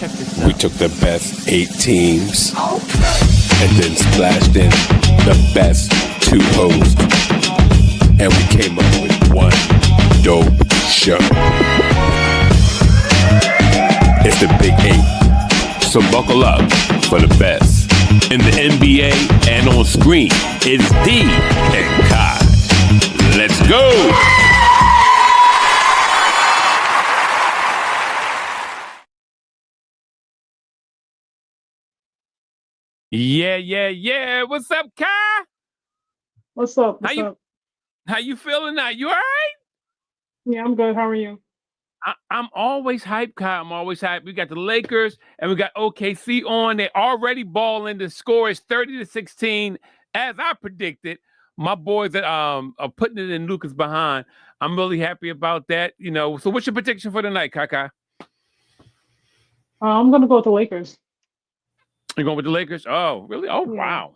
check this out. We took the best 8 teams and then splashed in the best 2 hosts. And we came up with one dope show. It's the Big 8. So buckle up for the best. In the NBA and on screen, it's D and Kai. Let's go! Yeah. What's up, Kai? What's up? How you feeling now? You all right? Yeah, I'm good. How are you? I'm always hyped, Kai. I'm always hyped. We got the Lakers and we got OKC on. They're already balling. The score is 30-16, as I predicted. My boys that are putting it in Luka's behind. I'm really happy about that. You know. So, what's your prediction for the night, Kai? I'm gonna go with the Lakers. You going with the Lakers? Oh, really? Oh, Yeah.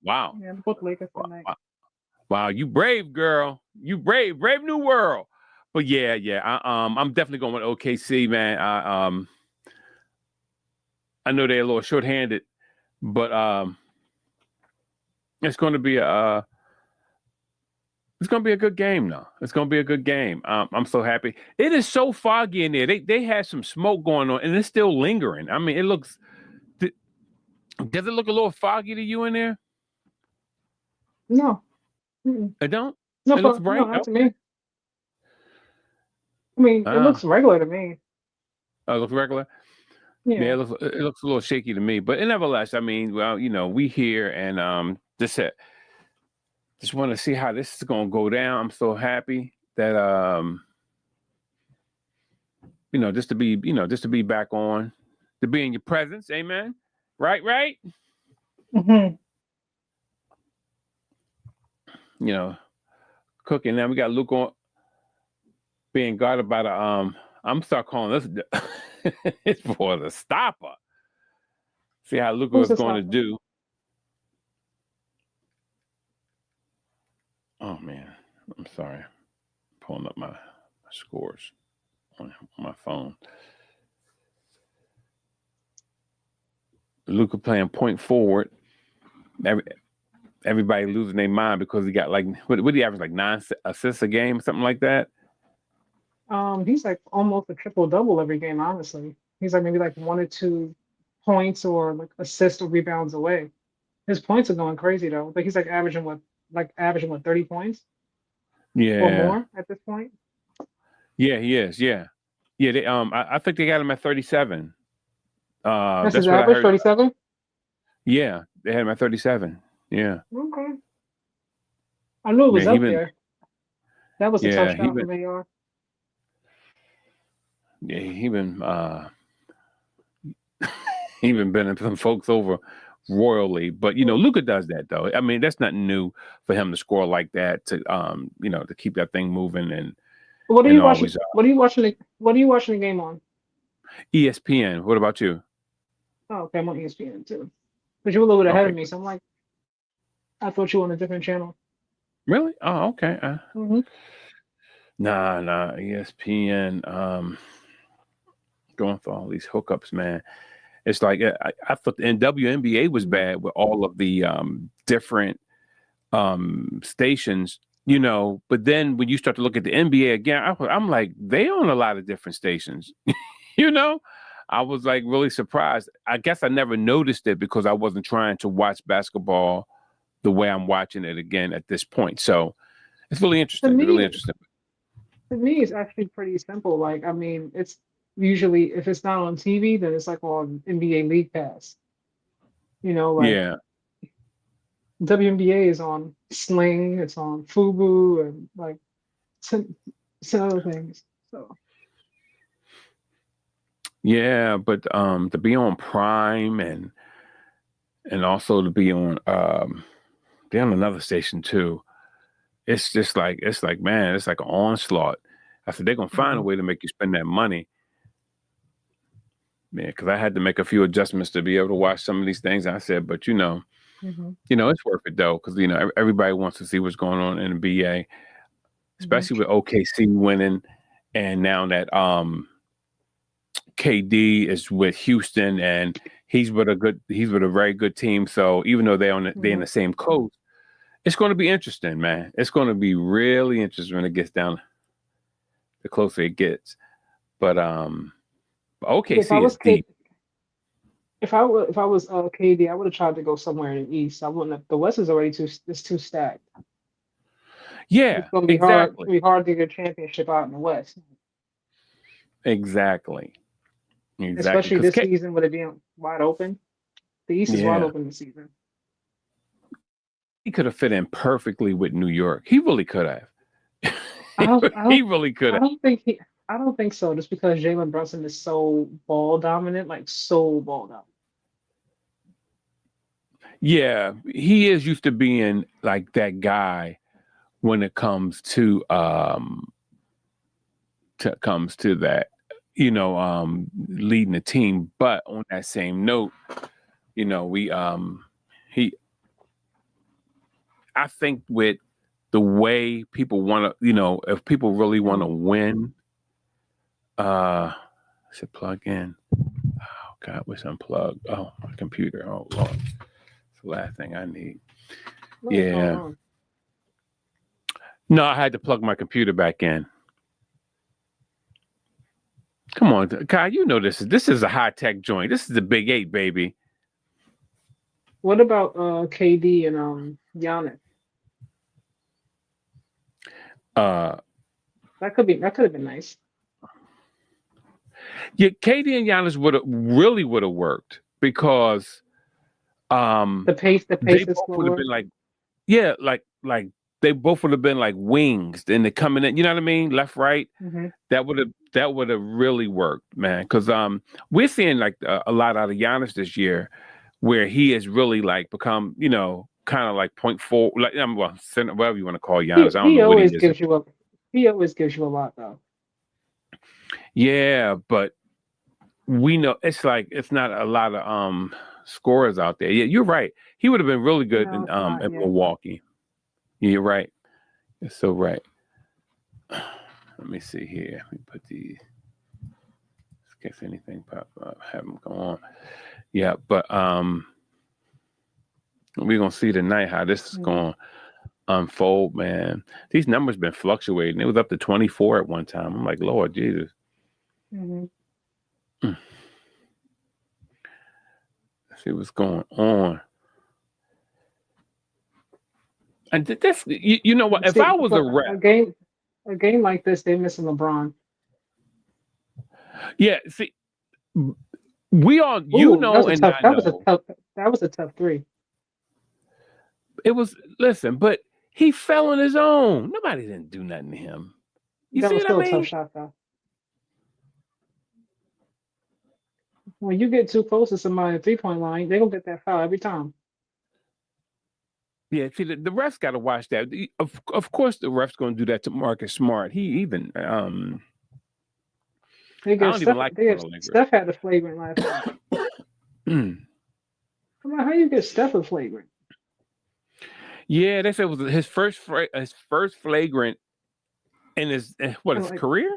wow. Yeah, I'm both Lakers tonight. Wow, you brave, girl. You brave new world. But yeah. I'm definitely going with OKC, man. I know they're a little short-handed, but it's going to be a good game, though. It's going to be a good game. I'm so happy. It is so foggy in there. They had some smoke going on, and it's still lingering. I mean, it looks. Does it look a little foggy to you in there? No. Mm-mm. It don't? No, It looks bright? No, not to me. I mean, it looks regular to me. Oh, it looks regular? Yeah. Yeah, it looks a little shaky to me. But nevertheless, I mean, well, we here and just want to see how this is going to go down. I'm so happy that just to be back on, to be in your presence. Amen. Right. Mm-hmm. Cooking. Now we got Luke on being guarded by the I'm start calling this it's for the stopper. See how Luka is going to do. Oh man, I'm sorry. Pulling up my scores on my phone. Luka playing point forward. Everybody losing their mind because he got what did he average, like 9 assists a game, something like that? He's like almost a triple-double every game, honestly. He's like maybe like 1 or 2 points or like assists or rebounds away. His points are going crazy though. But he's like averaging 30 points? Yeah. Or more at this point? Yeah, he is. Yeah. Yeah, they I think they got him at 37. That's his average, 37? Yeah, they had him at 37. Yeah. Okay. I knew it was up there. That was a tough shot from AR. Yeah, he been bending some folks over royally, but Luka does that though. I mean, that's not new for him to score like that, to to keep that thing moving. And what are you watching? What are you watching the game on? ESPN. What about you? Oh, okay, I'm on ESPN too. But you were a little bit ahead of me, so I'm like, I thought you were on a different channel. Really? Oh, okay. Mm-hmm. Nah, ESPN. Going for all these hookups, man. It's like I thought the WNBA was bad with all of the different stations, But then when you start to look at the NBA again, I'm like, they own a lot of different stations, I was like really surprised. I guess I never noticed it because I wasn't trying to watch basketball the way I'm watching it again at this point. So it's really interesting. To me, it's actually pretty simple. Like, I mean, it's usually, if it's not on TV, then it's like on NBA League Pass. Yeah. WNBA is on Sling, it's on Fubu, and like some other things. So. Yeah, but to be on Prime and also to be on they're on another station too. It's just like man, it's like an onslaught. I said they're gonna find a way to make you spend that money. Yeah, because I had to make a few adjustments to be able to watch some of these things. I said, but it's worth it though, because everybody wants to see what's going on in the BA, especially with OKC winning, and now that KD is with Houston, and he's with a very good team. So even though they're in the same coast, it's going to be interesting, man. It's going to be really interesting when it gets down. The closer it gets, but If I OKC is was K, deep. if I was KD, I would have tried to go somewhere in the East. I wouldn't have. The West is already too stacked. Yeah, It's gonna be hard. It's exactly, gonna be hard to get a championship out in the West, exactly. especially Because this season with it being wide open. The East is wide yeah, open this season. he could have fit in perfectly with New York. He really could have. I don't. I He don't. really could I have. don't think he. I don't think so. Just because Jalen Brunson is so ball dominant, like so ball dominant. Yeah, he is used to being like that guy when it comes to that, leading the team. But on that same note, we he I think with the way people want to, if people really want to win, I should plug in. Oh God, what's unplugged? Oh, my computer. Oh Lord, it's the last thing I need. What's going Yeah. on? No, I had to plug my computer back in. Come on, Kai, you know this is a high tech joint. This is the Big Eight, baby. What about KD and Giannis? Uh, That could have been nice. yeah, KD and Giannis would have worked because The pace they is both would have slower. been like, yeah, like they both would have been like wings and they're coming in, you know what I mean? Left, right. Hmm. That would have really worked, man. Because we're seeing like a lot out of Giannis this year, where he has really like become, kind of like point four, like center, whatever you want to call Giannis. I don't He know what he always is. gives you a he always gives you a lot though. Yeah, but we know it's like it's not a lot of scorers out there. Yeah, you're right. He would have been really good No, it's not. in Yeah. Milwaukee. Yeah, you're right. You're so right. Let me see here. Let me put these. In case anything pop up, have them go on. Yeah, but we're gonna see tonight how this is going to unfold, man. These numbers been fluctuating. It was up to 24 at one time. I'm like, Lord Jesus. Hmm. Let's see what's going on. And this, you know what? If I was a rep, a game like this, they're missing LeBron. yeah. See, we all, Ooh, and I know that was a tough three. it was. Listen, but he fell on his own. Nobody didn't do nothing to him. You That see was what I still a mean? tough shot though. When you get too close to somebody at 3 point line, they're gonna get that foul every time. Yeah, see, the refs got to watch that. Of course, the refs going to do that to Marcus Smart. He even, They I give don't even Steph like they give, Lakers. Steph had the flagrant last night. I'm like, how you get Steph a flagrant? Yeah, they said it was his first flagrant in his career.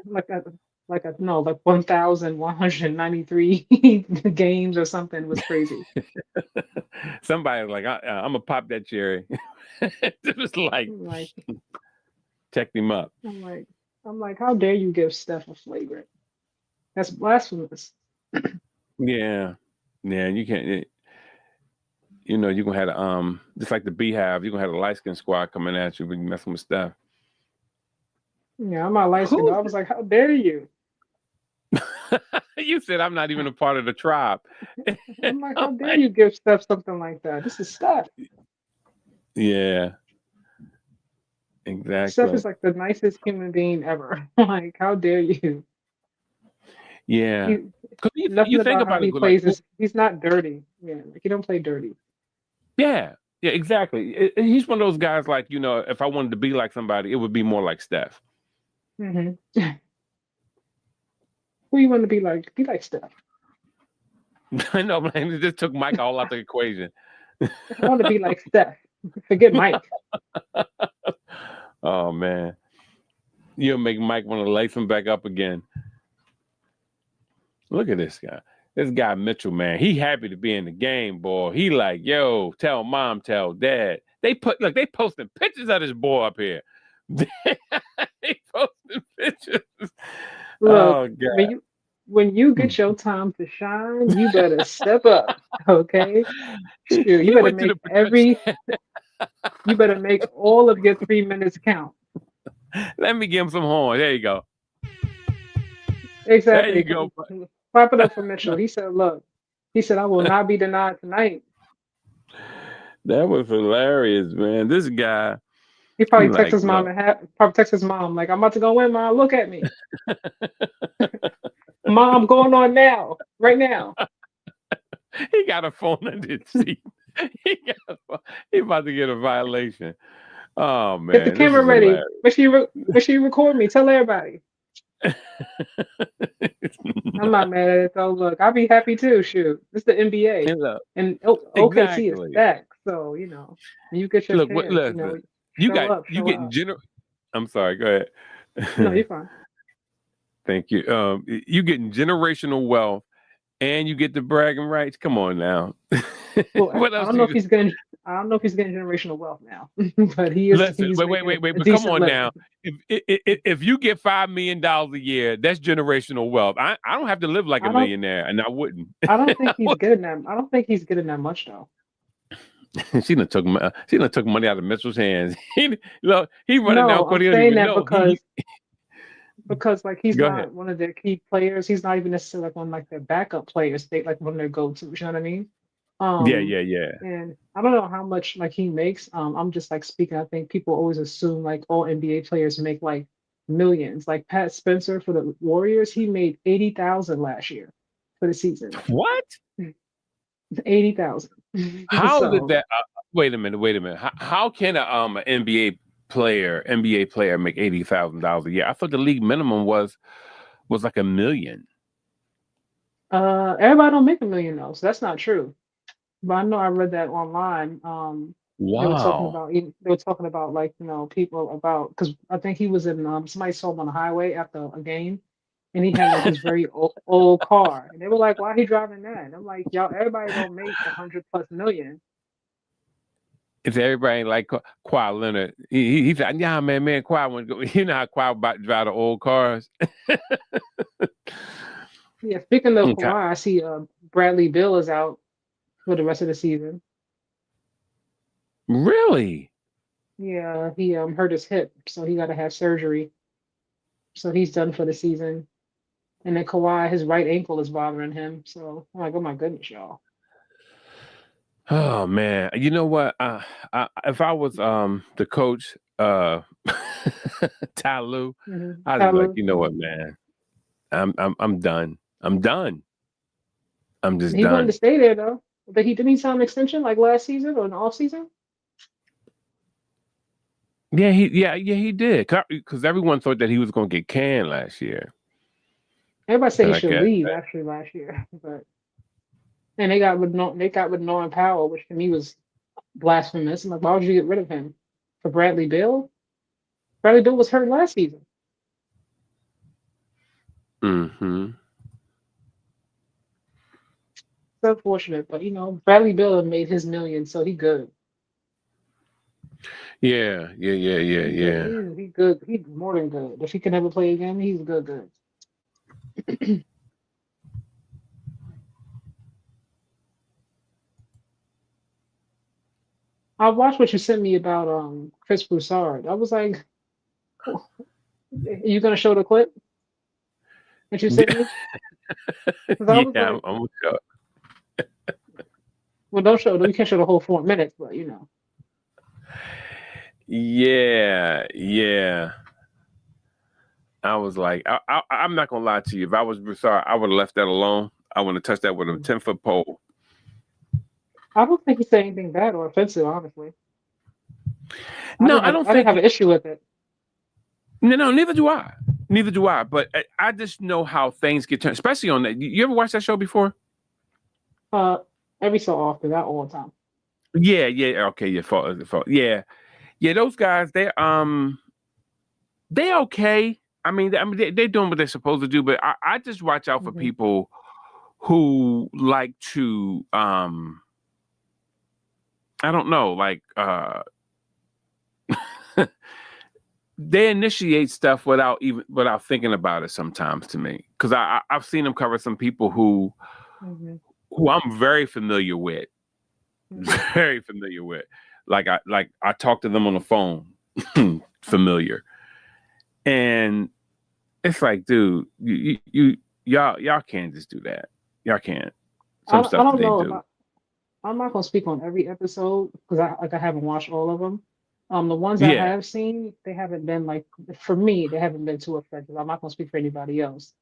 Like 1,193 games or something was crazy. Somebody was like, I'm gonna pop that cherry. It was like, I'm like, check him up. I'm like, how dare you give Steph a flagrant? That's blasphemous. Yeah, you can't. You're gonna have just like the Beehive. You're gonna have a light skin squad coming at you, messing with stuff. Yeah, I'm not light skinned. I was like, how dare you? You said I'm not even a part of the tribe. I'm like, how dare you give Steph something like that? This is Steph. Yeah, exactly. Steph is like the nicest human being ever. Like, how dare you? Yeah, because Nothing you think about how about it, he like, plays is he's not dirty. Yeah, like he don't play dirty. yeah, exactly. He's one of those guys, like, if I wanted to be like somebody, it would be more like Steph. Mm-hmm. Who you want to be like? Be like Steph. I know, man. It just took Mike all out the equation. I want to be like Steph. Forget Mike. Oh man, you'll make Mike want to lace him back up again. Look at this guy. This guy Mitchell, man, he happy to be in the game, boy. He like, yo, tell mom, tell dad. They posting pictures of this boy up here. They posting pictures. Look, Oh God. when you get your time to shine, you better step up. Okay? Shoot, He went to the production. you better make all of your 3 minutes count. Let me give him some horn. There you go. There you Exactly. go. Clap it up for Mitchell. He said, look, he said, I will not be denied tonight. That was hilarious, man. This guy, He he probably texts like, his mom look. and probably texts his mom, like, I'm about to go in, mom. Look at me. Mom, going on now. Right now. He got a phone under his seat. He about to get a violation. Oh man, Get the this camera is ready. hilarious. Make sure you record me. Tell everybody. I'm not mad at it though. Look, I'll be happy too. Shoot. It's the NBA. Look, And OKC is exactly. stacked. So, when you get your Look, chance, listen. You show getting up. I'm sorry, go No, ahead. you're fine. Thank you. You getting generational wealth and you get the bragging rights. Come on now. Well, What else do you I don't know if he's getting generational wealth now, but listen? he's Wait. making a But come decent on living. now. If you get $5 million a year, that's generational wealth. I don't have to live like a I don't millionaire, and I wouldn't. I don't think he's getting that. I don't think he's getting that much though. She done took money out of Mitchell's hands. Look, he running down No, court. I'm He don't saying even that know. because like he's Go ahead. not one of their key players. He's not even necessarily like one of like their backup players. They like one of their go-tos. You know what I mean? Um, Yeah. and I don't know how much like he makes. I'm just like speaking. I think people always assume like all NBA players make like millions. Like Pat Spencer for the Warriors, he made 80,000 last year for the season. What? 80,000. How did So that? Wait a minute. How can an NBA player make $80,000 a year? I thought the league minimum was like $1 million. everybody don't make a million though, so that's not true. But I know I read that online. Wow. They were talking about like people about because I think he was in somebody saw him on the highway after a game, and he had like this very old car, and they were like, "Why he driving that?" And I'm like, "Y'all, everybody don't make 100+ million." It's everybody like Kawhi Leonard. He said, "Yeah, man, Kawhi want to go." You know how Kawhi about to drive the old cars. Yeah, speaking of Okay. Kawhi, I see Bradley Bill is out for the rest of the season. Really? Yeah, he hurt his hip, so he got to have surgery. So he's done for the season. And then Kawhi, his right ankle is bothering him. So I'm like, oh my goodness, y'all. Oh man, you know what? If I was the coach, Ty Lue, I'd be like, Tyler, you know what, man, I'm done. I'm done. I'm just he wanted to done. stay there though. But he didn't he sign an extension like last season or in the off season? Yeah, he did. Because everyone thought that he was going to get canned last year. Everybody said he And I should guess, leave actually last year, but and they got with Norman Powell, which to me was blasphemous. I'm like, why would you get rid of him for Bradley Bill? Bradley Bill was hurt last season. mm-hmm. It's unfortunate, but Bradley Bill made his million, so he good. Yeah. He good. He's more than good. If he can ever play again, he's good. I watched what you sent me about Chris Broussard. I was like, "Oh, you gonna show the clip that you sent me?" Because I was Yeah, like, I'm sure. well, don't show. We can't show the whole 4 minutes, but Yeah. I was like, I'm not gonna lie to you. If I was Broussard, I would have left that alone. I wouldn't have touched that with a 10-foot pole. I don't think he said anything bad or offensive. Honestly, No, I don't I didn't think. have an issue with it. No, neither do I. But I just know how things get turned, especially on that. You ever watch that show before? Every so often, not all the time. Yeah. Okay, your fault. Yeah. Those guys, they okay. I mean, they're doing what they're supposed to do. But I just watch out for Hmm. people who like to I don't know, like they initiate stuff without thinking about it sometimes to me. Because I've seen them cover some people who Mm-hmm. I'm very familiar with. Mm-hmm. Very familiar with. Like I talk to them on the phone. Familiar. And it's like, dude, y'all can't just do that. Y'all can't. Some I stuff that don't they know if do. I'm not gonna speak on every episode because I haven't watched all of them. The ones I Yeah. have seen, they haven't been like for me, they haven't been too effective. I'm not gonna speak for anybody else.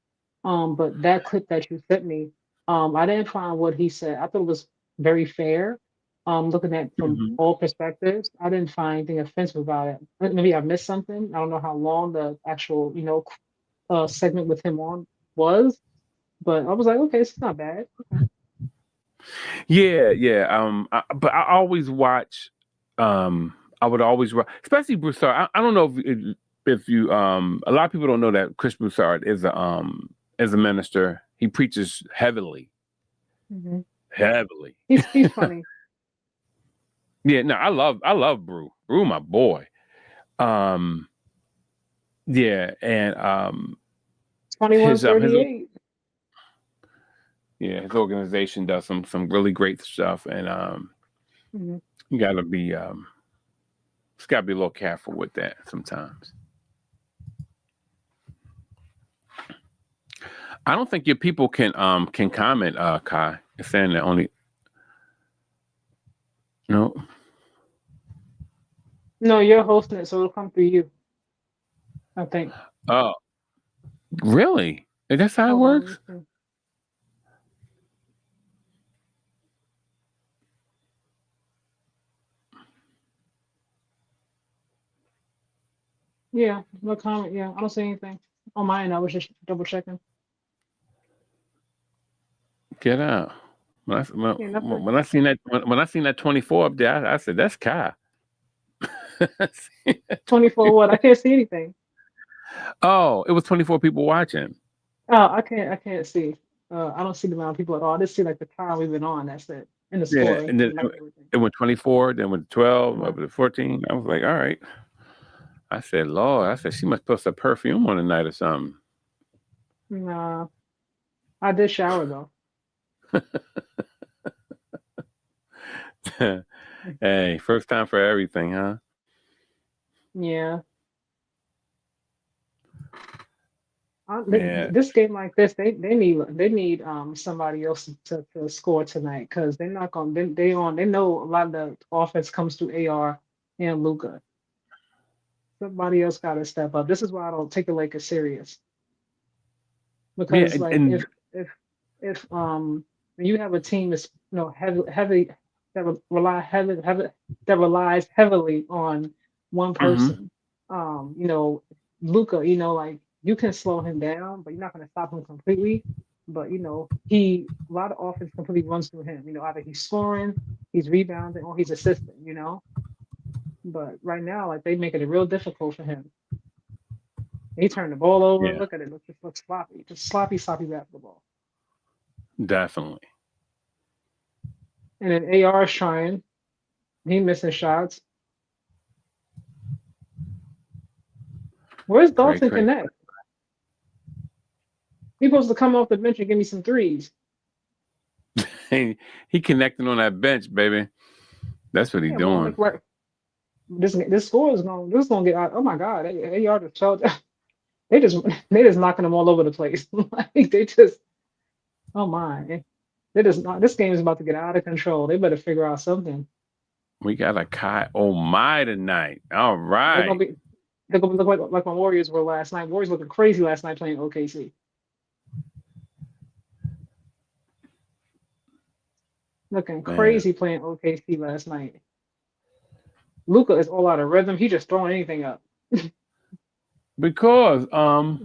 But that clip that you sent me, I didn't find what he said. I thought it was very fair. Looking at from Mhm. all perspectives, I didn't find anything offensive about it. Maybe I missed something. I don't know how long the actual, segment with him on was, but I was like, okay, it's not bad. Okay. Yeah, yeah. But I always watch. I would always watch, especially Broussard. I don't know if you. A lot of people don't know that Chris Broussard is a minister. He preaches heavily, Hmm. heavily. He's funny. Yeah, no, I love Brew. Brew, my boy. Um, yeah, and his 2138. yeah, his organization does some really great stuff, and Hmm. you gotta be just gotta be a little careful with that sometimes. I don't think your people can comment, Kai, saying that only no. No, you're hosting it, so it'll come through you. I think. Oh, really? That's how it Hold on. Let me works? see. Yeah, no comment. Yeah, I don't see anything on my end. I was just double checking. Get out. When Yeah, nothing. when I seen that 24 up there, I said that's Kai. 24 what? I can't see anything. Oh, it was 24 people watching. Oh, I can't see. I don't see the amount of people at all. I just see like the time we've been on. That's it. And the Yeah, scoring and then and like everything. it went 24, then went 12, Yeah. up to 14. I was like, all right. I said, Lord, I said she must put some perfume on the night or something. Nah, I did shower though. Hey, first time for everything, huh? Yeah. Yeah. This game like this, they need somebody else to score tonight because they're not gonna they know a lot of the offense comes through AR and Luka. Somebody else got to step up. This is why I don't take the Lakers serious Yeah, because like and if when you have a team that's heavy that that relies heavily on one mhm. person, Luca, like you can slow him down, but you're not going to stop him completely. But he a lot of offense completely runs through him. Either he's scoring, he's rebounding, or he's assisting. But right now, like they make it real difficult for him. He turned the ball over. Yeah, Look at it. It just looks sloppy. Just sloppy, sloppy basketball. definitely. And then AR is trying. He missing shots. Where's Cray Dalton cray. Connect? He's supposed to come off the bench and give me some threes. He connecting on that bench, baby. That's what he Yeah, but I'm doing. like, right. This score is going. This is going to get out. Oh my God! AR just fell. They just they just knocking them all over the place. Like they just. Oh my. They just not. This game is about to get out of control. They better figure out something. We got a Kai oh my tonight. All They're gonna right. be. They're gonna look like my Warriors were last night. Warriors looking crazy last night playing OKC. Looking Man. crazy playing OKC last night. Luca is all out of rhythm. He just throwing anything up. Because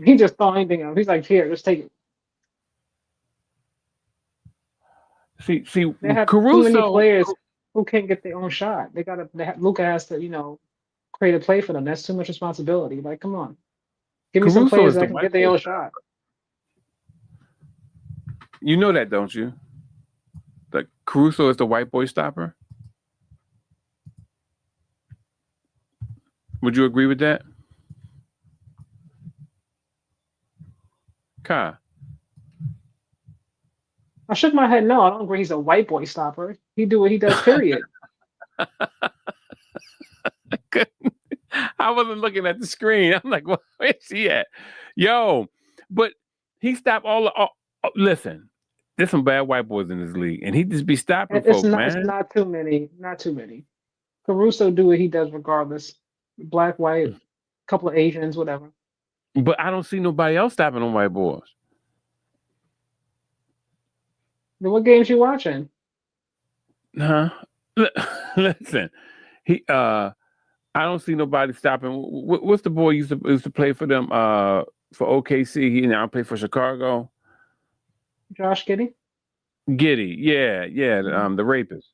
He just throwing anything up. He's like, here, just take it. see They have too many Caruso. players who can't get their own shot. Luca has to, create a play for them. That's too much responsibility. Like, come on, give me some Caruso players is the that can get their Michael. own shot. You know that, don't you? That Caruso is the white boy stopper. Would you agree with that, Kai? I shook my head. No, I don't agree. He's a white boy stopper. He do what he does. Period. I wasn't looking at the screen. I'm like, where's he at? Yo, but he stopped all the. Listen, there's some bad white boys in this league, and he just be stopping It's folk, not. It's man. not too many. Not too many. Caruso do what he does regardless. Black, white, couple of Asians, whatever. But I don't see nobody else stopping on white boys. Then what games you watching? Huh? Listen, he I don't see nobody stopping. What's the boy used to play for them? For OKC, he now play for Chicago. Josh Giddey? Giddy, yeah, yeah. Mhm. The rapist,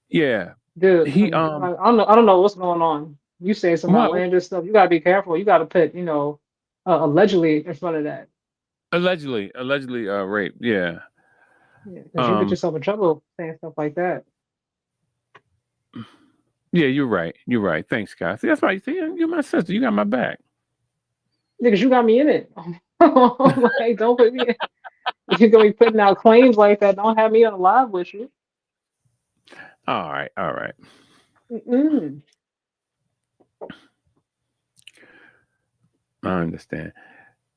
yeah. Dude, He I don't know. I don't know what's going on. You say some what outlandish stuff. You gotta be careful. You gotta put, allegedly in front of that. allegedly raped, yeah. Yeah, because you get Um, yourself in trouble saying stuff like that. yeah, you're right. You're right. Thanks, guys. See, that's why you see you're my sister. You got my back. Because you got me in it. Like, don't put me. If you're gonna be putting out claims like that, don't have me on live with you. All right, all right. Mm-mm. I understand.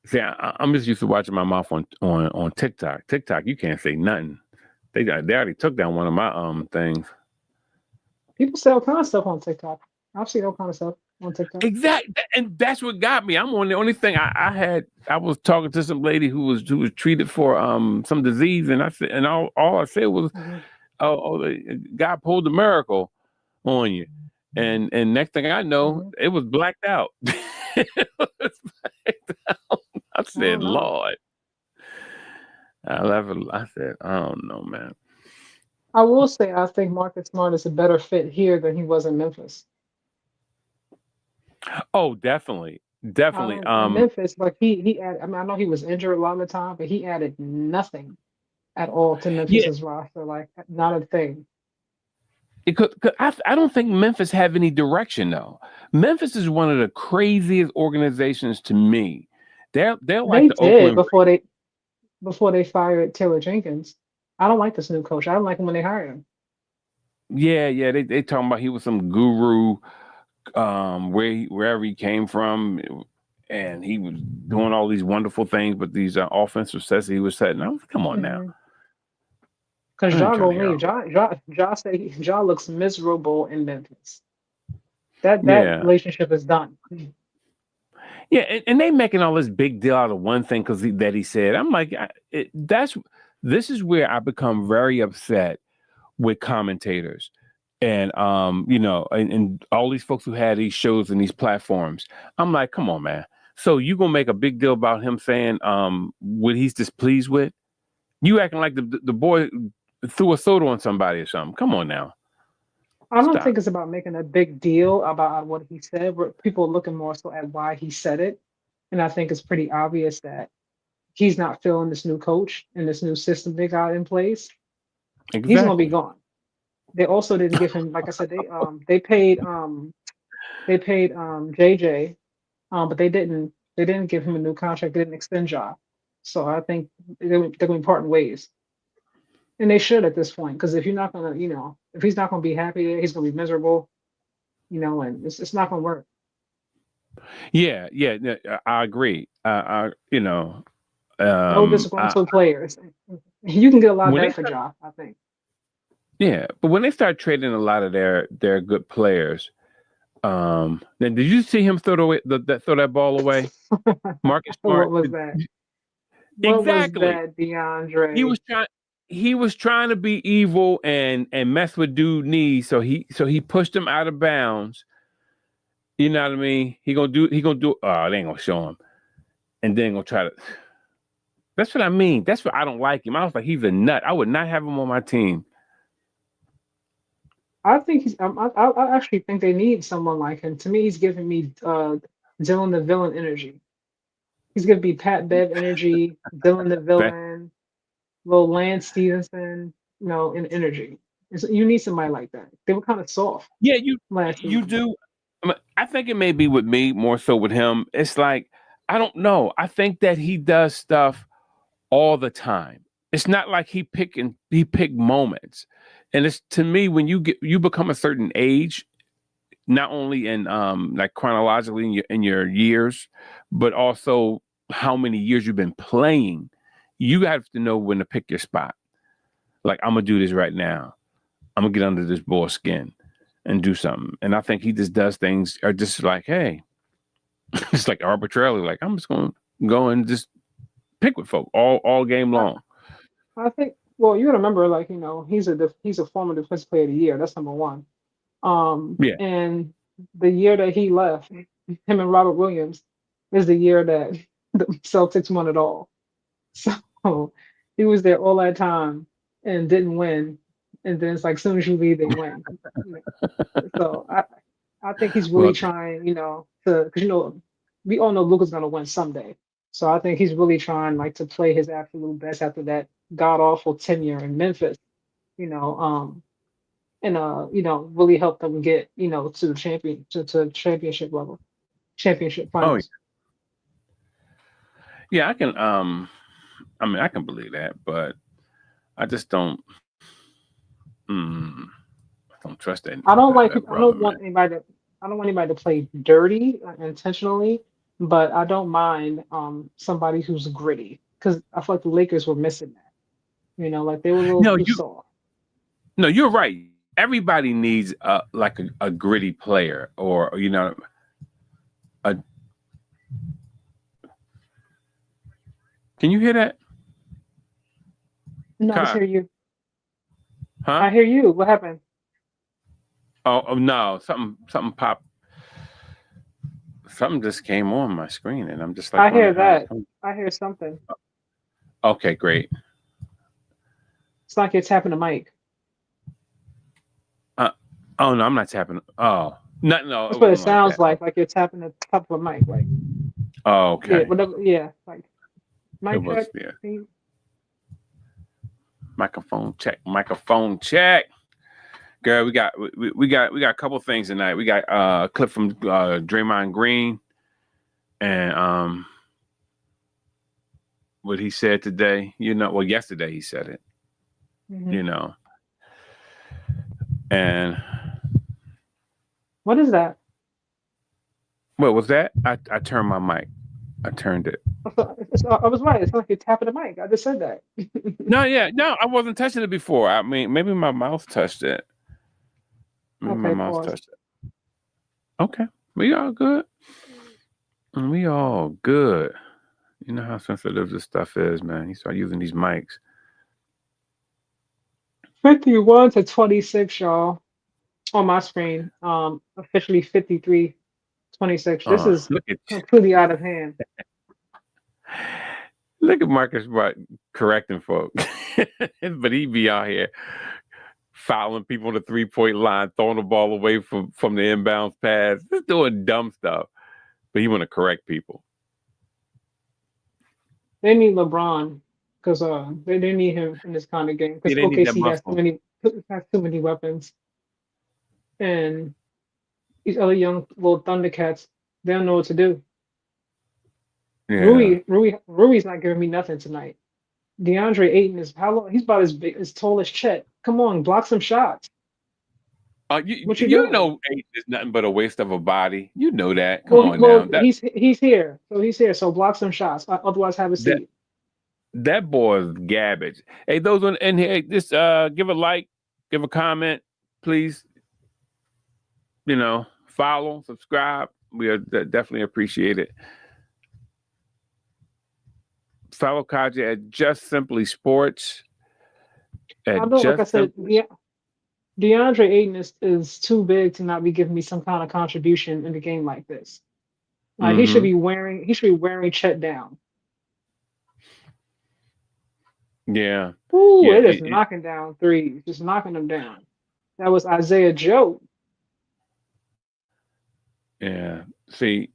See, I'm just used to watching my mouth on TikTok. TikTok, you can't say nothing. They already took down one of my things. People say all kind of stuff on TikTok. I've seen all kind of stuff on TikTok. Exactly, and that's what got me. I'm on the only thing I had. I was talking to some lady who was treated for some disease, and I said, and all I said was, Hmm. God pulled a miracle on you, and next thing I know, Hmm. it was blacked out. It was blacked out. I I said, don't know. Lord, I left it. I said, I don't know, man. I will say I think Marcus Smart is a better fit here than he was in Memphis. Oh, definitely, I definitely. don't in Memphis, like he added, I mean, I know he was injured a lot of the time, but he added nothing at all to Yeah, Memphis's roster, like not a thing. I don't think Memphis have any direction though. Memphis is one of the craziest organizations to me. They're like They the did Oakland. before they fired Taylor Jenkins. I don't like this new coach. I don't like him when they hired him. Yeah, yeah. They talking about he was some guru, wherever he came from, and he was doing all these wonderful things, but these offensive sets he was setting. I was, come on now, Because I ain't Ja trying to gonna hear leave. all that. Ja say Ja looks miserable in Memphis. That Yeah, relationship is done. yeah, and they making all this big deal out of one thing because that he said. I'm like, this is where I become very upset with commentators and and all these folks who had these shows and these platforms. I'm like, come on, man. So you gonna make a big deal about him saying what he's displeased with? You acting like the boy threw a soda on somebody or something. Come on now. I don't Stop. think it's about making a big deal about what he said, but people are looking more so at why he said it. And I think it's pretty obvious that he's not feeling this new coach and this new system they got in place. He's gonna be Exactly. gone. They also didn't give him, like I said, they paid JJ, but they didn't give him a new contract. They didn't extend job. So I think they're going to be parting ways, and they should at this point. Because if you're not gonna, if he's not gonna be happy there, he's gonna be miserable, and it's not gonna work. Yeah, yeah, yeah, I agree. No I, disgruntled players. You can get a lot when better they for start, Ja, I think. yeah, but when they start trading a lot of their good players, then did you see him throw that ball away? Marcus What Smart. was that? What was Exactly. that, He DeAndre? was trying. He was trying to be evil and mess with dude knees. So he pushed him out of bounds. You know what I mean? He gonna do. Oh, they ain't gonna show him, and then gonna try to. That's what I mean. That's what I don't like him. I was like, he's a nut. I would not have him on my team. I think I actually think they need someone like him. To me, he's giving me Dylan the villain energy. He's gonna be Pat Bev energy, Dylan the That villain. little Lance Stevenson, in energy. You need somebody like that. They were kind of soft Yeah, you last you season. do. I think it may be with me more so with him. It's like I don't know. I think that he does stuff all the time. It's not like he pick moments. And it's to me when you become a certain age, not only in like chronologically in your years, but also how many years you've been playing, you have to know when to pick your spot. Like I'm gonna do this right now. I'm gonna get under this boy's skin and do something. And I think he just does things are just like, hey, it's like arbitrarily, like I'm just gonna go and just pick with folk all game I, long. I think. Well, you got to remember, like he's a former defensive player of the year. That's number one. Yeah. And the year that he left, him and Robert Williams is the year that the Celtics won it all. So he was there all that time and didn't win. And then it's like, as soon as you leave, they win. So I think he's really Well, trying, because we all know Luka's gonna win someday. So I think he's really trying like to play his absolute best after that god awful tenure in Memphis, you know, and really help them get, to the to championship level, championship oh finals. yeah, I can I mean I can believe that, but I just mm, I don't trust that I brother, don't man. want anybody to I don't want anybody to play dirty intentionally, but I don't mind somebody who's gritty because I feel like the Lakers were missing that. Like they were a little No, too you soft. no, you're right. Everybody needs like a gritty player or a can you hear that? No, I just Kai? hear you. Huh? I hear you. What happened? Oh no, something popped. Something just came on my screen and I'm just like I hear wondering how it that. come. I hear something. Okay, great. It's like you're tapping the mic. Uh, oh no, I'm not tapping. Oh, no, That's it what it wasn't like sounds that. like you're tapping the top of a mic. Like, Oh, yeah, okay. whatever. Yeah, like It mic check. was yeah. See? Microphone check. Girl, we got a couple things tonight. We got a clip from Draymond Green and what he said today. Well, yesterday he said it. Hmm. You know, and What is that? what was that? I turned my mic. I turned it. I was right. It's like you're tapping the mic. I just said that. No, yeah, no, I wasn't touching it before. I mean, maybe my mouse touched it. Maybe my Okay, mouse pause. touched it. Okay, we all good. We all good. You know how sensitive this stuff is, man. You start using these mics. 51 to 26, y'all, on my screen. Officially 53-26. This is Look at completely out of hand. look at Marcus correcting folks, but he be out here fouling people on the 3-point line, throwing the ball away from the inbounds pass, just doing dumb stuff. But he want to correct people. They need LeBron because they need him in this kind of game Yeah, because they need that OKC muscle. has too many weapons, and these other young little Thundercats, they don't know what to do. Yeah. Rui's not giving me nothing tonight. DeAndre Ayton is how long? He's about as tall as Chet. Come on, block some shots. You What you you doing? know, age is nothing but a waste of a body. You know that. Come Well, on now. he's here, so he's here. So block some shots. Otherwise, have a That seat. that boy is garbage. Hey, those on in here, just give a like, give a comment, please. Follow, subscribe. We are definitely appreciate it. Follow Kaja at Just Simply Sports. I At don't like I Just said. Simply. DeAndre Ayton is too big to not be giving me some kind of contribution in a game like this. Like Mm-hmm. he should be wearing Chet down. Yeah. Ooh, Yeah. it is knocking down threes, just knocking them down. That was Isaiah Joe. Yeah. See,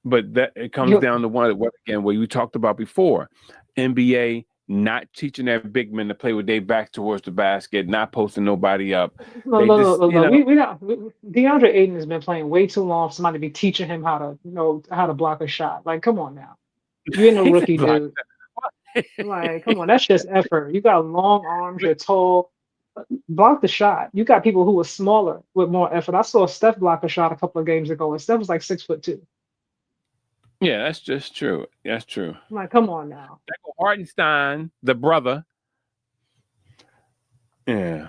but that it comes You down to what again, what you talked about before. NBA not teaching their big men to play with their back towards the basket, not posting nobody up. No, They no, no, just, no, no. We not. DeAndre Ayton has been playing way too long for somebody to be teaching him how to, how to block a shot. Like, come on now. You ain't no he said rookie, block. dude. Like, come on, that's just effort. You got long arms, you're tall. Block the shot. You got people who are smaller with more effort. I saw Steph block a shot a couple of games ago, and Steph was like 6'2". Yeah, that's just true. That's true. I'm like, come on now. Hartenstein, the brother. Yeah.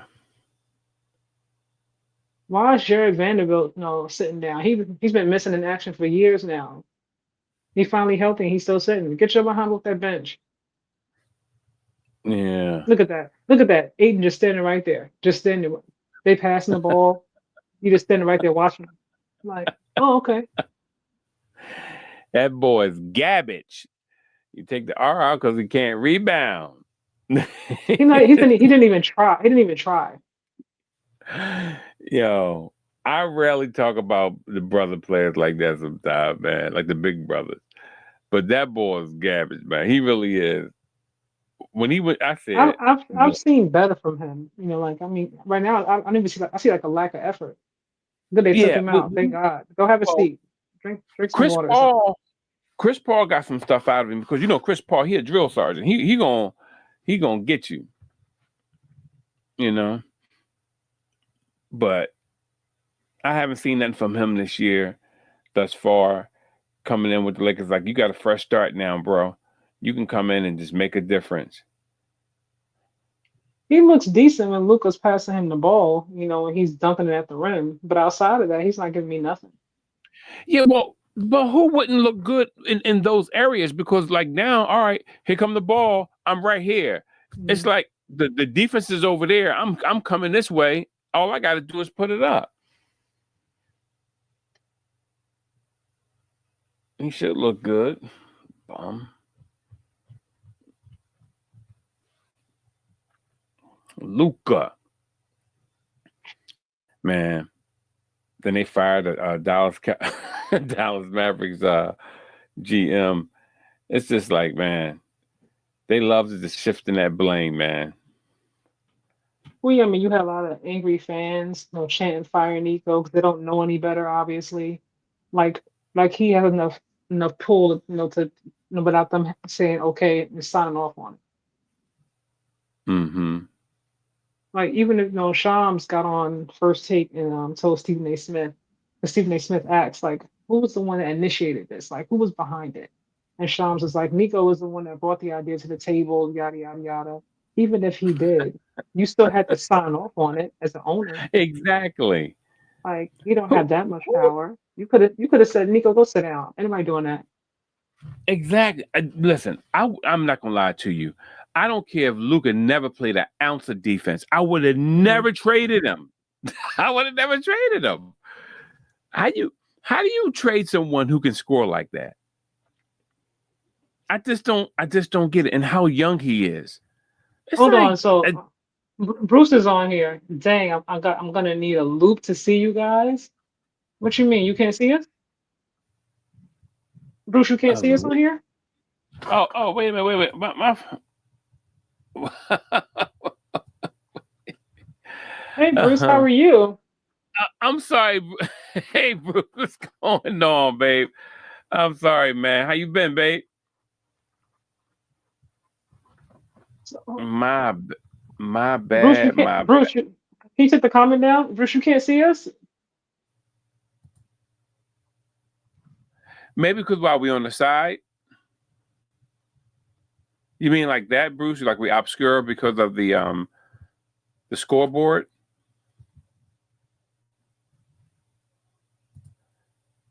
Why is Jared Vanderbilt, sitting down? He's been missing in action for years now. He's finally healthy. And he's still sitting. Get your behind off that bench. Yeah. Look at that. Look at that. Aiden just standing right there. Just standing. They passing the ball. You just standing right there watching. I'm like, oh, okay. That boy's garbage. You take the R out because he can't rebound. He didn't even try. He didn't even try. Yo, I rarely talk about the brother players like that sometimes, man. Like the big brothers. But that boy is garbage, man. He really is. When he went, I said, I've seen better from him. Right now I don't even see I see like a lack of effort. Good they took yeah, him out. Thank God. Go have a well, seat. Drink some Chris water or something. Paul. Chris Paul got some stuff out of him because Chris Paul, he a drill sergeant. He gonna get you. But I haven't seen nothing from him this year thus far. Coming in with the Lakers, like, you got a fresh start now, bro. You can come in and just make a difference. He looks decent when Luka's passing him the ball, and he's dunking it at the rim. But outside of that, he's not giving me nothing. Yeah, well, but who wouldn't look good in those areas? Because like now, all right, here come the ball. I'm right here. It's like the defense is over there. I'm coming this way. All I got to do is put it up. He should look good. Luka, man. Then they fired Dallas Mavericks GM. It's just like, man, they love to just shifting that blame, man. Well, yeah, I mean, you have a lot of angry fans, chanting "Fire Nico" because they don't know any better, obviously. Like, he has enough pull, to, without them saying okay and signing off on it. Mm-hmm. Like, even if Shams got on First Take and told Stephen A. Smith, and Stephen A. Smith asked, like, who was the one that initiated this? Like, who was behind it? And Shams was like, Nico was the one that brought the idea to the table, yada yada yada. Even if he did, you still had to sign off on it as the owner. Exactly. Like, you don't have that much power. You could have said, Nico, go sit down. Anybody doing that? Exactly. Listen, I'm not gonna lie to you. I don't care if Luka never played an ounce of defense. I would have never traded him. I would have never traded him. How do you trade someone who can score like that? I just don't get it. And how young he is. It's Hold like, on. So Bruce is on here. Dang, I'm gonna need a loop to see you guys. What you mean? You can't see us? Bruce, you can't see us on here? Oh, wait a minute, wait. Hey, Bruce, how are you? I'm sorry. Hey, Bruce, what's going on, babe? I'm sorry, man. How you been, babe? My bad. Bruce, can you take the comment down? Bruce, you can't see us? Maybe because while we on the side. You mean like that, Bruce? Like we obscure because of the scoreboard?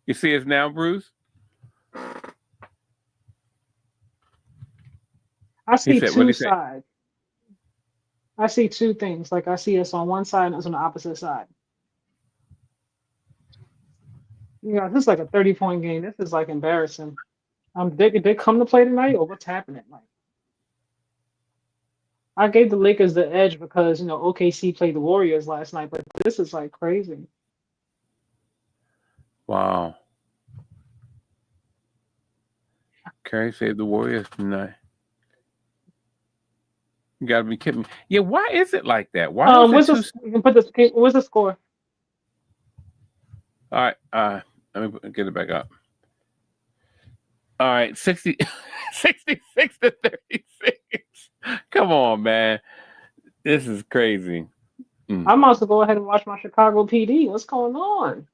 You see us now, Bruce? I see What two he say? sides. I see two things. Like I see us on one side and us on the opposite side. This is like a 30-point game. This is like embarrassing. Did they come to play tonight or what's happening? Like, I gave the Lakers the edge because OKC played the Warriors last night, but this is like crazy. Wow. Curry saved the Warriors tonight. You gotta be kidding me. Yeah, why is it like that? Why is it What's two? the you can put this? What's the score? All right, let me get it back up. All right, 60, 66 to 36. Come on, man. This is crazy. Mm. I might as well go ahead and watch my Chicago PD. What's going on?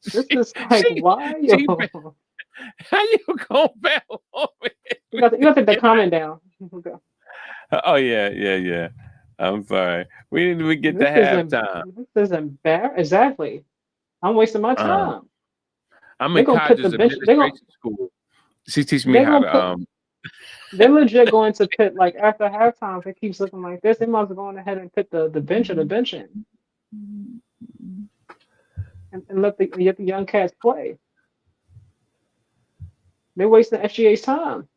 This she, is like she, why she, yo. how you gonna bail over You got to take the it? comment down. Okay. Oh yeah, yeah, yeah. I'm sorry. We didn't even get to halftime. This is embarrassing. Exactly. I'm wasting my Uh, time. I'm They're in gonna put the Codger's bench. They're gonna administration school. She teach me they're how gonna to put. They're legit going to pit like after halftime. If it keeps looking like this, they might as well go on ahead and put the bench or the bench in and let the young cats play. They're wasting SGA's time.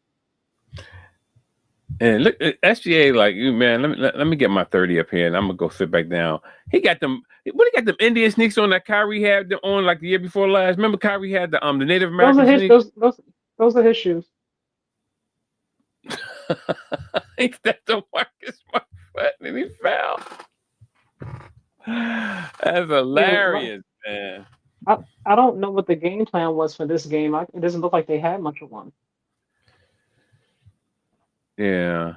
And look, SGA, like you, man. Let me get my 30 up here, and I'm gonna go sit back down. He got them. What he got them Indian sneaks on that Kyrie had them on like the year before last. Remember Kyrie had the Native Those are American his. sneaks. Those are his shoes. He stepped on Marcus Smart foot and he fell. That's Yeah, hilarious, man. I don't know what the game plan was for this game. It doesn't look like they had much of one. Yeah.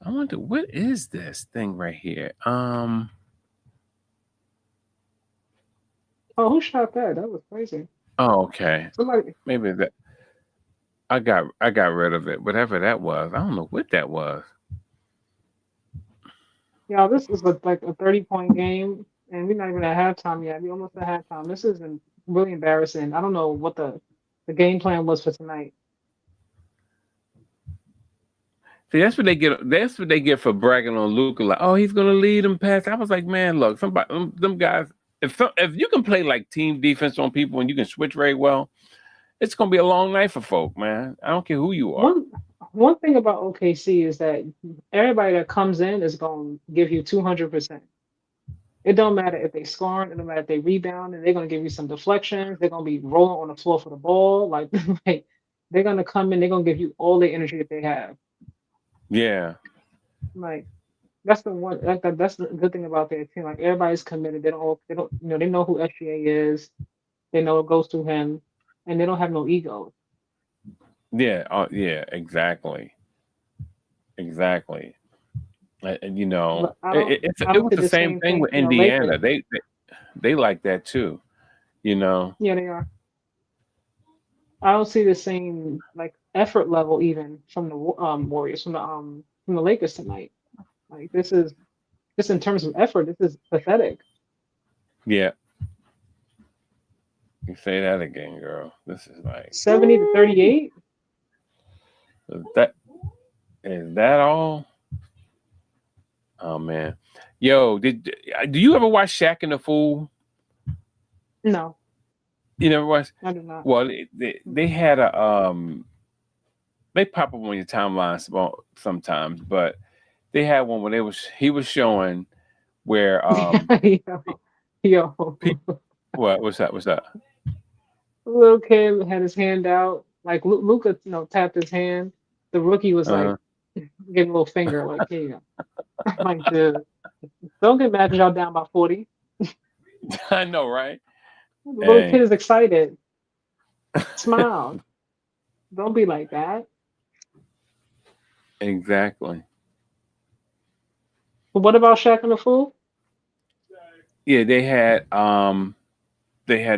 I wonder what is this thing right here. Oh, who shot that? That was crazy. Oh, okay. Somebody. Maybe that I got rid of it. Whatever that was. I don't know what that was. Yeah, this is like a 30-point game, and we're not even at halftime yet. We're almost at halftime. This is really embarrassing. I don't know what the game plan was for tonight. See, that's what they get. That's what they get for bragging on Luka. Like, oh, he's gonna lead them past. I was like, man, look, somebody, them guys. If you can play like team defense on people and you can switch very well, it's gonna be a long night for folk, man. I don't care who you are. One thing about OKC is that everybody that comes in is going to give you 200%. It don't matter if they scoring, it don't matter if they rebound, and they're going to give you some deflections. They're going to be rolling on the floor for the ball. Like, like they're going to come in, they're going to give you all the energy that they have. Yeah. Like that's the one. That's the good thing about their team. Like everybody's committed. They know who SGA is. They know it goes through him, and they don't have no ego. Yeah. Yeah. Exactly. Exactly. And you know, But I don't. I it don't was see the the same same thing thing with from the Lakers. Indiana. They like that too. You know. Yeah, they are. I don't see the same like effort level even from the Warriors from the Lakers tonight. Like this is just in terms of effort, this is pathetic. Yeah. You say that again, girl. This is like 70-38. that. Is that all? Oh man, yo, do you ever watch Shaq and the Fool? No, You never watched? I do not. Well, they had they pop up on your timelines sometimes, but they had one where he was showing where Yo, what's that? little kid had his hand out. Like Luca, tapped his hand. The rookie was like Uh-huh. giving a little finger, like, here you go. I'm like, dude, don't get mad because y'all down by 40. I know, right? The little Hey, kid is excited. Smile. Don't be like that. exactly. But what about Shaq and the Fool? Yeah, they had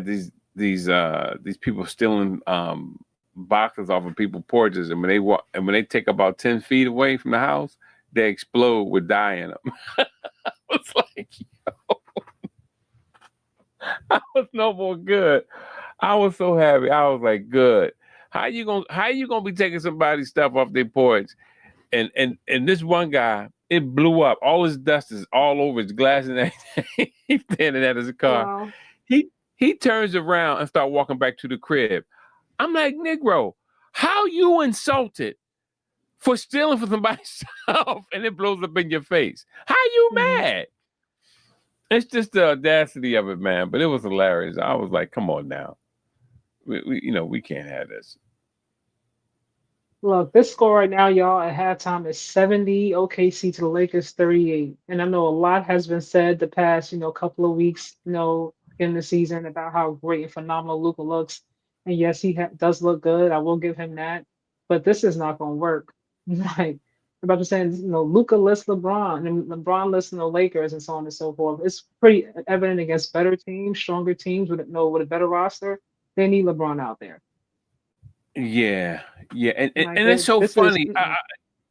these people stealing boxes off of people's porches, and when they take about 10 feet away from the house, they explode with dye in them. I was like, yo, I was no more good. I was so happy. I was like, good. How you gonna be taking somebody's stuff off their porch? And this one guy, it blew up. All his dust is all over his glass and everything. He's standing at his car. Wow. He turns around and start walking back to the crib. I'm like, Negro, how you insulted for stealing from somebody's stuff and it blows up in your face? How you mad? It's just the audacity of it, man. But it was hilarious. I was like, come on now. We can't have this. Look, this score right now, y'all, at halftime is 70 OKC to the Lakers 38. And I know a lot has been said the past, couple of weeks, in the season about how great and phenomenal Luka looks. And yes, he does look good. I will give him that. But this is not going to work. Like, I'm about to say, Luka lists LeBron and LeBron lists the Lakers and so on and so forth. It's pretty evident against better teams, stronger teams with a better roster. They need LeBron out there. Yeah, yeah, and, Like, and it's so this is funny.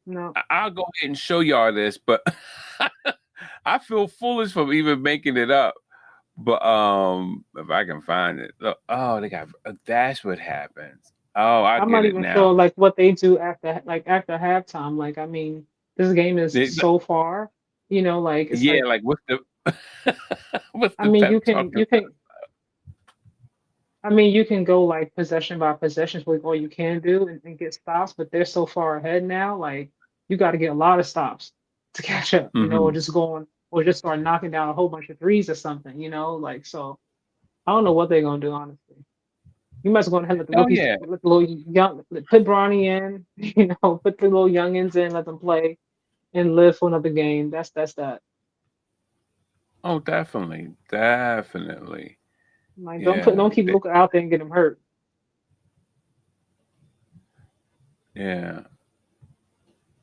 no. I'll go ahead and show y'all this, but I feel foolish for even making it up. But if I can find it, look, oh, they got that's what happens. Oh, I I'm get not it even now. sure like what they do after halftime. Like, I mean, this game is They, so far, like it's yeah, like, like what's the what's I the mean, pep talk? you can go like possession by possession, like all you can do and get stops, but they're so far ahead now. Like, you got to get a lot of stops to catch up, or Mm-hmm. just or just start knocking down a whole bunch of threes or something, like so. I don't know what they're gonna do, honestly. You must go ahead and let the Oh rookies, yeah. let the little young, put Bronny in, put the little youngins in, let them play and live for another game. That's that. Oh, definitely, definitely. Like, Yeah, don't keep Luka out there and get him hurt. yeah.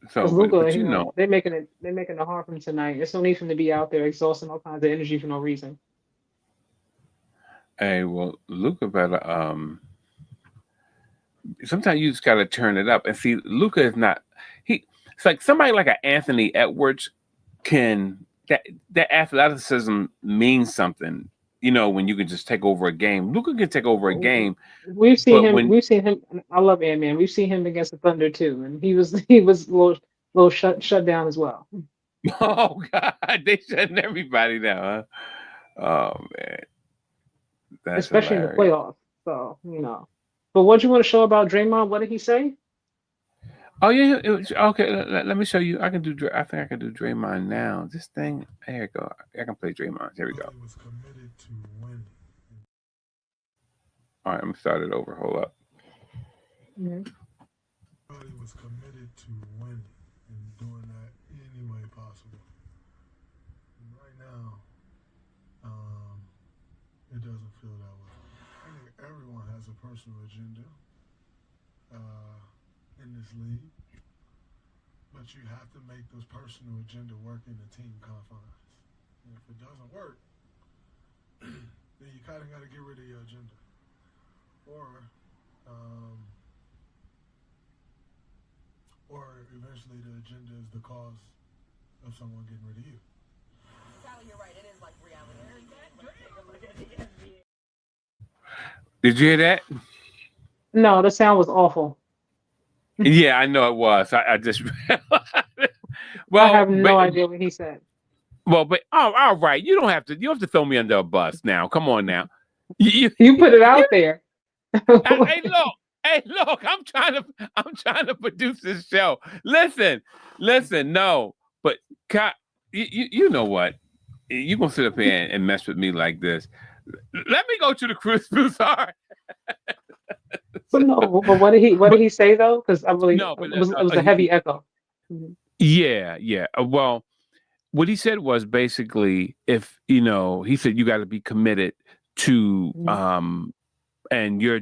Because So, Luka, but they're making it hard for him tonight. There's no need for him to be out there exhausting all kinds of energy for no reason. hey, well, Luca better. Sometimes you just got to turn it up and see. Luca is not. He. It's like somebody like an Anthony Edwards can that athleticism means something. When you can just take over a game. Luca can take over a game, We've seen but him. when We've seen him. I love Ant Man. We've seen him against the Thunder too, and he was a little shut down as well, oh God, they shutting everybody down. Huh? Oh man, that's especially in the hilarious. playoffs. So But what you want to show about Draymond? What did he say? Oh yeah, okay. Let me show you. I can do. I think I can do Draymond now. This thing. Here you go. I can play Draymond. Here we go. Was committed to winning. All right, I'm gonna start it over. Hold up. Mhm. Everybody was committed to winning and doing that any way possible. And right now, it doesn't feel that way. I think everyone has a personal agenda in this league, but you have to make those personal agenda work in the team confines. And if it doesn't work, then you kind of got to get rid of your agenda, um, or eventually the agenda is the cause of someone getting rid of you. Sally, you're right. It is like reality. Take a look at the NBA. Did you hear that? No, the sound was awful. Yeah, I know it was. I just. I well, have no idea what he said. but all right. You don't have to. You have to throw me under a bus now. Come on now. You, You put it out there. hey, look. Hey, look. I'm trying to produce this show. Listen. No, but you know what? You gonna sit up here and mess with me like this? Let me go to the Chris Broussard. But no, but what did he say though? Because I really No, but it was a heavy echo. Mhm. yeah. Well, what he said was basically if he said you got to be committed to Mhm. and your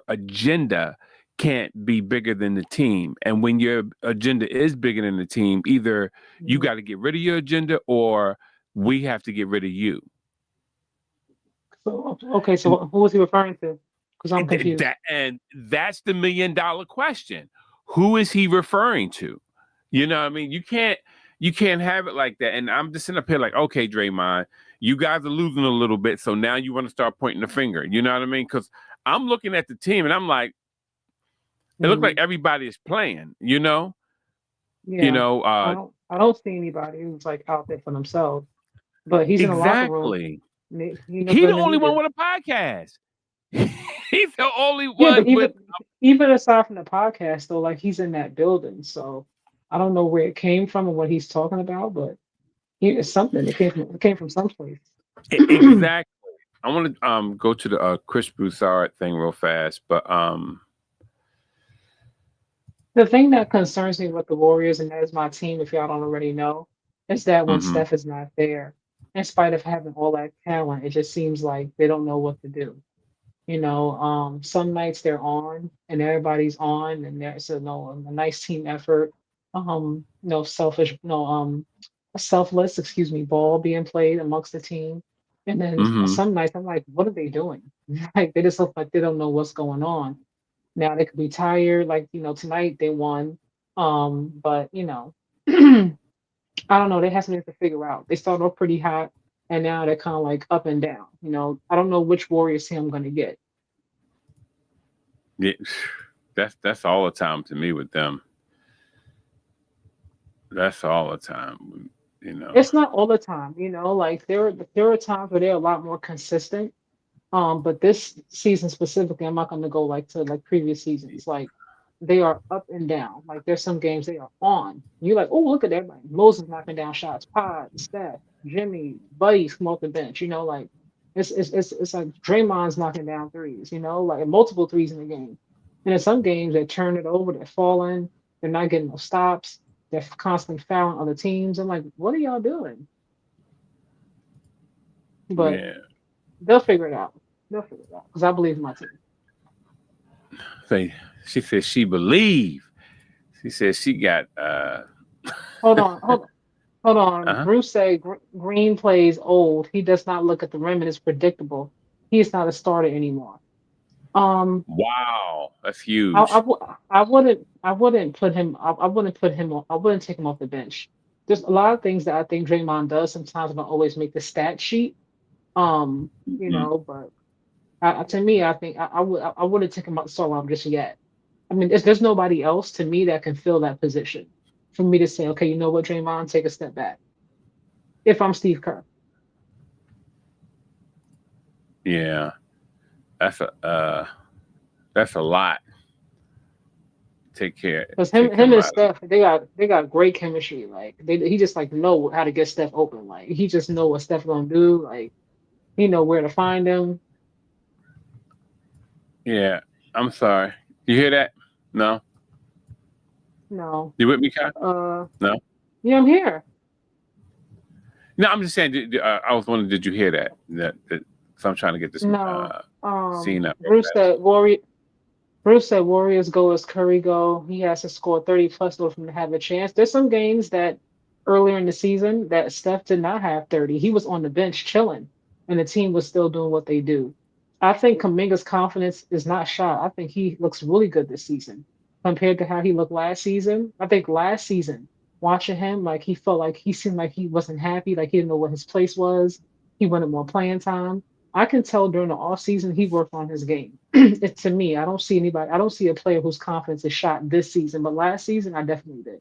agenda can't be bigger than the team, and when your agenda is bigger than the team, either you Mhm. got to get rid of your agenda or we have to get rid of you. So okay, And so who was he referring to? Because I'm confused. that's the $1 million question. Who is he referring to? You know what I mean? You can't have it like that. And I'm just sitting up here like, okay, Draymond, you guys are losing a little bit. So now you want to start pointing the finger. You know what I mean? Because I'm looking at the team and I'm like, it looks like Mhm. everybody is playing, you know? You Yeah, know, I don't see anybody who's like out there for themselves. But he's in the locker room. exactly. He no He the good only one needed. with a podcast. He's the only Yeah, but one with even aside from the podcast though, like he's in that building, so I don't know where it came from and what he's talking about, but it's something. It came from someplace. exactly. I want to go to the Chris Broussard thing real fast, but The thing that concerns me with the Warriors, and that is my team, if y'all don't already know, is that when Mm-hmm. Steph is not there, in spite of having all that talent, it just seems like they don't know what to do. Some nights they're on and everybody's on, and there's a nice team effort. No selfish, no a selfless, excuse me, ball being played amongst the team. And then Mm-hmm. some nights I'm like, what are they doing? Like they just look like they don't know what's going on. Now they could be tired, like tonight they won. But I don't know. They have something to figure out. They started off pretty hot, and now they're kind of like up and down. I don't know which Warriors team I'm gonna get. Yeah, that's all the time to me with them. That's all the time. You know. It's not all the time, like there are times where they're a lot more consistent. But this season specifically, I'm not gonna go like to like previous seasons. Like they are up and down. Like there's some games they are on. You're like, oh, look at everybody. Moses knocking down shots. Pod, Steph, Jimmy, Buddy's come off the bench. Like it's like Draymond's knocking down threes. Like multiple threes in the game. And in some games they turn it over. They're falling. They're not getting no stops. They're constantly fouling other teams. I'm like, what are y'all doing? But Yeah. they'll figure it out. They'll figure it out because I believe in my team. Say she said she believe. She said she got Hold on, hold on. uh-huh. Bruce said Green plays old. He does not look at the rim and is predictable. He is not a starter anymore. Um, Wow. That's I, I, huge. w- I wouldn't put him. I wouldn't put him on. I wouldn't take him off the bench. There's a lot of things that I think Draymond does. Sometimes don't always make the stat sheet. Mhm. But to me, I think I wouldn't take him out the start line just yet. I mean, there's nobody else to me that can fill that position for me to say, okay, you know what, Draymond, take a step back. If I'm Steve Kerr, Yeah. That's a lot. Take care. because him Take him him and out. Steph, they got great chemistry. Like he just like know how to get Steph open. Like he just know what Steph gonna do. Like he know where to find him. Yeah. I'm sorry. You hear that? No. No, You with me, Kai? uh, No. yeah, I'm here. No, I'm just saying. I was wondering, did you hear that? So I'm trying to get this No, scene up real Bruce fast. said Warriors go as Curry go. He has to score 30 plus for him to have a chance. There's some games that earlier in the season that Steph did not have 30. He was on the bench chilling, and the team was still doing what they do. I think Kaminga's confidence is not shot. I think he looks really good this season compared to how he looked last season. I think last season, watching him, like he felt like he seemed like he wasn't happy, like he didn't know what his place was. He wanted more playing time. I can tell during the off season he worked on his game. To me, I don't see a player whose confidence is shot this season, but last season I definitely did.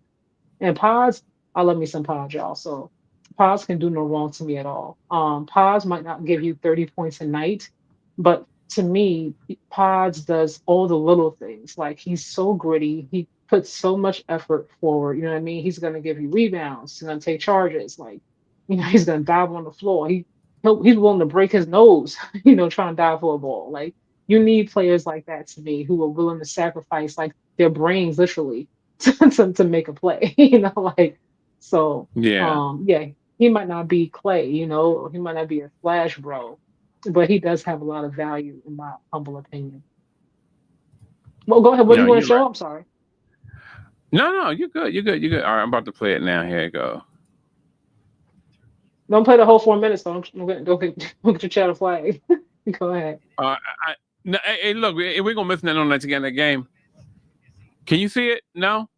And Pods, I love me some Pods, y'all. So Pods can do no wrong to me at all. Pods might not give you 30 points a night, but to me, Pods does all the little things. Like he's so gritty. He puts so much effort forward. You know what I mean? He's gonna give you rebounds. He's gonna take charges. Like, he's gonna dive on the floor. He's willing to break his nose, trying to dive for a ball. Like you need players like that to me who are willing to sacrifice like their brains literally to make a play, like so Yeah. yeah, he might not be Clay, or he might not be a Flash bro, but he does have a lot of value in my humble opinion. Well, go ahead. What do No, you want to you're right. show? I'm sorry. No, you're good. You're good. You're good. All right, I'm about to play it now. Here you go. Don't play the whole 4 minutes though. Don't get your channel flag. Go ahead. No, hey, look, we're gonna miss nothing on that again. That game. Can you see it? No.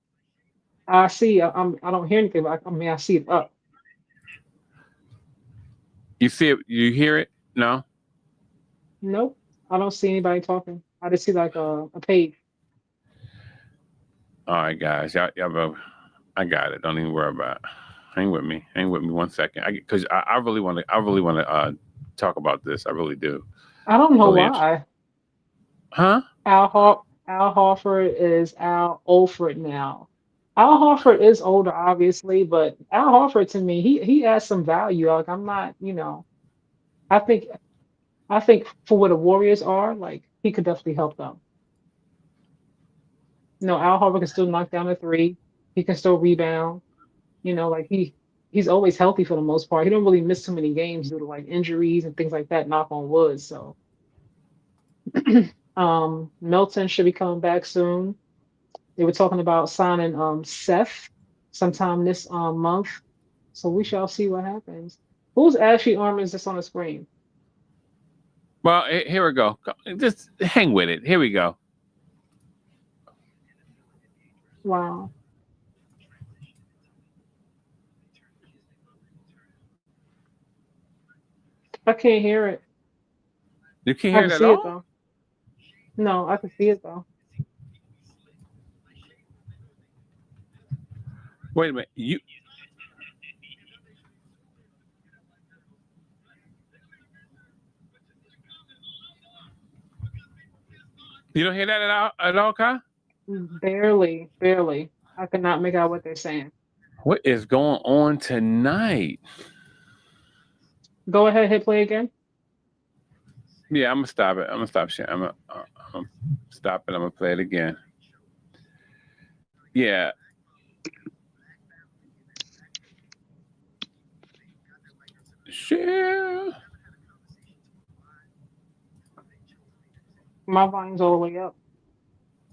I see. I don't hear anything, but I mean I see it up. You see it? You hear it? No. Nope. I don't see anybody talking. I just see like a page. All right, guys. I got it. Don't even worry about it. Hang with me. Hang with me 1 second. Because I really want to. I really want to talk about this. I really do. I don't know Really interesting. why. Huh? Al Horford is Al Olford now. Al Horford is older, obviously, but Al Horford to me, he has some value. Like I'm not, I think for what the Warriors are, like he could definitely help them. Al Horford can still knock down a three. He can still rebound. Like he's always healthy for the most part. He don't really miss too many games due to like injuries and things like that. Knock on wood. So Milton should be coming back soon. They were talking about signing Seth sometime this month. So we shall see what happens. Whose Ashley arm is this on the screen? Well, here we go. Just hang with it. Here we go. Wow. I can't hear it. You can't I hear can it at see it all? though. No, I can see it though. Wait a minute. You don't hear that at all, Kai? Barely, barely. I could not make out what they're saying. What is going on tonight? Go ahead, hit play again. Yeah, I'm gonna stop it. I'm gonna stop sharing. I'm gonna stop it. I'm gonna play it again. Yeah. Share. My volume's all the way up.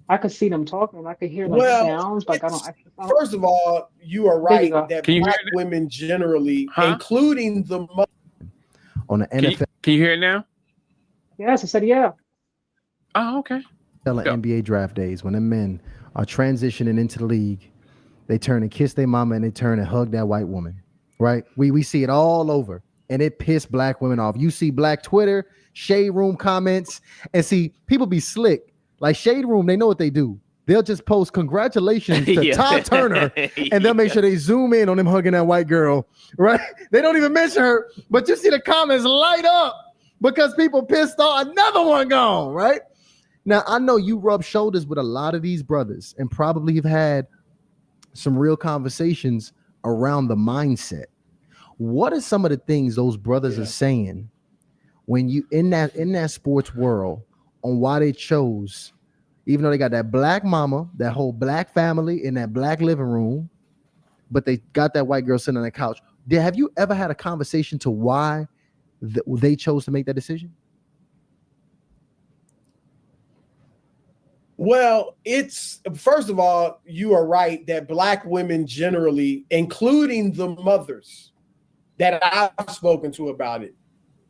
I could see them talking. I could hear like Well, sounds. Like I don't. first of all, you are There you right go. that Can you hear black it? women generally, Huh? including the On the Can you, NFL can you hear it now? Yes, I said yeah. Oh, okay. and Go. NBA draft days, when the men are transitioning into the league, they turn and kiss their mama and they turn and hug that white woman. Right? We see it all over, and it pissed black women off. You see black Twitter, shade room comments, and see people be slick. Like shade room, they know what they do. They'll just post congratulations to Yeah. Todd Turner, and they'll make sure they zoom in on him hugging that white girl. Right? They don't even mention her, but you see the comments light up because people pissed off. Another one gone. Right? Now I know you rub shoulders with a lot of these brothers, and probably have had some real conversations around the mindset. What are some of the things those brothers are saying when you in that sports world on why they chose, even though they got that black mama, that whole black family in that black living room, but they got that white girl sitting on the couch? Have you ever had a conversation to why they chose to make that decision? Well, it's first of all, you are right that black women generally, including the mothers that I've spoken to about it,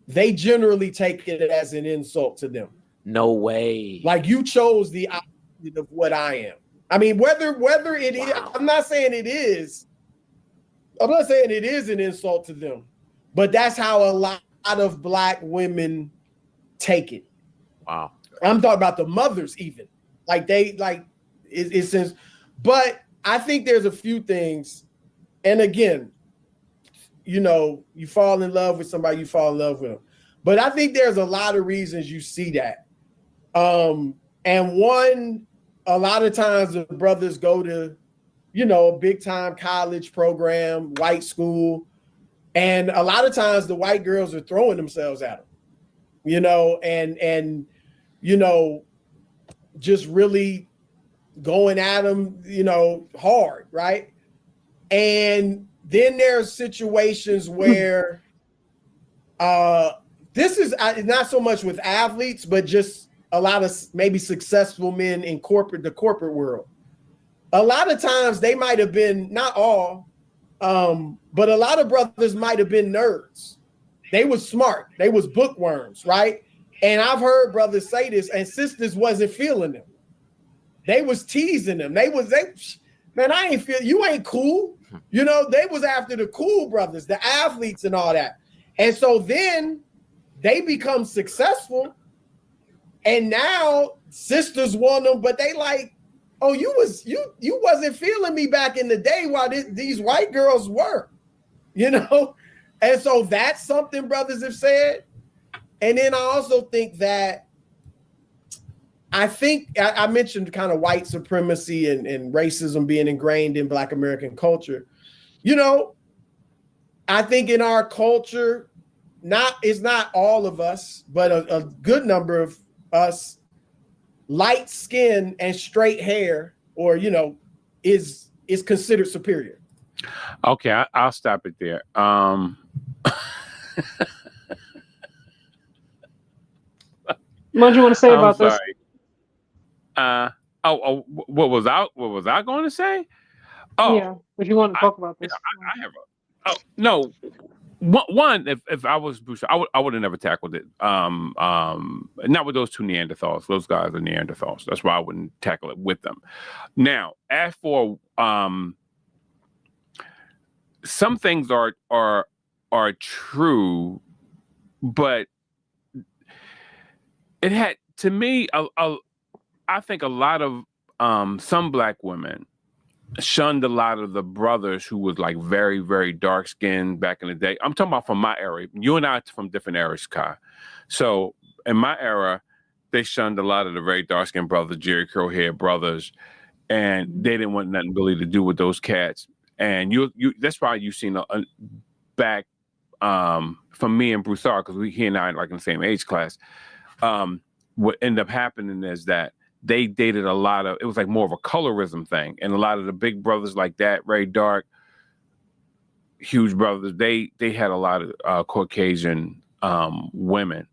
they generally take it as an insult to them. No way. Like you chose the opposite of what I am. I mean, whether it is, I'm not saying it is. I'm not saying it is an insult to them, but that's how a lot of black women take it. Wow. I'm talking about the mothers even. Like it's since, but I think there's a few things. And again, you fall in love with somebody, you fall in love with them. But I think there's a lot of reasons you see that. And one, a lot of times the brothers go to, a big time college program, white school. And a lot of times the white girls are throwing themselves at them, and just really going at them, hard, right? And then there's situations where this is not so much with athletes, but just a lot of maybe successful men in the corporate world. A lot of times they might have been, not all, but a lot of brothers might have been nerds. They was smart. They was bookworms, right? And I've heard brothers say this, and sisters wasn't feeling them. They was teasing them. Man, I ain't feel, you ain't cool. They was after the cool brothers, the athletes and all that. And so then they become successful. And now sisters want them, but they like, oh, you wasn't feeling me back in the day while these white girls were, And so that's something brothers have said. And then I also think that I mentioned kind of white supremacy and racism being ingrained in Black American culture. I think in our culture, it's not all of us, but a good number of us, light skin and straight hair or is considered superior. Okay, I'll stop it there. What do you want to say I'm about this? sorry. What was I going to say? Yeah, if you want to I, talk about this. I have no. One, if I was Bruce, I would have never tackled it. Not with those two Neanderthals. Those guys are Neanderthals. That's why I wouldn't tackle it with them. Now, as for some things are true, but it had to me. I think a lot of some black women shunned a lot of the brothers who was like very, very dark skinned back in the day. I'm talking about from my era. You and I are from different eras, Kai. So in my era, they shunned a lot of the very dark skinned brothers, Jerry curl hair brothers, and they didn't want nothing really to do with those cats. And you that's why you seen back from me and Broussard, because he and I are like in the same age class. What ended up happening is that they dated a lot of, it was like more of a colorism thing. And a lot of the big brothers like that, very dark, huge brothers, they had a lot of Caucasian women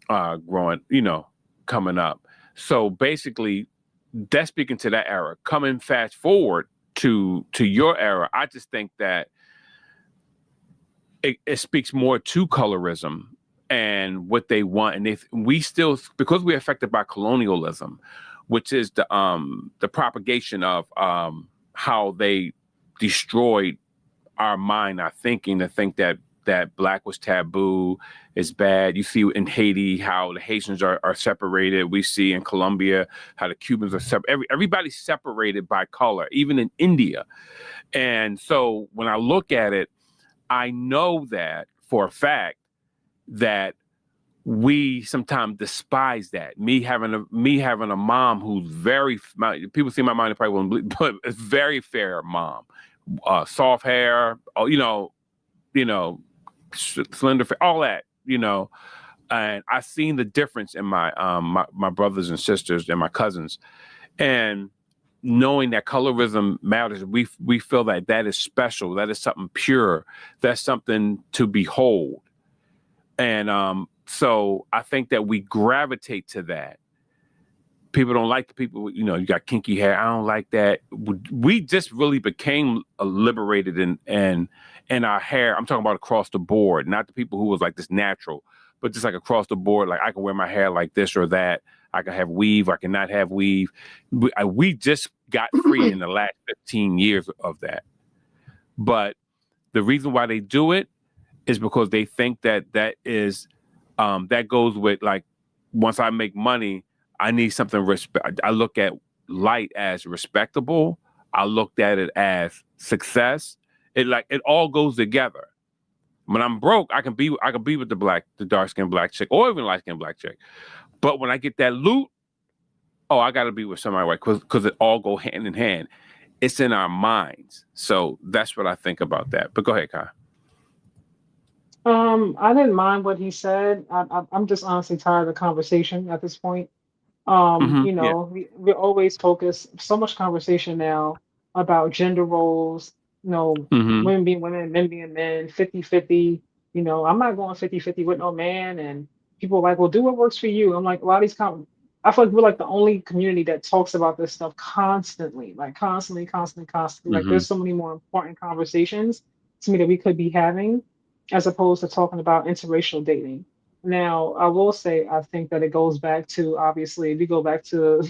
growing, coming up. So basically, that's speaking to that era. Coming fast forward to your era, I just think that it speaks more to colorism and what they want, and we still, because we're affected by colonialism, which is the propagation of how they destroyed our mind, our thinking, to think that black was taboo, is bad. You see in Haiti how the Haitians are separated. We see in Colombia how the Cubans are separated. Everybody's separated by color, even in India. And so when I look at it, I know that for a fact that we sometimes despise that. Me having a mom who's people see my mom, they probably won't believe, but it's very fair mom, soft hair, slender, all that, and I've seen the difference in my my brothers and sisters and my cousins, and knowing that colorism matters, we feel that is special, that is something pure, that's something to behold. And so I think that we gravitate to that. People don't like the people, you got kinky hair. I don't like that. We just really became liberated in our hair. I'm talking about across the board, not the people who was like this natural, but just like across the board. Like I can wear my hair like this or that. I can have weave. I cannot have weave. We just got free in the last 15 years of that. But the reason why they do it is because they think that is that goes with, like, once I make money, I need something I look at light as respectable. I looked at it as success. It all goes together. When I'm broke, I can be with the dark skinned black chick, or even light skinned black chick. But when I get that loot, I got to be with somebody white, because it all go hand in hand. It's in our minds. So that's what I think about that. But go ahead, Kai. I didn't mind what he said. I'm just honestly tired of the conversation at this point. Yeah. We always focus so much conversation now about gender roles, Mm-hmm. women being women, men being men, 50-50. I'm not going 50-50 with no man. And people are like, well, do what works for you. I'm like, a lot of these I feel like we're like the only community that talks about this stuff constantly, like constantly, constantly, constantly. Like Mm-hmm. there's so many more important conversations to me that we could be having, as opposed to talking about interracial dating. Now, I will say, I think that it goes back to, obviously, if you go back to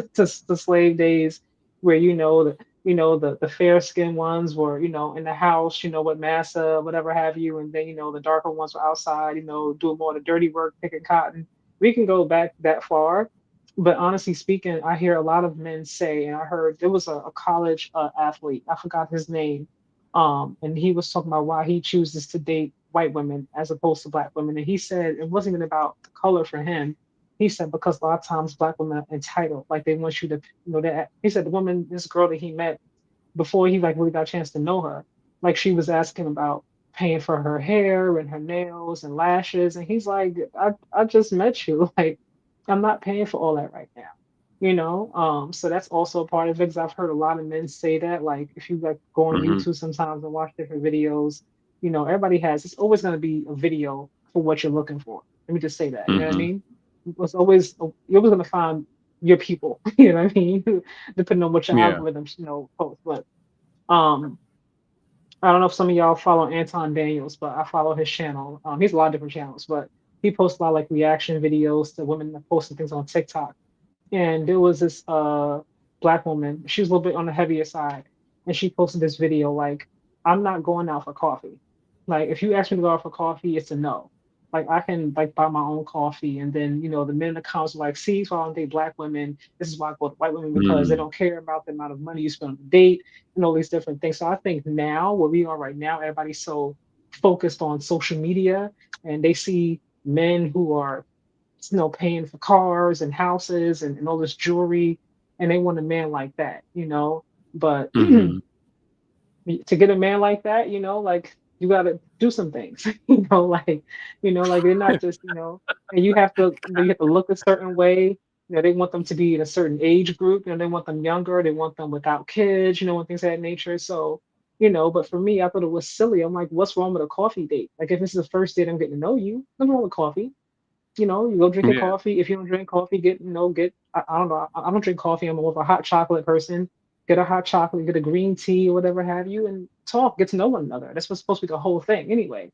to slave days, where the fair skinned ones were in the house, with massa, whatever have you, and then the darker ones were outside, doing more of the dirty work, picking cotton. We can go back that far, but honestly speaking, I hear a lot of men say, and I heard there was a college athlete, I forgot his name, and he was talking about why he chooses to date white women as opposed to black women. And he said it wasn't even about the color for him. He said because a lot of times black women are entitled, like they want you to, that. He said this girl that he met before he like really got a chance to know her, like she was asking about paying for her hair and her nails and lashes, and he's like, I just met you, like I'm not paying for all that right now. So that's also a part of it, because I've heard a lot of men say that, like, if you like go on Mm-hmm. YouTube sometimes and watch different videos, everybody has, it's always going to be a video for what you're looking for. Let me just say that, you know what I Mm-hmm. mean? It's always, you're always going to find your people, you know what I mean? Depending on what your Yeah. algorithms, post. But um, I don't know if some of y'all follow Anton Daniels, but I follow his channel. He has a lot of different channels, but he posts a lot of like reaction videos to women that posting things on TikTok. And there was this black woman. She was a little bit on the heavier side, and she posted this video like, "I'm not going out for coffee. Like, if you ask me to go out for coffee, it's a no. Like, I can like buy my own coffee." And then the men in the comments were like, "See, so I don't date black women. This is why I go to white women, because they Mm-hmm. don't care about the amount of money you spend on a date and all these different things." So I think now, where we are right now, everybody's so focused on social media, and they see men who are paying for cars and houses and all this jewelry, and they want a man like that. But Mm-hmm. to get a man like that, like, you got to do some things, like they're not just, and you have to look a certain way. They want them to be in a certain age group. They want them younger. They want them without kids. And things of that nature. So, but for me, I thought it was silly. I'm like, what's wrong with a coffee date? Like, if this is the first date I'm getting to know you, nothing wrong with coffee. You go drink your Yeah. coffee. If you don't drink coffee, I don't know. I don't drink coffee. I'm more of a hot chocolate person. Get a hot chocolate, get a green tea or whatever have you, and talk, get to know one another. That's what's supposed to be the whole thing anyway.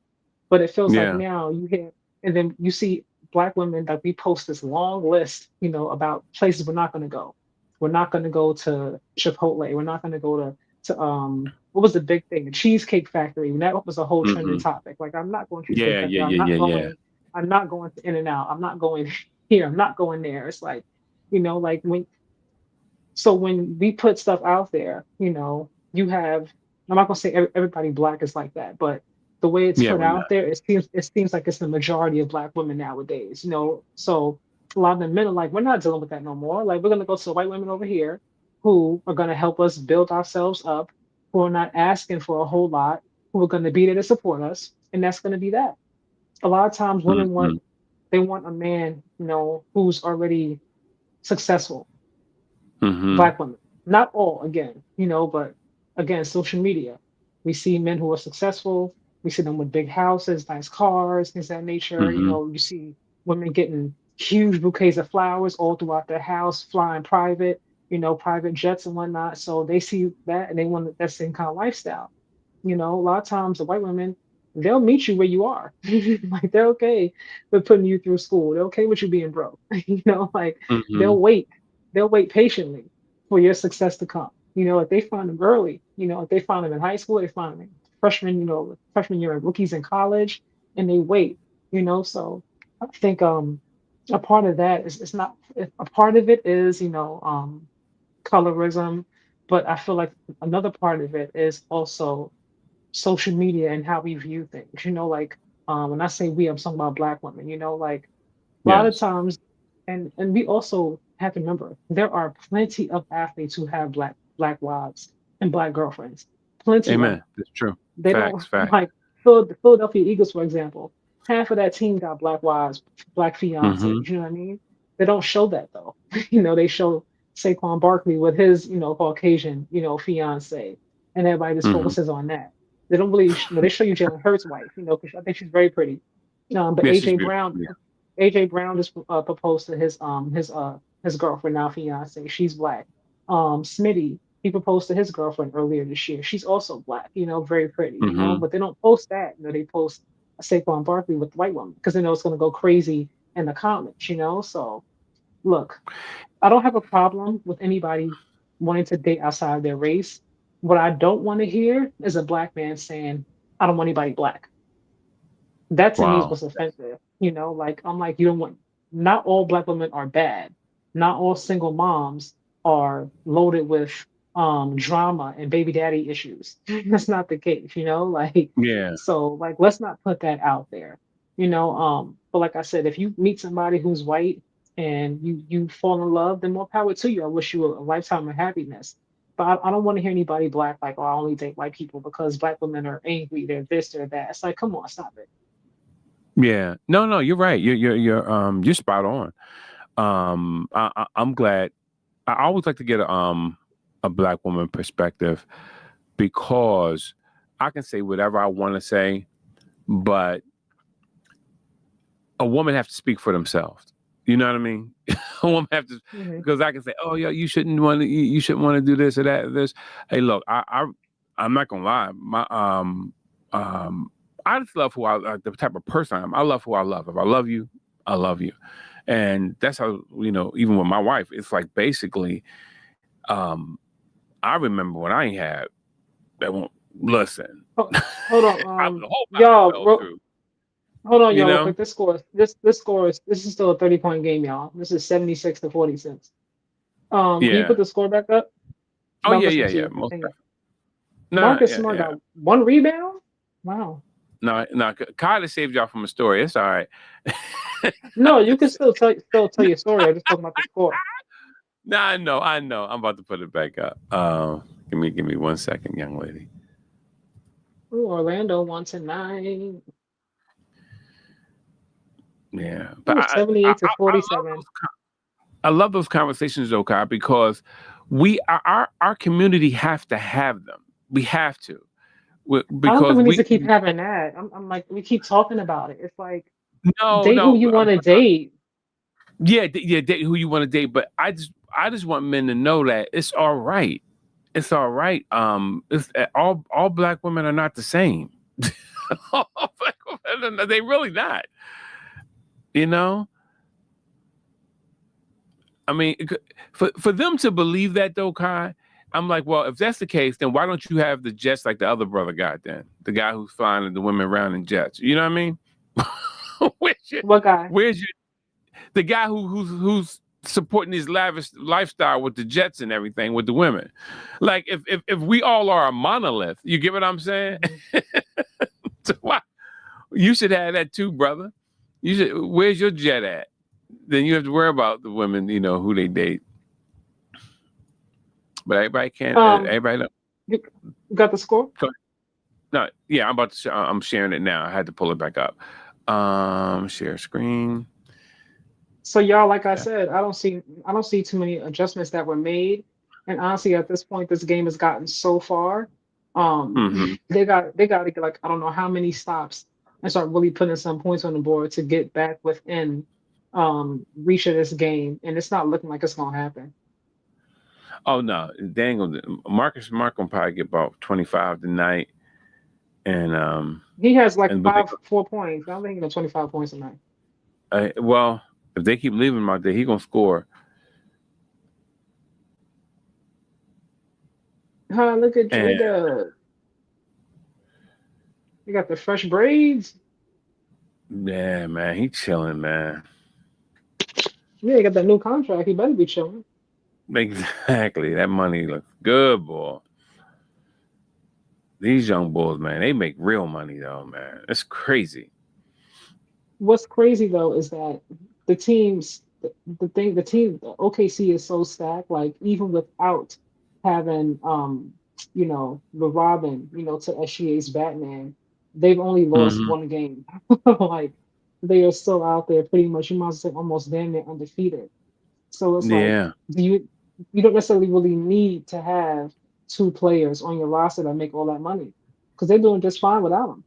But it feels like Yeah. now you hear, and then you see black women that we post this long list, about places we're not going to go. We're not going to go to Chipotle. We're not going to go to what was the big thing? The Cheesecake Factory. And that was a whole trending Mm-hmm. topic. Like, I'm not going to Cheesecake Yeah. Factory. Yeah. Yeah. Yeah. Yeah. I'm not going to In-N-Out. I'm not going here. I'm not going there. It's like, like when we put stuff out there, you have, I'm not gonna say everybody black is like that, but the way it's Yeah. put We're not. out there, it seems like it's the majority of black women nowadays. So a lot of the men are like, we're not dealing with that no more. Like, we're gonna go to the white women over here who are gonna help us build ourselves up, who are not asking for a whole lot, who are gonna be there to support us, and that's gonna be that. A lot of times women Mm-hmm. want a man, who's already successful. Mm-hmm. Black women, not all, again, but again, social media. We see men who are successful. We see them with big houses, nice cars, things of that nature. Mm-hmm. You see women getting huge bouquets of flowers all throughout their house, flying private, private jets and whatnot. So they see that and they want that same kind of lifestyle. A lot of times the white women, they'll meet you where you are. Like, they're okay with putting you through school. They're okay with you being broke. Like, Mm-hmm. they'll wait. They'll wait patiently for your success to come. If they find them early, if they find them in high school, they find them in freshman year, rookies in college, and they wait. So I think a part of that is, it's not a part of it is colorism, but I feel like another part of it is also social media and how we view things. Like, when I say we, I'm talking about black women. Like, a lot of Yes. times, and we also have to remember there are plenty of athletes who have black wives and black girlfriends. Plenty of Amen. them. That's true. They don't Facts. Facts. like the Philadelphia Eagles, for example. Half of that team got black wives, black Mm-hmm. fiancés. You know what I mean? They don't show that though. They show Saquon Barkley with his, Caucasian, fiance, and everybody just Mm-hmm. focuses on that. They don't really, they show you Jalen Hurts' wife, because I think she's very pretty. But Yeah, she's beautiful. Yeah. AJ Brown just proposed to his girlfriend, now fiance. She's black. Smitty, he proposed to his girlfriend earlier this year. She's also black, very pretty, Mm-hmm. but they don't post that. They post a Saquon Barkley with the white woman because they know it's going to go crazy in the comments. So look, I don't have a problem with anybody wanting to date outside their race. What I don't want to hear is a black man saying, I don't want anybody black. That to me is Wow. what's offensive. Like, I'm like, you don't want, not all black women are bad. Not all single moms are loaded with drama and baby daddy issues. That's not the case. Like, Yeah. so like, let's not put that out there. But like I said, if you meet somebody who's white and you fall in love, then more power to you. I wish you a lifetime of happiness. But I don't want to hear anybody black like, oh, I only date white people because black women are angry, they're this, they're that. It's like, come on, stop it. Yeah. No, no, you're right. You're spot on. I'm glad. I always like to get a black woman perspective because I can say whatever I want to say, but a woman has to speak for themselves. You know what I mean? A woman have to, because I can say, "Oh, yeah, you shouldn't want to do this or that or this." Hey, look, I'm not gonna lie. I just love the type of person I am. I love who I love. If I love you, I love you, and that's how even with my wife, it's like basically, I remember when I had that won't listen. Hold on, y'all. Hold on, y'all. Real quick. This is still a 30-point game, y'all. This is 76-46. Can you put the score back up? Oh yeah. Marcus Smart got 1 rebound. Wow. No, Kyler saved y'all from a story. It's all right. No, you can still tell your story. I'm just talking about the score. No, I know. I'm about to put it back up. Give me 1 second, young lady. Ooh, Orlando 1-9. Yeah, but 78-47. I love those conversations, though, Kai, because our community have to have them. We have to. I don't think we need to keep having that. I'm like, we keep talking about it. It's like, date who you want to date. Yeah, date who you want to date. But I just want men to know that it's all right. It's all right. It's all black women are not the same. All black women, they really not. I mean, for them to believe that, though, Kai, I'm like, well, if that's the case, then why don't you have the jets like the other brother got then? The guy who's flying the women around in jets. You know what I mean? What guy? The guy who's supporting his lavish lifestyle with the jets and everything with the women? Like, if we all are a monolith, you get what I'm saying? So why? You should have that too, brother. Where's your jet at? Then you have to worry about the women, who they date. But everybody can't. Everybody know. You got the score? No, yeah, I'm sharing it now. I had to pull it back up. Share screen. So y'all, like I said, I don't see too many adjustments that were made. And honestly, at this point, this game has gotten so far. They got to get like I don't know how many stops and start really putting some points on the board to get back within reach of this game. And it's not looking like it's gonna happen. Oh no, dang! Marcus Smart gonna probably get about 25 tonight, and he has like 4 points. I don't think he got 25 points tonight. Well, if they keep leaving him out there, he gonna score. Look at Jada. You got the fresh braids. Yeah, man, he chilling, man. Yeah, he got that new contract. He better be chilling. Exactly. That money looks good, boy. These young bulls, man, they make real money though, man. It's crazy. What's crazy though is that the teams, the OKC is so stacked. Like even without having, the Robin, to SGA's Batman, they've only lost 1 game. Like they are still out there, pretty much. You might say almost damn near undefeated. So it's like, you don't necessarily really need to have 2 players on your roster that make all that money because they're doing just fine without them.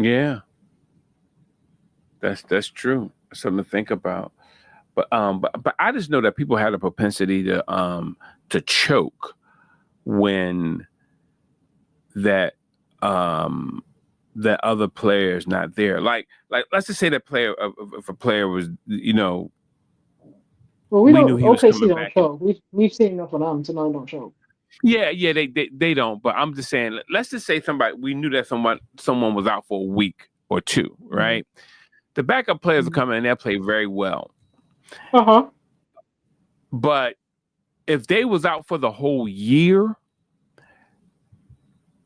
Yeah, that's true. Something to think about. But I just know that people had a propensity to choke when that other player is not there. Like let's just say that player, if a player was, Well, we don't. OKC don't choke. We've seen enough of them to know they don't choke. Yeah, they don't. But I'm just saying. Let's just say we knew that someone was out for a week or 2, right? The backup players will come in and they'll play very well. But if they was out for the whole year,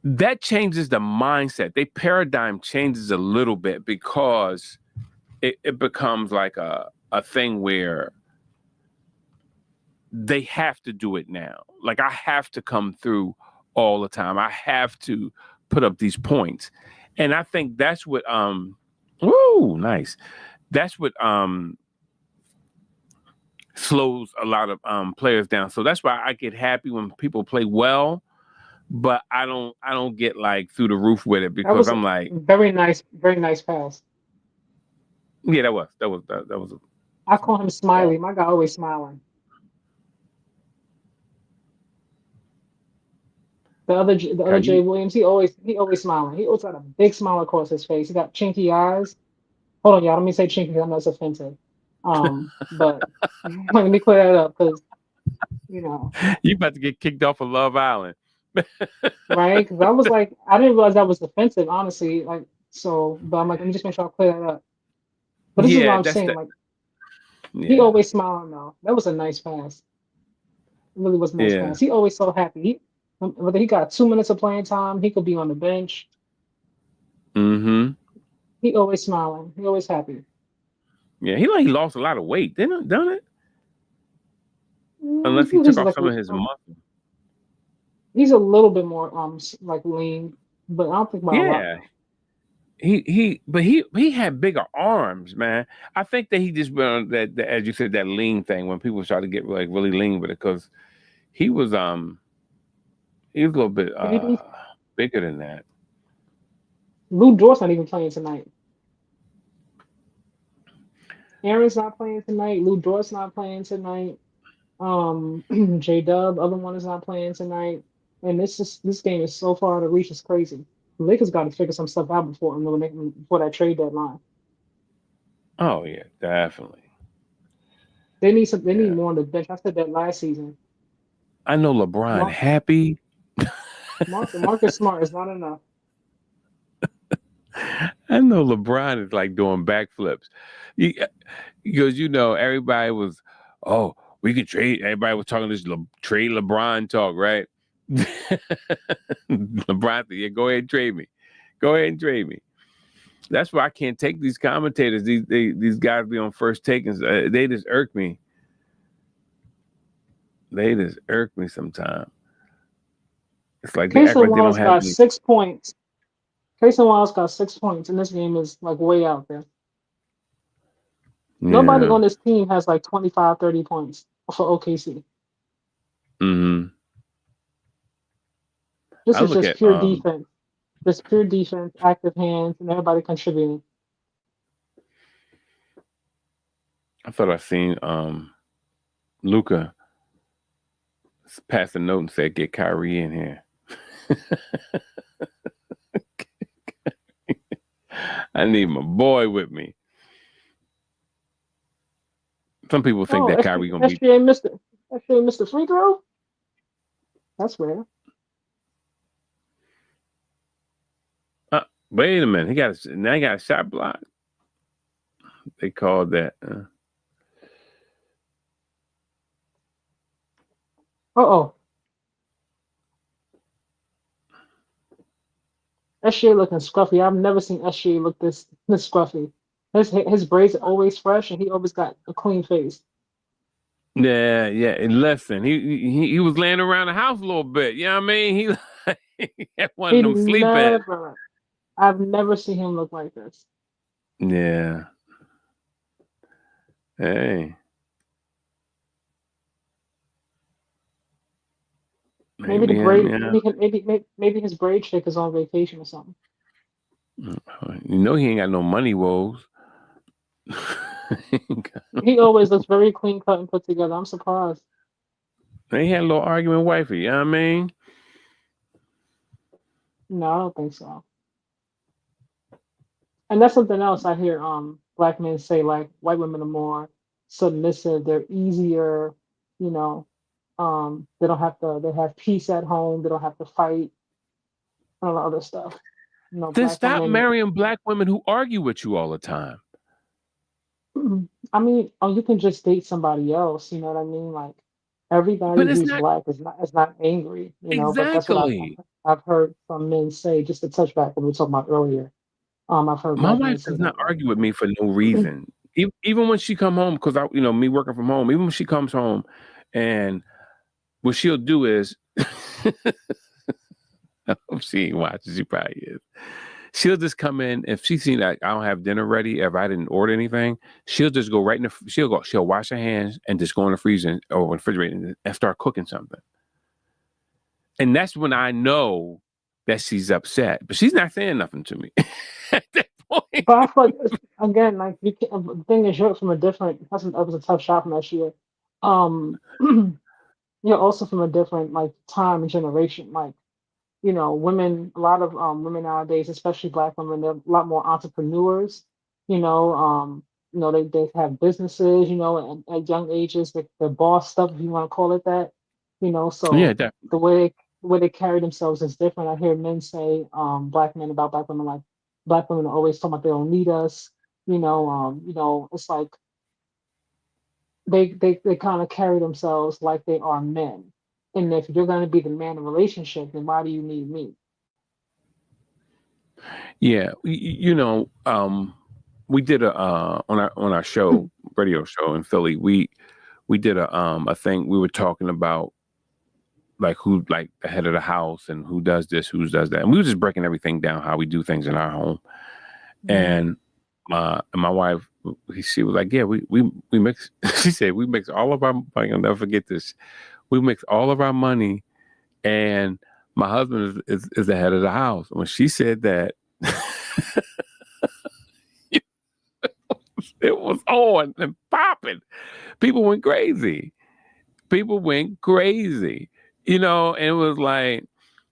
that changes the mindset. Their paradigm changes a little bit because it becomes like a thing where they have to do it now. Like I have to come through all the time. I have to put up these points. And I think that's what nice. That's what slows a lot of players down. So that's why I get happy when people play well, but I don't get like through the roof with it That because was I'm a like, very nice pass. yeah, that was I call him Smiley. My guy always smiling. The other Jay you, Williams, he always smiling. He always got a big smile across his face. He got chinky eyes. Hold on, y'all. Let me say chinky. 'Cause I know it's offensive. But let me clear that up because you know, you about to get kicked off of Love Island. right? Because I was like, I didn't realize that was offensive, honestly. Like, so, but I'm like, let me just make sure I clear that up. But this is what Yeah, I'm that's saying. the Like, he yeah, always smiling though. That was a nice pass. It really was a nice yeah. pass. He always so happy. Whether he got 2 minutes of playing time, he could be on the bench. Mm-hmm. He always smiling. He always happy. Yeah, he lost a lot of weight, didn't it? Mm, Unless he took He's off like some of his muscle. he's a little bit more like lean, but I don't think about a lot Yeah, though. he had bigger arms, man. I think that he just went on that as you said, that lean thing when people try to get like really lean with it because he was he was a little bit Maybe bigger than that. Lou Dort's not even playing tonight. Aaron's not playing tonight. Lou Dort's not playing tonight. J Dub, other one is not playing tonight. And this game is so far to reach is crazy. The Lakers got to figure some stuff out before that trade deadline. Oh yeah, definitely. They need Yeah, more on the bench. I said that last season. I know LeBron Mark, happy. Marcus Smart is not enough. I know LeBron is like doing backflips. Because everybody was, oh, we could trade. Everybody was talking this trade LeBron talk, right? LeBron said, yeah, go ahead and trade me. Go ahead and trade me. That's why I can't take these commentators. These guys be on first takings. They just irk me. They just irk me sometimes. It's like they act Casey like they don't Wallace have got any. 6 points. Casey Wallace got 6 points, and this game is like way out there. Nobody Yeah. on this team has like 25, 30 points for OKC. Mm-hmm. This I is look just at pure defense. Just pure defense, active hands, and everybody contributing. I thought I seen Luka pass a note and said, "Get Kyrie in here." I need my boy with me. Some people think Oh, that Kyrie gonna be. SGA missed the free throw? That's rare. Wait a minute, he got a shot block. They called that. Uh-oh. SGA looking scruffy. I've never seen SGA look this scruffy. His braids are always fresh, and he always got a clean face. Yeah. And listen, he was laying around the house a little bit. You know what I mean? He had one of He them sleep at. never. I've never seen him look like this. Yeah. Hey. Maybe the Maybe him. braid. Yeah. Maybe his braid chick is on vacation or something. He ain't got no money woes. He always looks very clean cut and put together. I'm surprised. They had a little argument, with wifey. You know what I mean? No, I don't think so. And that's something else I hear black men say, like white women are more submissive, they're easier, you know, they have peace at home, they don't have to fight, and all the other stuff. Then Black stop women, marrying black women who argue with you all the time. I mean, you can just date somebody else, you know what I mean? Like But everybody it's who's not black is not angry, but that's what exactly. I've heard from men say, just to touch back what we were talking about earlier. I've heard My black men wife say does that, not like, argue with me for no reason. Even when she come home, because me working from home, even when she comes home, and what she'll do is, I hope she ain't watching, she probably is. she'll just come in if she seen that I don't have dinner ready. If I didn't order anything, she'll just go right in the. She'll wash her hands and just go in the freezer or refrigerator and start cooking something. And that's when I know that she's upset, but she's not saying nothing to me at that point. But I feel like again, like the thing is, you're from a different. That was a tough shot from last year. Um, you're also from a different like time and generation. Like women, a lot of women nowadays, especially black women, they're a lot more entrepreneurs. They have businesses. At young ages, they're boss stuff, if you want to call it that. Yeah, So definitely. the way they carry themselves is different. I hear men say, black men about black women, like black women are always talking about they don't need us. It's like they kind of carry themselves like they are men. And if you're going to be the man in the relationship, then why do you need me? Yeah, we did on our show, radio show in Philly. We did a thing. We were talking about like who like the head of the house and who does this, who does that, and we were just breaking everything down how we do things in our home. And my wife, she was like, "Yeah, we mix." She said, "We mix all of our. I'll never forget this. We mix all of our money, and my husband is the head of the house." When she said that, it was on and popping. People went crazy. People went crazy. And it was like,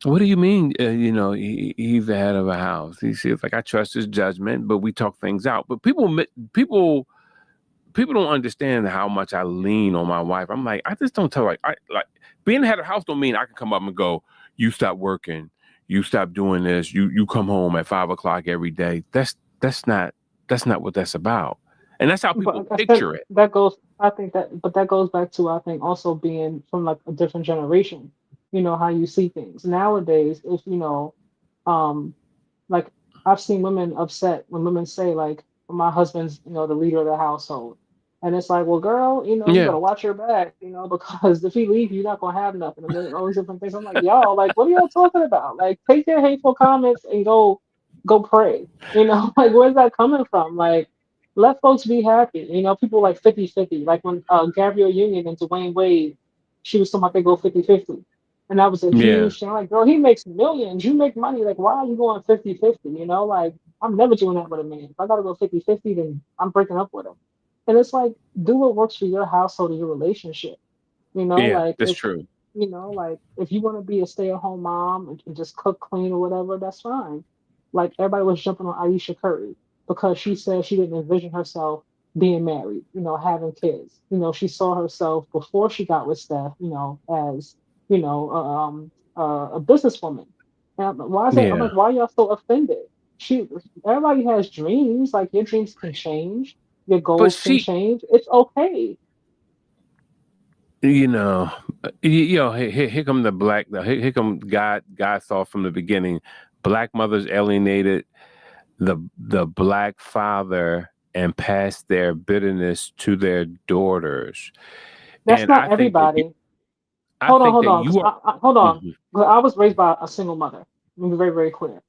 what do you mean? He's the head of a house. He was like, I trust his judgment, but we talk things out. But people don't understand how much I lean on my wife. I'm like, I just don't tell I like being the head of the house don't mean I can come up and go, you stop working, you stop doing this, you come home at 5 o'clock every day. That's not what that's about. And that's how But people like I said, picture it. that goes. I think that goes back to I think also being from like a different generation. How you see things nowadays. If um, like I've seen women upset when women say like, my husband's the leader of the household, and it's like, well, girl, you Yeah. better watch your back, because if he leaves, you're not gonna have nothing, and then all these different things. I'm like, y'all, like, what are y'all talking about? Like, take your hateful comments and go pray. Like, where's that coming from? Like, let folks be happy. People like 50-50. Like when Gabrielle Union and Dwayne Wade, she was talking about they go 50-50. And that was a Yeah. huge thing. Like, girl, he makes millions. You make money. Like, why are you going 50-50? Like, I'm never doing that with a man. If I got to go 50-50, then I'm breaking up with him. And it's like, do what works for your household and your relationship. Yeah, Like that's true. if you want to be a stay-at-home mom and just cook, clean, or whatever, that's fine. Like everybody was jumping on Aisha Curry because she said she didn't envision herself being married, having kids. She saw herself before she got with Steph, as a businesswoman. And why is that? I'm Yeah. like, why are y'all so offended? She, everybody has dreams. Like your dreams can change, your But goals can she, change. It's okay. you know, here come the black, here come God saw from the beginning, black mothers alienated the black father and passed their bitterness to their daughters. That's And not everybody. I Hold on, think hold that on, because you are, hold on. Mhm. 'Cause I was raised by a single mother. Let me be very, very clear.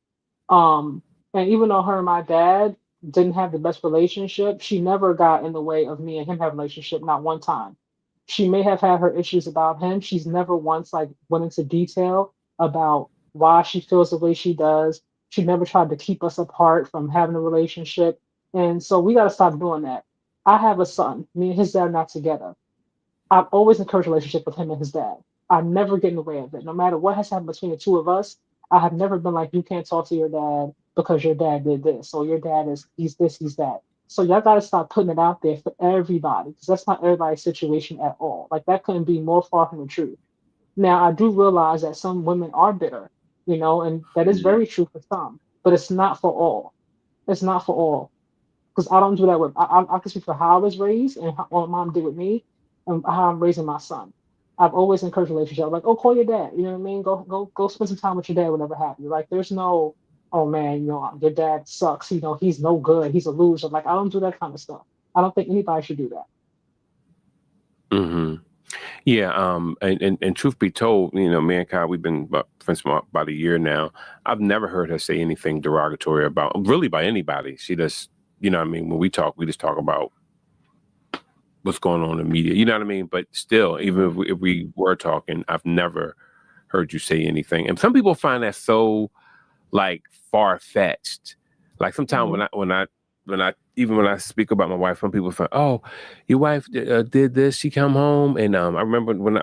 Um, and even though her and my dad didn't have the best relationship, she never got in the way of me and him having a relationship, not one time. She may have had her issues about him. She's never once like went into detail about why she feels the way she does. She never tried to keep us apart from having a relationship. And so we gotta stop doing that. I have a son. Me and his dad are not together. I've always encouraged a relationship with him and his dad. I never get in the way of it. No matter what has happened between the two of us, I have never been like, you can't talk to your dad because your dad did this, or your dad is he's this, he's that. So y'all gotta stop putting it out there for everybody, because that's not everybody's situation at all. Like that couldn't be more far from the truth. Now I do realize that some women are bitter, and that is very true for some, but it's not for all. It's not for all because I don't do that with. I can speak for how I was raised and how, what mom did with me, and how I'm raising my son. I've always encouraged relationship. Like, oh, call your dad. You know what I mean? Go spend some time with your dad. Whatever happened. Like, there's no, oh man, your dad sucks. He's no good. He's a loser. Like, I don't do that kind of stuff. I don't think anybody should do that. Mhm. Yeah, and truth be told, me and Kyle, we've been friends for about a year now. I've never heard her say anything derogatory about really by anybody. She just, what I mean, when we talk, we just talk about what's going on in the media. You know what I mean? But still, even if we were talking, I've never heard you say anything. And some people find that so like far fetched. Like sometimes when I speak about my wife, some people say, "Oh, your wife did this. She come home." And I remember when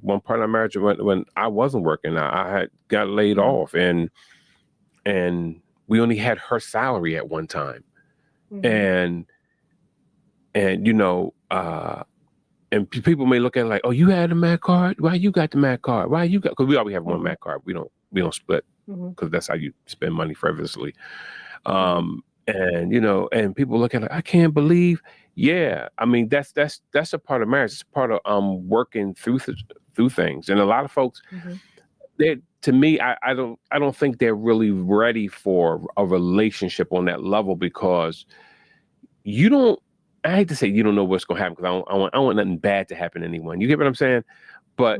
one part of our marriage when I wasn't working, I had got laid off, and we only had her salary at one time, and people may look at it like, "Oh, you had a Mac card? Why you got the Mac card? Why you got?" Because we always have one Mac card. We don't split because that's how you spend money frivolously. And people look at it, I can't believe. Yeah, I mean that's a part of marriage. It's part of working through things. And a lot of folks, to me, I don't think they're really ready for a relationship on that level because you don't. I hate to say you don't know what's going to happen because I don't want nothing bad to happen to anyone. You get what I'm saying? But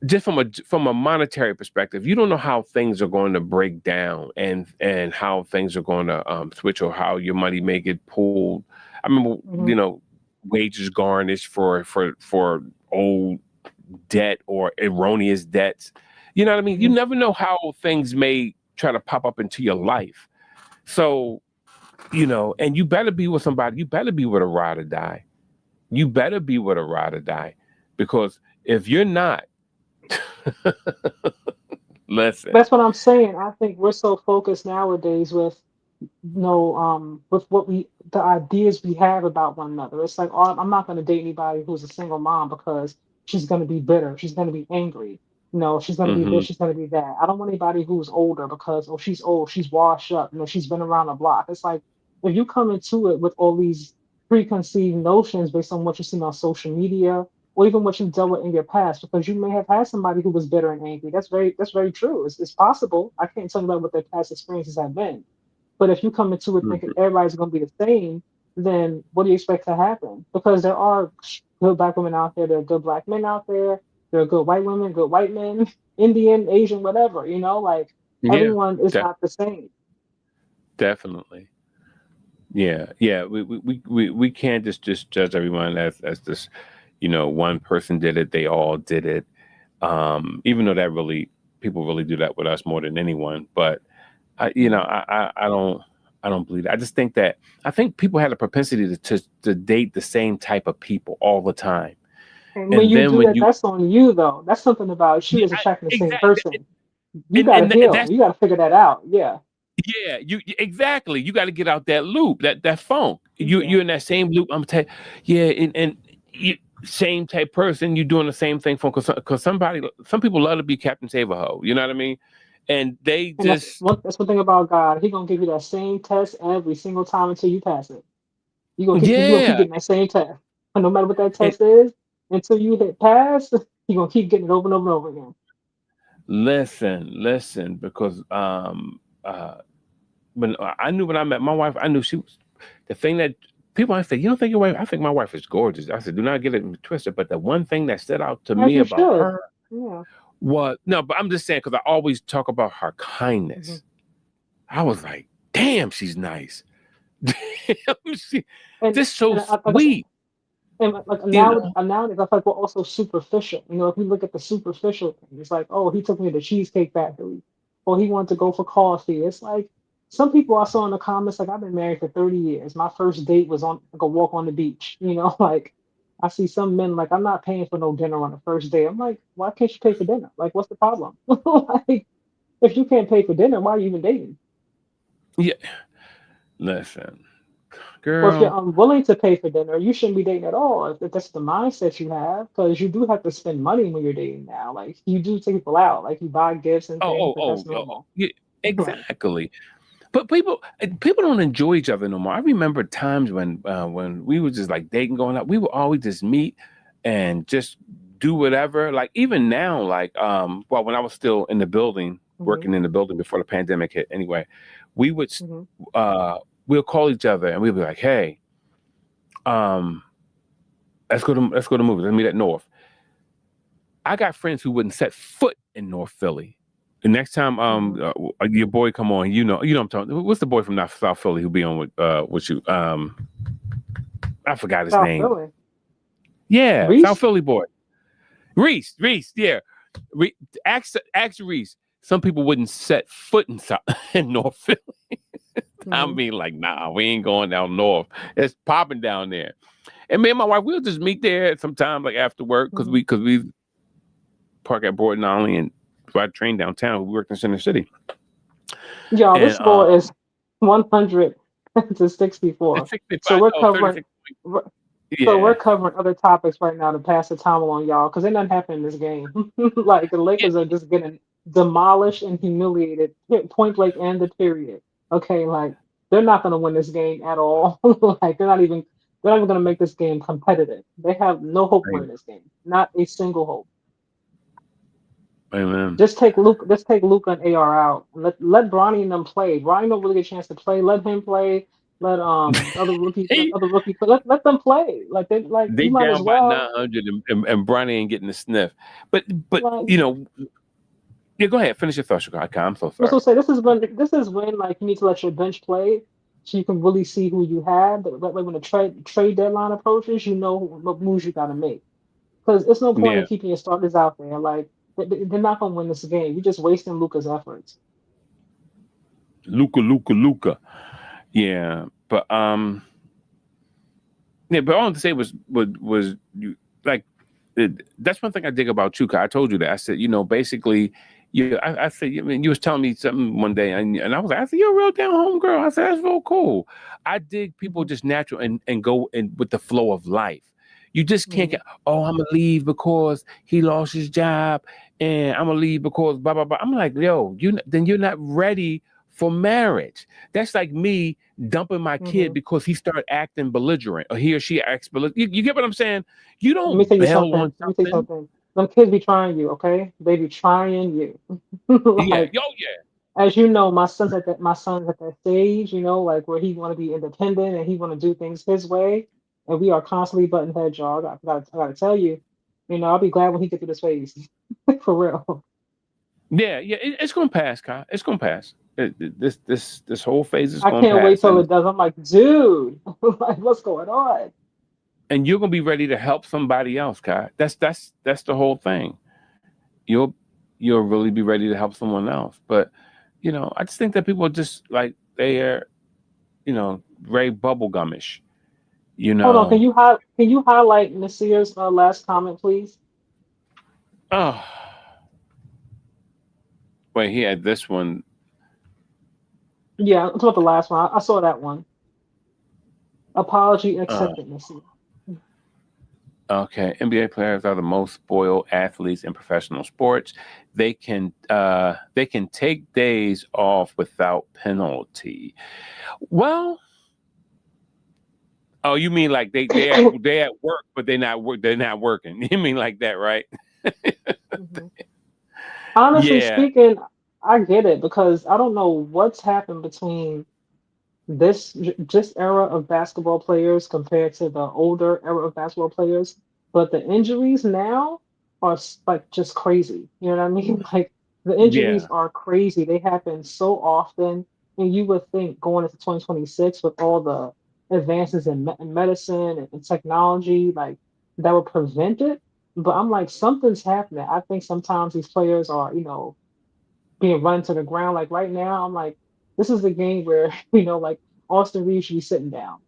just from a monetary perspective, you don't know how things are going to break down and how things are going to switch or how your money may get pulled. I remember, wages garnished for old debt or erroneous debts. You know what I mean? You never know how things may try to pop up into your life. So, and you better be with somebody. You better be with a ride or die. You better be with a ride or die, because if you're not, listen. That's what I'm saying. I think we're so focused nowadays with with the ideas we have about one another. It's like, oh, I'm not going to date anybody who's a single mom because she's going to be bitter. She's going to be angry. She's going to be this. She's going to be that. I don't want anybody who's older because, oh, she's old. She's washed up. She's been around the block. It's like, if you come into it with all these preconceived notions based on what you've seen on social media or even what you've dealt with in your past, because you may have had somebody who was bitter and angry. That's very true. It's possible. I can't tell you about what their past experiences have been. But if you come into it thinking everybody's going to be the same, then what do you expect to happen? Because there are good black women out there, there are good black men out there, there are good white women, good white men, Indian, Asian, whatever. Like Yeah, everyone is not the same. definitely. Yeah. We can't just judge everyone as this, one person did it, they all did it. Even though that people really do that with us more than anyone. But I don't believe that. I just think people had a propensity to date the same type of people all the time. And when And you then do when that, you, that's on you, though. That's something about you yeah, that's attracting the same exactly, person. You got to and heal. that's, You got to figure that out. Yeah. yeah, exactly. You got to get out that loop, that funk. Yeah. You're in that same loop. I'm telling you, yeah, and you, same type person. You're doing the same thing for because some people love to be Captain Save a Hoe. You know what I mean? And they And that's just, one thing about God. He gonna give you that same test every single time until you pass it. You gonna keep yeah. getting that same test. And no matter what that And test is, until you hit pass, you're gonna keep getting it over and over and over again. listen, because when I knew when I met my wife, I knew she was the thing that people I said, you don't think your wife? I think my wife is gorgeous. I said, do not get it twisted. But the one thing that stood out to As me you about should. her Yeah. was no, but I'm just saying because I always talk about her kindness. I was like, damn, she's nice. Damn, And just so and like I said, sweet. and like You know? nowadays, I feel like we're also superficial. If you look at the superficial thing, it's like, oh, he took me to the Cheesecake Factory, or he wanted to go for coffee. It's like some people I saw in the comments, like I've been married for 30 years. My first date was on like a walk on the beach. Like I see some men like I'm not paying for no dinner on the first day. I'm like, why can't you pay for dinner? Like, what's the problem? Like, if you can't pay for dinner, why are you even dating? Yeah. Listen, Or if you're girl. unwilling to pay for dinner, you shouldn't be dating at all. If that's the mindset you have, because you do have to spend money when you're dating now. Like you do take people out, like you buy gifts and things, but that's normal. Yeah, Right. exactly. But people don't enjoy each other no more. I remember times when we were just like dating going out, we would always just meet and just do whatever. Like even now, like well, when I was still in the building, Hmm. working in the building before the pandemic hit, anyway, we would Hmm. we'll call each other and we'd be like, hey, um, let's go to movies. Let's meet at North. I got friends who wouldn't set foot in North Philly. The next time your boy come on, you know I'm talking. What's the boy from South Philly who be on with you? I forgot his South name. Philly. Yeah, Reese? South Philly boy. Reese, yeah. Ask Reese. Some people wouldn't set foot in North Philly. I mean, like, nah, we ain't going down north. It's popping down there. And me and my wife, we'll just meet there sometime, like after work, because we park at Broad Olney and ride train downtown. We worked in Center City. Y'all, this score is 100 to 64. 65, So we're covering. 36. So we're Yeah. covering other topics right now to pass the time along, y'all, because ain't nothing happening in this game. Like the Lakers are just getting demolished and humiliated, point blank and the period. Okay, like they're not going to win this game at all. Like they're not even going to make this game competitive. They have no hope winning this game, not a single hope. Amen. Just take Luka and AR out. Let Bronny and them play. Bronny don't really get a chance to play. Let him play. Let other rookie play. Let them play. They You might as down by well. 900 and Bronny ain't getting the sniff. But Like, you know, yeah, go ahead, finish your thought, Chicago. I'm so I was sorry. gonna say this is when like you need to let your bench play so you can really see who you have. But like when the trade deadline approaches, you know what moves you got to make. Because it's no point in Yeah. keeping your starters out there. Like they're not gonna win this game. You're just wasting Luca's efforts. Luka. Yeah. But yeah, but all I want to say was you like that's one thing I dig about you. 'Cause I told you that. I said, basically, I said, I mean, you was telling me something one day, and I was like, I said, you're a real down home girl. I said, that's real cool. I dig people just natural and go in with the flow of life. You just can't get, oh, I'm gonna leave because he lost his job, and I'm gonna leave because blah blah blah. I'm like, yo, then you're not ready for marriage. That's like me dumping my kid because he started acting belligerent, or he or she acts belligerent. You get what I'm saying? You Let me don't tell you bail something. on Let me tell you something. something. Them kids be trying you, okay? They be trying you. Yeah, Like yeah. as you know, my son's at that stage, like where he want to be independent and he want to do things his way, and we are constantly button heads, y'all. I gotta tell you, I'll be glad when he get through this phase, for real. Yeah. It's gonna pass, Kyle. It's gonna pass. This whole phase is I gonna can't wait pass, till and it does. I'm like, dude, like what's going on? you're gonna be ready to help somebody else, Kyle. That's the whole thing. You'll you'll really be ready to help someone else. But I just think that people are just like they are, very bubblegumish. You Hold on, can know. you highlight Nasir's last comment, please? Oh, wait, he had this one. Yeah, I'm talking about the last one. I saw that one. Apology Uh, accepted, Nasir. Okay, NBA players are the most spoiled athletes in professional sports. They can take days off without penalty. Well, oh, you mean like they at work, but they're not working. You mean like that, right? Mhm. Honestly Yeah, speaking, I get it because I don't know what's happened between this era of basketball players compared to the older era of basketball players, but the injuries now are like just crazy. You know what I mean? Like the injuries yeah, are crazy. They happen so often, and you would think going into 2026 with all the advances in medicine and technology, like that would prevent it. But I'm like, something's happening. I think sometimes these players are, being run to the ground. Like right now, I'm like, this is the game where, like Austin Reeves should be sitting down.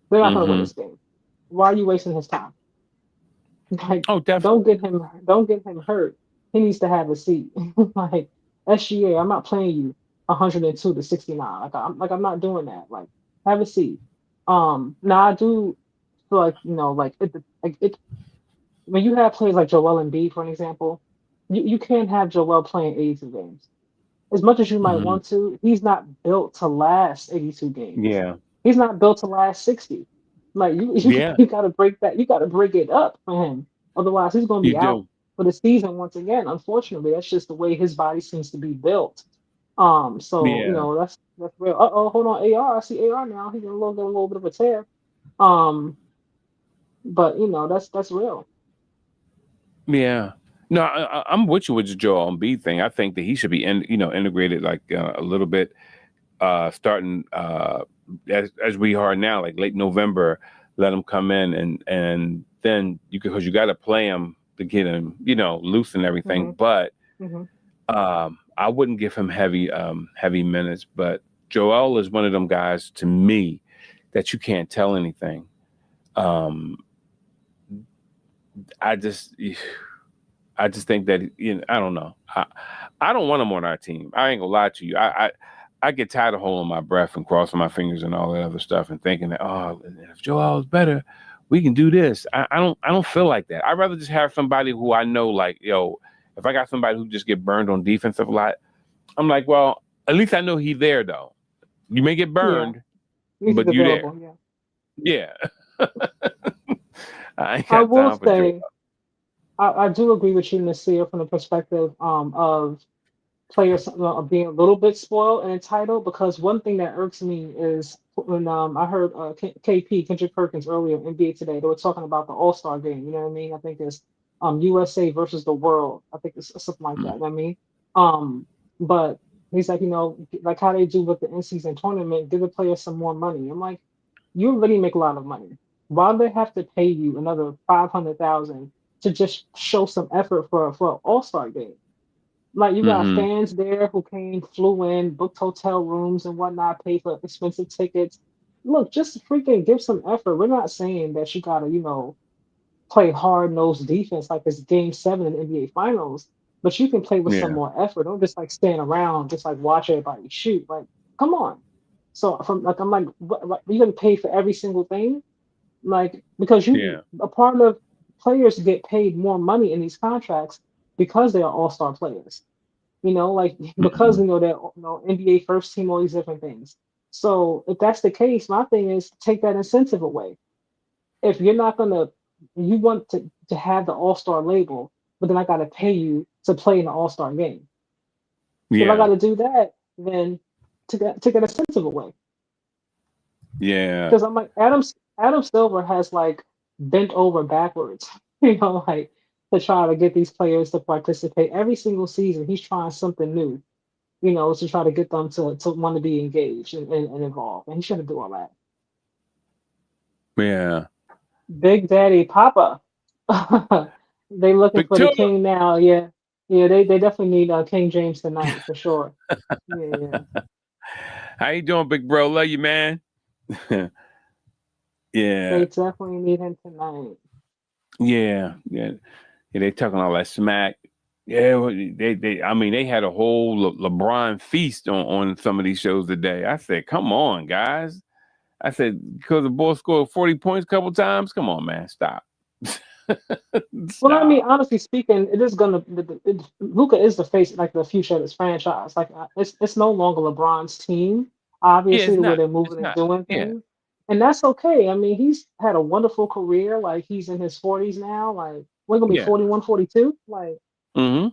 They're not gonna win mm-hmm. this game. Why are you wasting his time? Like, Oh, don't definitely. get him hurt. He needs to have a seat. Like SGA, I'm not playing you 102 to 69. I'm not doing that. Like, have a seat. Now I do feel like, it when you have players like Joel Embiid, for an example, you can't have Joel playing 82 games. As much as you might Hmm. want to, he's not built to last 82 games. Yeah, He's not built to last 60. Like yeah, you gotta break that, you gotta break it up for him. Otherwise, he's gonna you be out do. for the season once again. Unfortunately, that's just the way his body seems to be built. So Yeah. that's real. Uh oh, hold on, AR. I see AR now. He's got a little bit of a tear. Um, But that's real. Yeah. No, I'm with you with the Joel Embiid thing. I think that he should be integrated like a little bit starting as we are now, like late November. Let him come in and then because you got to play him to get him loose and everything. Hmm. But Hmm. I wouldn't give him heavy minutes. But Joel is one of them guys to me that you can't tell anything. Um, I just I just think that I don't know. I don't want him on our team. I ain't gonna lie to you. I get tired of holding my breath and crossing my fingers and all that other stuff and thinking that if Joel is better, we can do this. I don't feel like that. I'd rather just have somebody who I know like if I got somebody who just get burned on defensive a lot, I'm like, well, at least I know he's there though. You may get Yeah, burned, he's but you there. available. Yeah, Yeah. I ain't I got will time for Joel. say I do agree with you, Nasir, from the perspective of players being a little bit spoiled and entitled. Because one thing that irks me is when I heard KP Kendrick Perkins earlier in NBA Today, they were talking about the All Star game. You know what I mean? I think it's USA versus the world. I think it's something like that. You know what I mean? Um, but he's like, like how they do with the in season tournament, give the players some more money. I'm like, you already make a lot of money. Why do they have to pay you another 500,000 to just show some effort for an All Star game? Like you got Mm-hmm. fans there who flew in, booked hotel rooms and whatnot, paid for expensive tickets. Look, just freaking give some effort. We're not saying that you gotta, play hard nosed defense like it's game 7 in the NBA finals, but you can play with some Yeah. more effort. Don't just like stand around, just like watch everybody shoot. Like, come on. So I'm like, what, you gonna pay for every single thing? Like, because Yeah. a part of players get paid more money in these contracts because they are all-star players. Like because Mm-hmm. they're NBA first team, all these different things. So if that's the case, my thing is take that incentive away. If you're not gonna, you want to have the all-star label, but then I gotta pay you to play in the all-star game. If I Yeah. gotta do that, then take that incentive away. Yeah. Because I'm like Adam Silver has like bent over backwards, like to try to get these players to participate every single season. He's trying something new, to try to get them to want to be engaged and involved. And he shouldn't do all that. Yeah. Big Daddy Papa, they looking for the Victoria, king now. Yeah, yeah, they definitely need King James tonight for sure. Yeah, yeah, how you doing, big bro? Love you, man. they Yeah. definitely need him tonight. Yeah. Yeah. Yeah. They talking all that smack. Yeah. Well, I mean, they had a whole LeBron feast on some of these shows today. I said, come on, guys. I said, because the boy scored 40 points a couple times. Come on, man. Stop. Well, I mean, Stop. honestly speaking, it is gonna. Luca is the face, like the future of this franchise. Like, it's no longer LeBron's team. Yeah, Obviously, it's the way not. they're It's moving and not. doing Yeah. things, and that's okay. I mean, he's had a wonderful career. Like, he's in his 40s now. Like, we're gonna be Yeah. 41, 42. Like, Mm-hmm.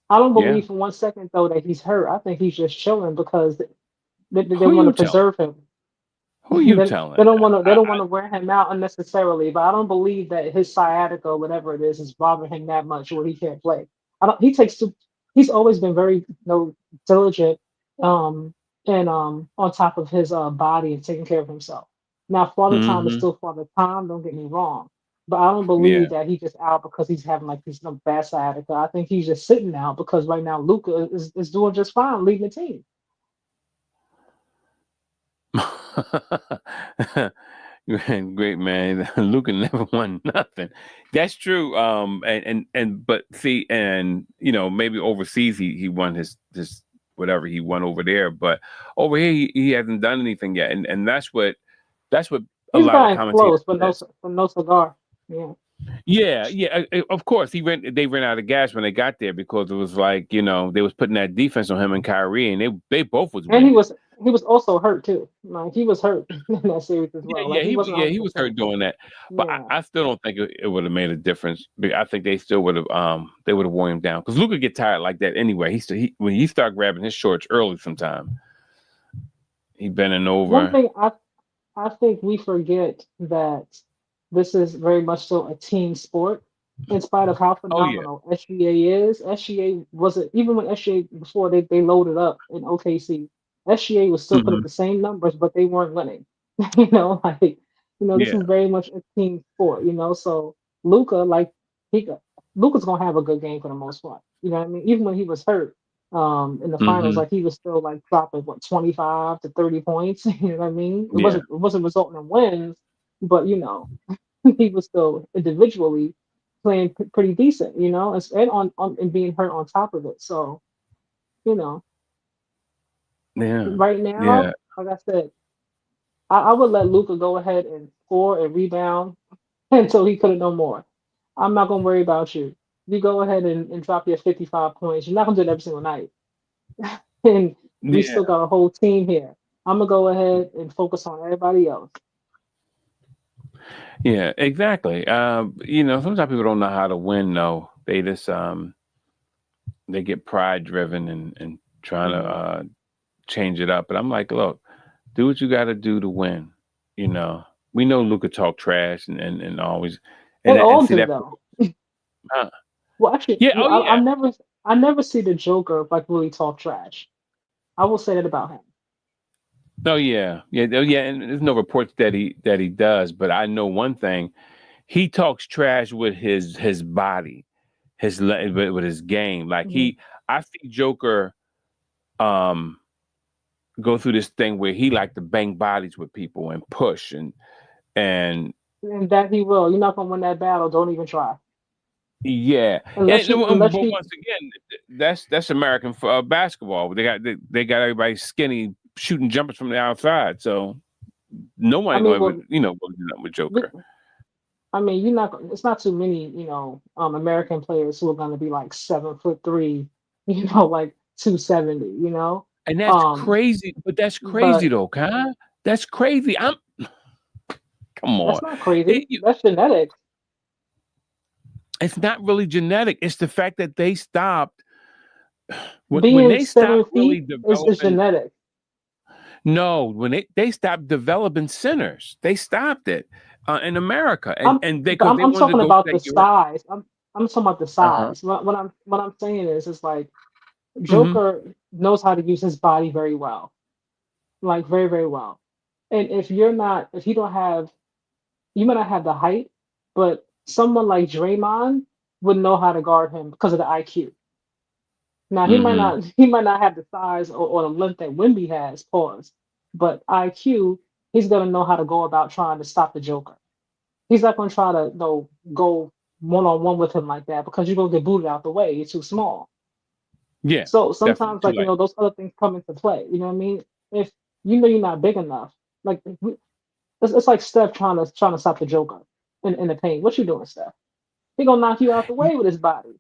I don't Yeah. believe for one second though that he's hurt. I think he's just chilling because they Who want to you telling? preserve him. Who you they, telling? they don't want to they I, don't want to wear him out unnecessarily. But I don't believe that his sciatica or whatever it is bothering him that much where he can't play. I don't. He takes. He's always been very diligent, um, and on top of his body and taking care of himself. Now, Father Time is mm-hmm. still Father Time. Don't get me wrong, but I don't Yeah. believe that he's just out because he's having like this bad sciatica. I think he's just sitting out because right now Luca is doing just fine leading the team. Man, great man. Luca never won nothing. That's true. And but see, and maybe overseas he won his whatever he won over there, but over here he hasn't done anything yet. And that's what a He's lot of the gotten commentators close, but said. no cigar. Yeah. Yeah, yeah. Of course, they ran out of gas when they got there because it was like they was putting that defense on him and Kyrie, and they both was And he winded. was he was also hurt too. Like he was hurt in that series as Yeah, well. yeah, Like he wasn't he was 100%. hurt doing that, but Yeah. I still don't think it would have made a difference. I think they still would have they would have worn him down because Luca get tired like that anyway. When he start grabbing his shorts early, sometime he bending One over. thing I think we forget that this is very much so a team sport. In spite of how Oh yeah. phenomenal SGA is, SGA wasn't even when SGA before they loaded up in OKC, SGA was still putting up Hmm. the same numbers, but they weren't winning. Like this Yeah. is very much a team sport. So Luca, like he, Luca's gonna have a good game for the most part. You know what I mean? Even when he was hurt, in the finals, Hmm. like he was still like dropping what 25 to 30 points. You know what I mean? It Yeah. wasn't resulting in wins, but he was still individually playing pretty decent, and on and being hurt on top of it. So, you know, Yeah. right Yeah. now, like I said, I would let Luca go ahead and score and rebound until he couldn't no more. I'm not gonna worry about you. You go ahead and drop your 55 points. You're not gonna do it every single night. And we Yeah. still got a whole team here. I'm gonna go ahead and focus on everybody else. Yeah. Exactly. Sometimes people don't know how to win. Though they just they get pride driven and trying to Mhm. change it up. But I'm like, look, do what you got to do to win. You know, we know Luca talk trash and always They and all see do that. though. Uh, Well, actually, yeah. Oh yeah. I never see the Joker like really talk trash. I will say that about him. Oh yeah. Yeah. Oh yeah. And there's no reports that he does. But I know one thing. He talks trash with his body, with his game. Like Hmm. I see Joker um go through this thing where he like to bang bodies with people and push and And that he will. You're not gonna win that battle. Don't even try. yeah. Unless But you. once again, that's American basketball. They got everybody skinny shooting jumpers from the outside, so no I one mean, gonna well, go do nothing with we- Joker. I mean, you're not. It's not too many, American players who are gonna be like 7'3", like 270. And that's Um, crazy, but that's crazy but though, huh? That's crazy. Come on. that's not crazy. It, you, That's genetics. it's not really genetic. It's the fact that they stopped when Being they stopped 7 feet really is developing. genetic. No, when they stopped developing centers, they stopped it in America, and I'm because they I'm wanted to talking go to about the that Europe. size. I'm talking about the Uh huh. size. What I'm saying is, it's like Hmm. Joker knows how to use his body very well, like very very well. And if you don't have, you might not have the height, but someone like Draymond would know how to guard him because of the IQ. Now he might Hmm. not he might not have the size or the length that Wimby has, pause, but IQ, he's gonna know how to go about trying to stop the Joker. He's not gonna try to go one on one with him like that because you're gonna get booted out the way. You're too small. Yeah, So definitely sometimes, too like, late. those other things come into play. You know what I mean? If you know you're not big enough, like it's like Steph trying to stop the Joker in the paint. What you doing, Steph? He gonna knock you out the way with his body.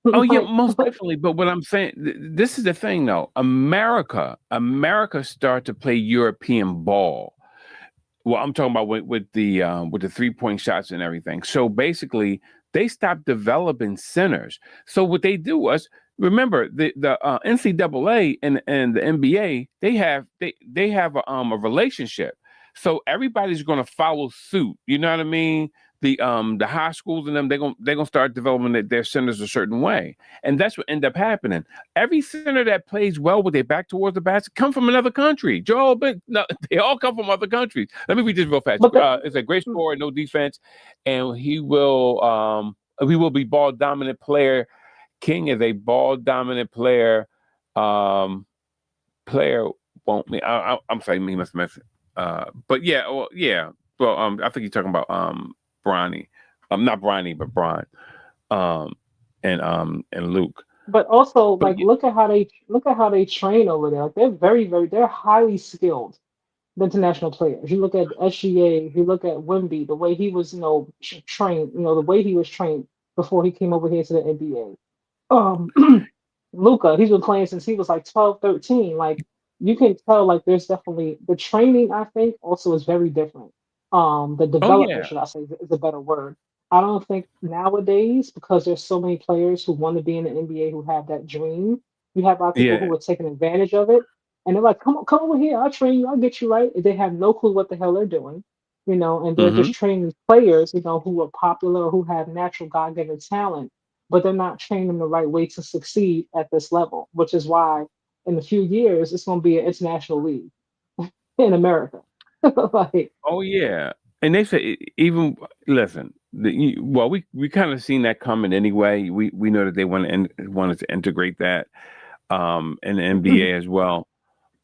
Oh yeah, Like, most definitely. But what I'm saying, this is the thing though. America start to play European ball. Well, I'm talking about with the 3-point shots and everything. So basically, they stopped developing centers. So what they do was, remember the NCAA and the NBA, they have a relationship. So everybody's going to follow suit. You know what I mean? The high schools and them, they're gonna start developing their centers a certain way, and that's what end up happening. Every center that plays well with their back towards the basket come from another country. Joel, but no, they all come from other countries. Let me read this real fast. but the, It's a great scorer, no defense, and he will be ball dominant player. King is a ball dominant player. Um, player won't me. I'm sorry, me must mess. But yeah, well, yeah. Well, I think you're talking about Bronny. Not Bronny, but Bron. Um, and Luke. but also, But like, look at how they train over there. Like, they're very very they're highly skilled. The international players. You look at SGA. You look at Wimby. The way he was, trained. The way he was trained before he came over here to the NBA. Luca, he's been playing since he was like 12, 13. Like, you can tell, like, there's definitely the training, I think, also is very different. The oh development, yeah, should I say, is a better word. I don't think nowadays, because there's so many players who want to be in the NBA who have that dream, you have a lot of people yeah, who are taking advantage of it. And they're like, come on, come over here, I'll train you, I'll get you right. They have no clue what the hell they're doing. and they're just training players, who are popular or who have natural God-given talent, but they're not training them the right way to succeed at this level, which is why in a few years it's going to be an international league in America. Like, Oh yeah, and they say even listen. Well, we kind of seen that coming anyway. We know that they wanted to integrate that in the NBA as well.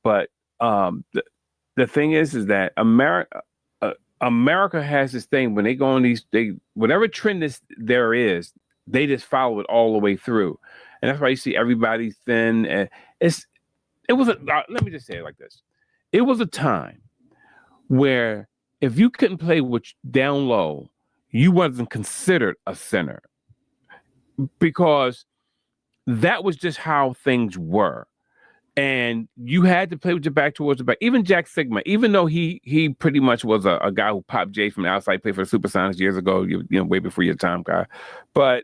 But the thing is that America has this thing when they go on whatever trend there is, they just follow it all the way through, and that's why you see everybody thin. And let me just say it like this: it was a time where if you couldn't play down low, you wasn't considered a center because that was just how things were. And you had to play with your back towards the back. Even Jack Sigma, even though he pretty much was a guy who popped J from the outside, played for the Supersonics years ago, way before your time, guy. But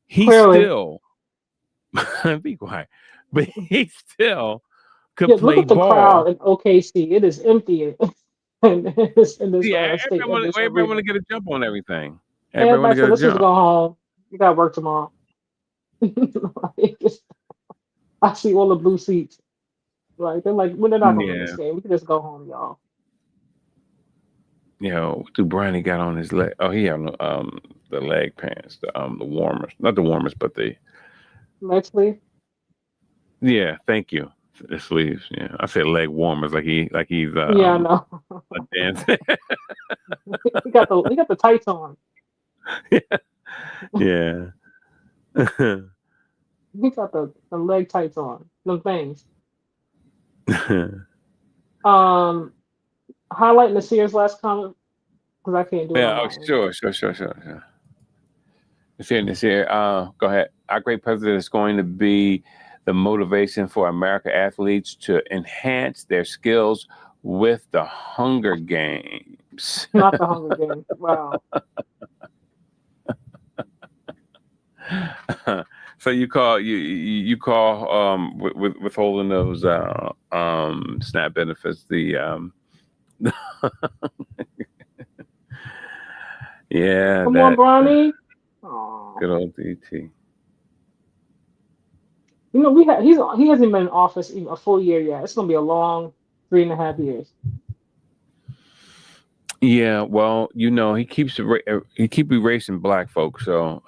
he clearly, still be quiet. But he still could look play at the ball. crowd in OKC. It is empty in this Yeah, state of this everybody want arena. to get a jump on everything. Everybody want to Everybody get said, a "Let's just jump. go home. You got work tomorrow." Like, I see all the blue seats. Like, they're like, "Well, they're not gonna win this Yeah. game. We can just go home, y'all." Dubrani got on his leg. Oh, he had the leg pants, the warmers, not the warmers, but Actually, yeah. Thank you. The sleeves. Yeah, I said leg warmers like he's yeah, I know. a dance. He got the tights on. Yeah. He got the leg tights on. Them things. Um, Highlighting the Sears last comment because I can't do it on Yeah. Oh, my end. sure. It's here. Go ahead. Our great president is going to be the motivation for American athletes to enhance their skills with the Hunger Games. Not the Hunger Games. Wow. So you call withholding those SNAP benefits the yeah, Come on, that Bronny. Aw. good old DT. He hasn't been in office even a full year yet. It's gonna be a long 3.5 years. Yeah, well, he keeps erasing black folks. So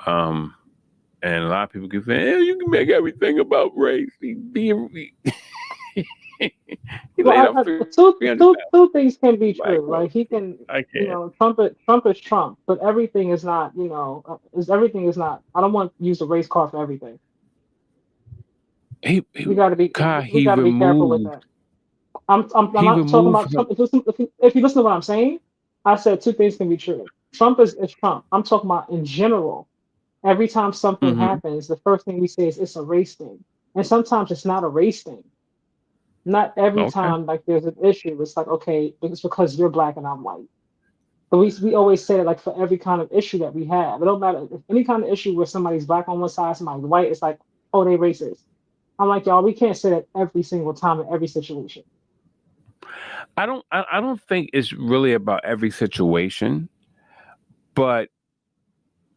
and a lot of people keep saying, "Hey, you can make everything about race." He laid Well, off 300,000. two things can be Black true. Like folks. he can, I can't. Trump is Trump, but everything is not. Everything is not. I don't want to use the race card for everything. He We got to be God, we got to be careful with that. I'm he not talking removed about Trump. If you listen to what I'm saying, I said two things can be true. Trump is Trump. I'm talking about in general. Every time something mm-hmm. happens, the first thing we say is it's a race thing, and sometimes it's not a race thing. Not every Okay. time like there's an issue, it's like okay, it's because you're black and I'm white. But we always say it like for every kind of issue that we have. It don't matter if any kind of issue where somebody's black on one side, somebody's white, it's like, oh, they racist. I'm like, y'all, we can't say that every single time in every situation. I don't think it's really about every situation, but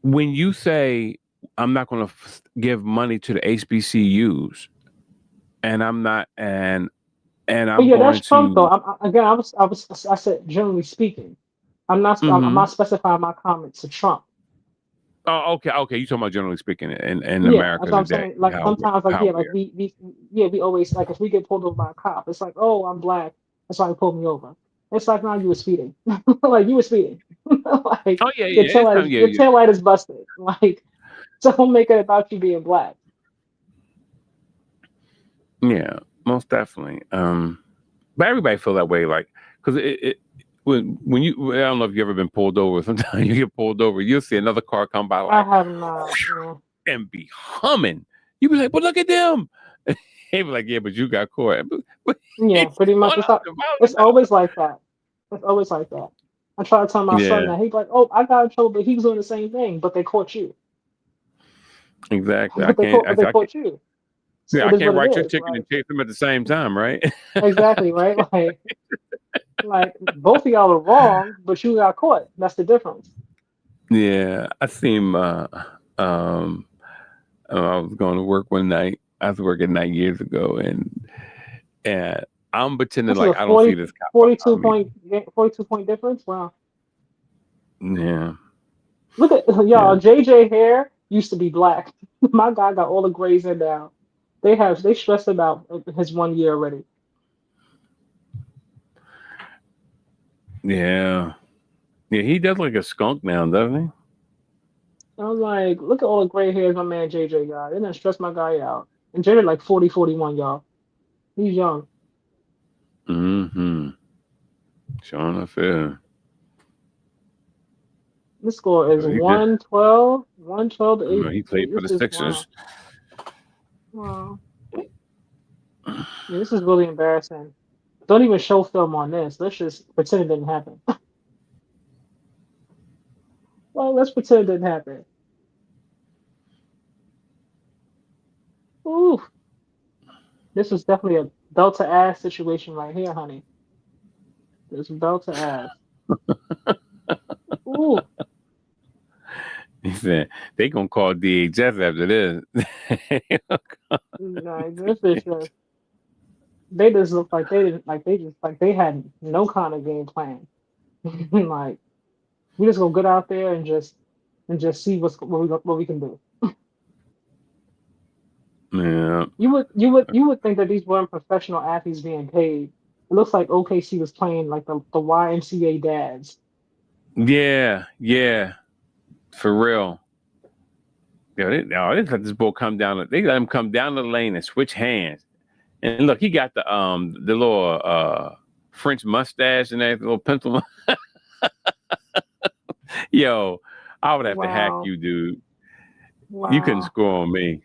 when you say I'm not going to give money to the HBCUs, and I'm not, and But I'm yeah, going that's Trump though. to. Again, I said generally speaking. I'm Mm-hmm. not specifying my comments to Trump. Oh, okay. You talking about generally speaking in Yeah, America that's what I'm today? saying. Like sometimes, like How yeah, like we're we always like if we get pulled over by a cop, it's like, oh, I'm black, that's why he pulled me over. It's like, no, you were speeding, like you were speeding, like Oh yeah. Anytime, your tail light is busted, like don't make it about you being black. yeah, most definitely. But everybody feel that way, like because when you I don't know if you've ever been pulled over. Sometimes you get pulled over, you'll see another car come by I like have not. No. and be humming. You be like, but look at them. He be like, yeah, but you got caught. But Yeah, he's pretty much. going out the It's violent. always like that. It's always like that. I try to tell my son Yeah, that he's like, oh, I got in trouble, but he was doing the same thing, but they caught you. exactly. I But they can't. caught, I, but they I can't. caught you. So Yeah, it I is can't what it write your is. ticket Like and chase them at the same time, right? exactly, right? Like Like both of y'all are wrong, but you got caught. That's the difference. Yeah, I seen. Um, I was going to work one night. I was working night years ago, and I'm pretending This is a like I don't see this cop 42 behind me. point 42 point difference. Wow. Yeah, Look at yeah, y'all. JJ hair used to be black. My guy got all the grays in now. They stressed about his 1 year already. yeah, yeah. He does like a skunk now, doesn't I'm like, look at all the gray hairs my man JJ got. They didn't stress my guy out. And JJ like 40, 41, y'all. He's young. he? Mm-hmm. Sure enough, yeah. This score is He did. 112, 112 to 8. He played for the This is wow. Sixers. Wow. Yeah, this is really embarrassing. Don't even show film on this. Let's just pretend it didn't happen. Well, let's pretend it didn't happen. Ooh, this was definitely a belt to ass situation right here, honey. This belt to ass. Ooh, He said they gonna call DHS after this. like this is just they just look like they didn't like they just like they had no kind of game plan. Like we just gonna get out there and just see what we can do. Yeah. You would think that these weren't professional athletes being paid. It looks like OKC was playing like the YMCA dads. Yeah, yeah, for real. Yeah, they let this boy come down. They let him come down the lane and switch hands. And look, he got the little French mustache and that little pencil. Yo, I would have to hack Wow, you, dude. You couldn't wow, score on me.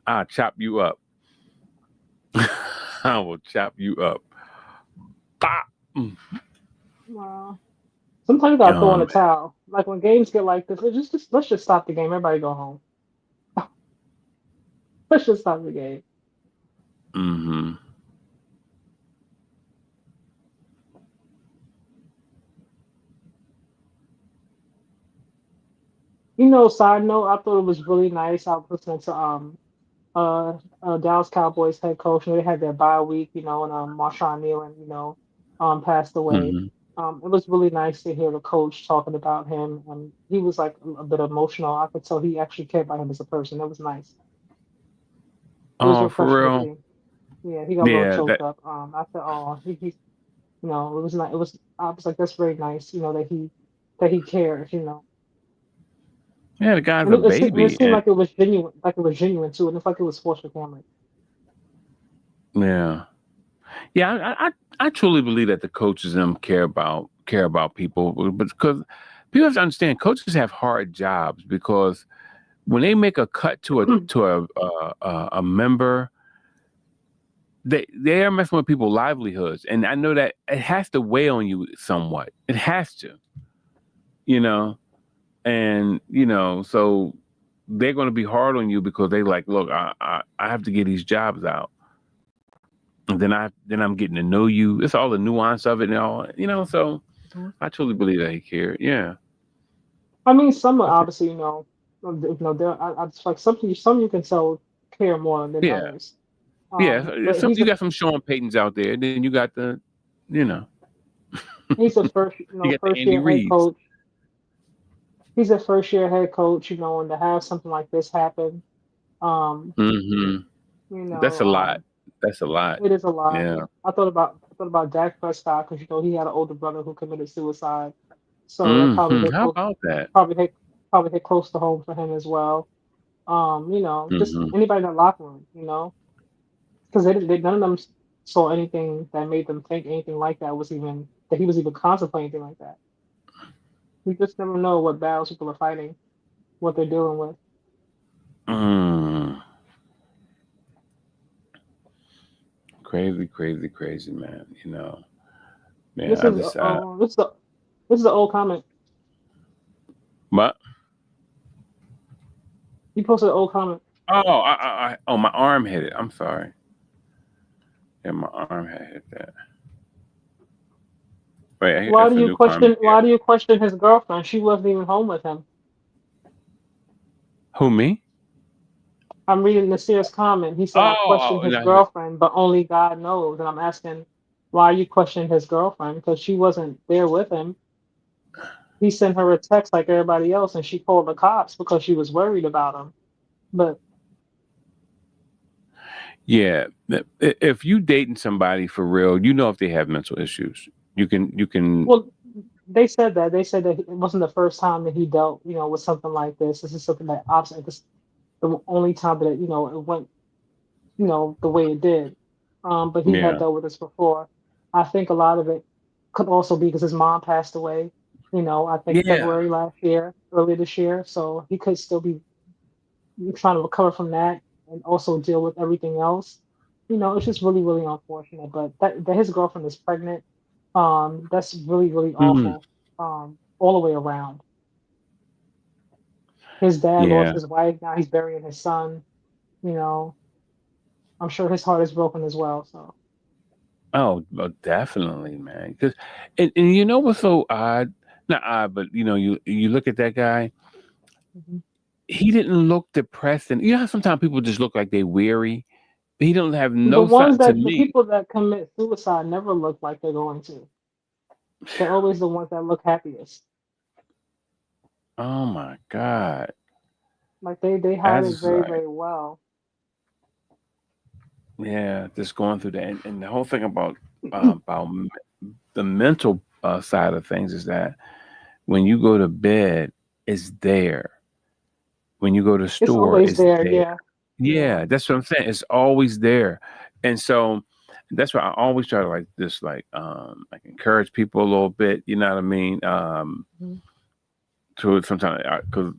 I'll chop you up. I will chop you up. Bop. wow. Sometimes you gotta throw in Man. a towel. Like when games get like this, let's just stop the game. Everybody go home. Let's just stop the game. Mm-hmm. Side note, I thought it was really nice. I was listening to Dallas Cowboys head coach. They had their bye week, and Marshawn Nealon, passed away. Mm-hmm. It was really nice to hear the coach talking about him, and he was like a bit emotional. I could tell he actually cared about him as a person. It was nice. It was Oh, for refreshing to real? see. Yeah, he got a little Yeah, choked that up. I said, oh, it was not. It was. I was like, that's very nice. That he cares. yeah, the guy's And a it baby. seemed And like it was genuine too. And it's like it was forced for camera. yeah. Yeah, I truly believe that the coaches them care about people, but because people have to understand, coaches have hard jobs because when they make a cut to a member, they are messing with people's livelihoods, and I know that it has to weigh on you somewhat. It has to, you know, and so they're going to be hard on you because they like, look, I have to get these jobs out. And then I'm getting to know you. It's all the nuance of it and all. So I truly believe that he cared. Yeah. I mean, some are I feel- obviously, I just like some you can tell care more than Yeah. others. Yeah. But You got some Sean Paytons out there. Then you got you know, he's a you got the first Andy year head Reeds. coach. He's a first year head coach, and to have something like this happen, um, Hmm. you That's know, a lot. That's a lot. it is a lot. Yeah. I thought about Dak Prescott because he had an older brother who committed suicide, so that probably hit How close, about that? probably hit probably hit close to home for him as well. Just Hmm. anybody in that locker room. Because none of them saw anything that made them think anything like that he was even contemplating anything like that. You just never know what battles people are fighting, what they're dealing with. Mm. Crazy, crazy, crazy, man. Man, This I is just this is the old comment. but You posted an old comment. oh, my arm hit it. I'm sorry. Yeah, my arm had hit that. Wait, Why that's do a you new comment question? here. Why do you question his girlfriend? She wasn't even home with him. Who, me? I'm reading Nasir's comment. He said, I Oh, questioned oh his no, girlfriend, but only God knows. And I'm asking, why you questioning his girlfriend? Because she wasn't there with him. He sent her a text like everybody else, and she called the cops because she was worried about him. But, yeah. If you dating somebody for real, you know if they have mental issues. You can. well, they said that. They said that it wasn't the first time that he dealt, with something like this. This is something that obviously this the only time that, it went, the way it did. But he had Yeah, dealt with this before. I think a lot of it could also be because his mom passed away, I think yeah. February last year, earlier this year. So he could still be trying to recover from that and also deal with everything else. It's just really, really unfortunate. But that his girlfriend is pregnant, that's really, really Mm, awful, all the way around. His dad lost yeah. his wife, now he's burying his son, you know. I'm sure his heart is broken as well. So Oh, well, definitely, man. Because and you know what's so odd? Not odd, but you look at that guy. mhm. He didn't look depressed, and you know how sometimes people just look like they weary. He don't have The no ones sign to that the me. people that commit suicide never look like they're going to. They're always the ones that look happiest. Oh my God, Like they hide that's it just very, like, very well. yeah, just going through that, and the whole thing about the mental side of things is that when you go to bed, it's there. When you go to the It's store, always it's there, there. yeah. Yeah. Yeah, that's what I'm saying. It's always there. And so that's why I always try to like encourage people a little bit, you know what I mean? Mhm. To sometimes because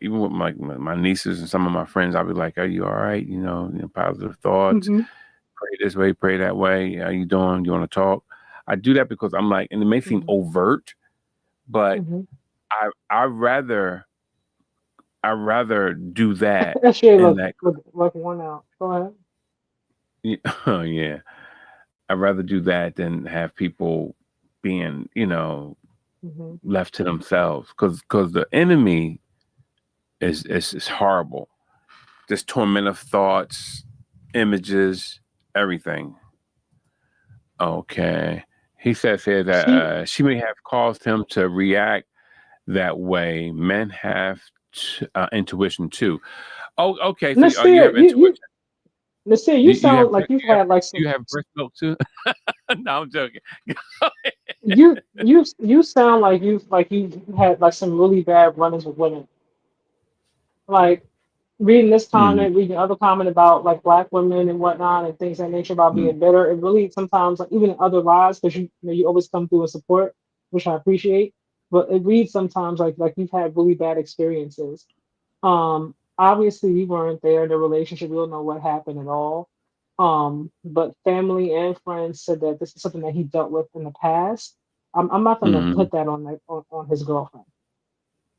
even with my nieces and some of my friends, I'll be like, "Are you all right? Positive thoughts. Mhm. Pray this way, pray that way. How you doing? You want to talk?" I do that because I'm like, and it may seem Mhm. overt, but Mhm. I rather do that That shit and look that. like one out. Go ahead. Oh yeah. I'd rather do that than have people being, Mhm. left to themselves. Because the enemy is horrible. This torment of thoughts, images, everything. Okay. He says here that See, she may have caused him to react that way. Men have intuition too. Oh, okay. So you Nasir, have intuition. Nasir, Do you you have sound like you've you have had like you some. have breast milk too? No, I'm joking. You sound like you had like some really bad run-ins with women. Like reading this Mm, comment, reading other comment about like black women and whatnot and things of that nature about mm, being bitter. It really sometimes like even in other lives because you always come through and support, which I appreciate. But it reads sometimes like you've had really bad experiences. Obviously we weren't there in the relationship. We don't know what happened at all. But family and friends said that this is something that he dealt with in the past. I'm not gonna mm, put that on his girlfriend.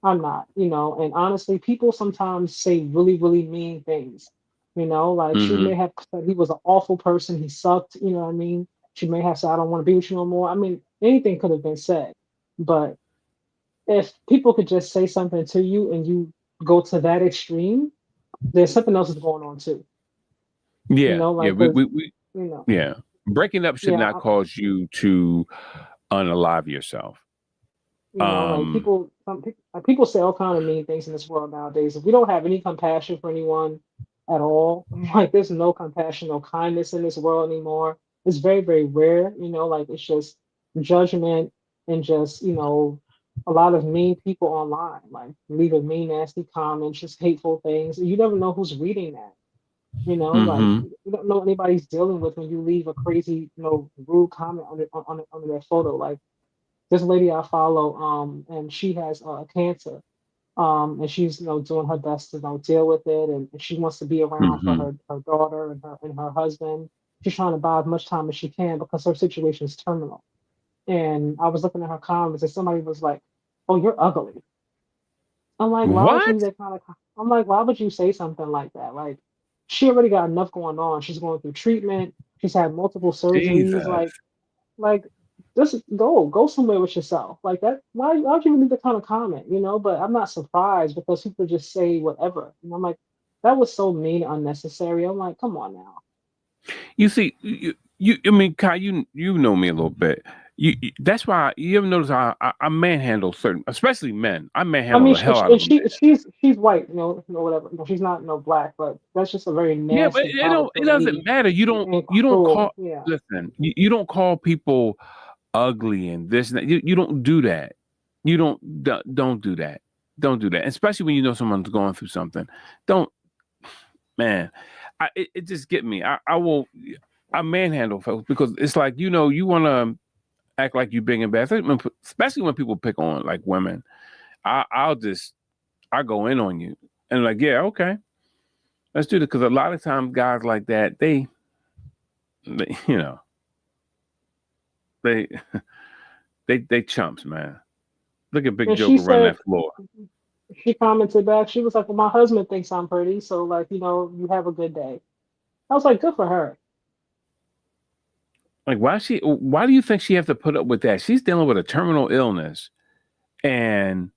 I'm not, and honestly, people sometimes say really, really mean things. Like she mm, may have said he was an awful person, he sucked, you know what I mean? She may have said, I don't want to be with you no more. I mean, anything could have been said. But if people could just say something to you and you go to that extreme, there's something else is going on too. yeah, yeah. We, Because, we, we, you know, yeah. Breaking up should yeah, not cause you to unalive yourself. like Um, people say all kind of mean things in this world nowadays. If we don't have any compassion for anyone at all, like there's no compassion, no kindness in this world anymore. It's very, very rare. Like it's just judgment and just a lot of mean people online, like leaving mean, nasty comments, just hateful things. You never know who's reading that. Like mm-hmm, you don't know what anybody's dealing with when you leave a crazy, rude comment under their photo. Like this lady I follow, and she has cancer, and she's doing her best to deal with it, and she wants to be around for mm-hmm. her daughter and her husband. She's trying to buy as much time as she can because her situation is terminal. And I was looking at her comments, and somebody was like, "Oh, you're ugly." I'm like, why would you What? use that kind of? I'm like, why would you say something like that? Like, she already got enough going on. She's going through treatment. She's had multiple surgeries. Jesus. Like just go somewhere with yourself like that. Why'd you even leave the kind of comment, you know? But I'm not surprised because people just say whatever, and I'm like, that was so mean, and unnecessary. I'm like, come on now. You see, I mean, Kai, you know me a little bit. That's why you ever notice I manhandle certain, especially men. I I manhandle mean, the hell out of them. she's white, whatever. No, she's not no black, but that's just a very Yeah, but nasty comment it for doesn't me matter. and You don't call. cruel. Yeah. Listen, you don't call people ugly and this and that. You don't do that. You don't do that. Don't do that. Especially when you know someone's going through something. Don't, man. It just get me. I manhandle folks because it's like you want to act like you big and bad, especially when people pick on like women. I go in on you and like, yeah, okay, let's do this because a lot of times guys like that they they they chumps, man. Look at Big And Joker she running said that floor. she commented back. She was like, "Well, my husband thinks I'm pretty, so like, you have a good day." I was like, "Good for her." Like, why do you think she have to put up with that? She's dealing with a terminal illness, and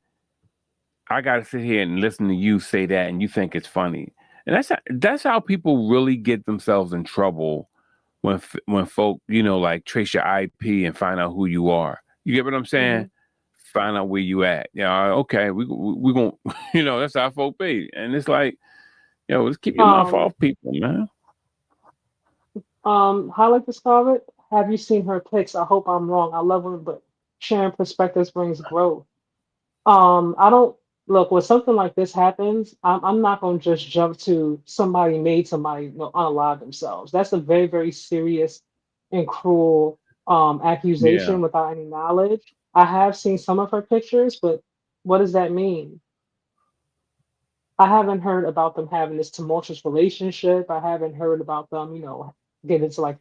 I got to sit here and listen to you say that, and you think it's funny. And that's how people really get themselves in trouble when folk like trace your IP and find out who you are. You get what I'm saying? Hmm. Find out where you at. Yeah, okay, we gonna that's how folk be, and it's like let's keep your mouth Um, off people, man. how like to Scarlett? Have you seen her pics? I hope I'm wrong. I love her, but sharing perspectives brings growth. I don't look when something like this happens. I'm not gonna just jump to somebody made somebody unalive themselves. That's a very very serious and cruel Yeah. accusation without any knowledge. I have seen some of her pictures, but what does that mean? I haven't heard about them having this tumultuous relationship. I haven't heard about them, getting into like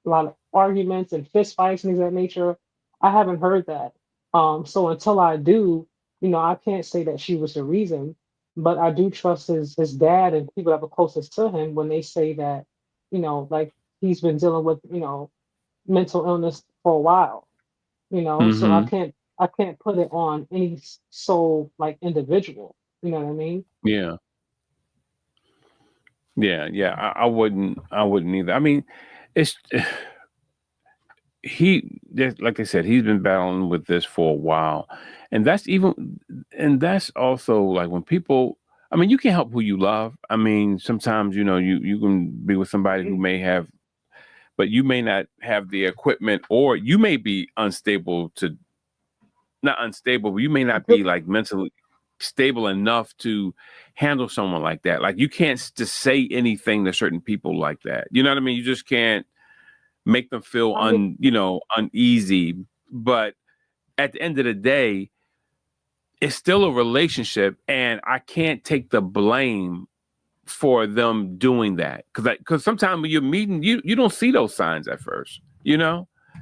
a lot of arguments and fist fights and things of that nature. I haven't heard that. So until I do, I can't say that she was the reason, but I do trust his dad and people that were closest to him when they say that, like he's been dealing with, mental illness for a while, so I Mm-hmm. can't put it on any sole like individual. You know what I mean? Yeah. Yeah. I wouldn't either. I mean, it's like I said, he's been battling with this for a while, and that's also like when people. I mean, you can't help who you love. I mean, sometimes you can be with somebody who may have, but you may not have the equipment, or you may be unstable to not unstable, but you may not be like mentally stable enough to handle someone like that. Like you can't just say anything to certain people like that. You know what I mean? You just can't make them feel I mean, uneasy. But at the end of the day, it's still a relationship, and I can't take the blame for them doing that because sometimes when you're meeting, you don't see those signs at first,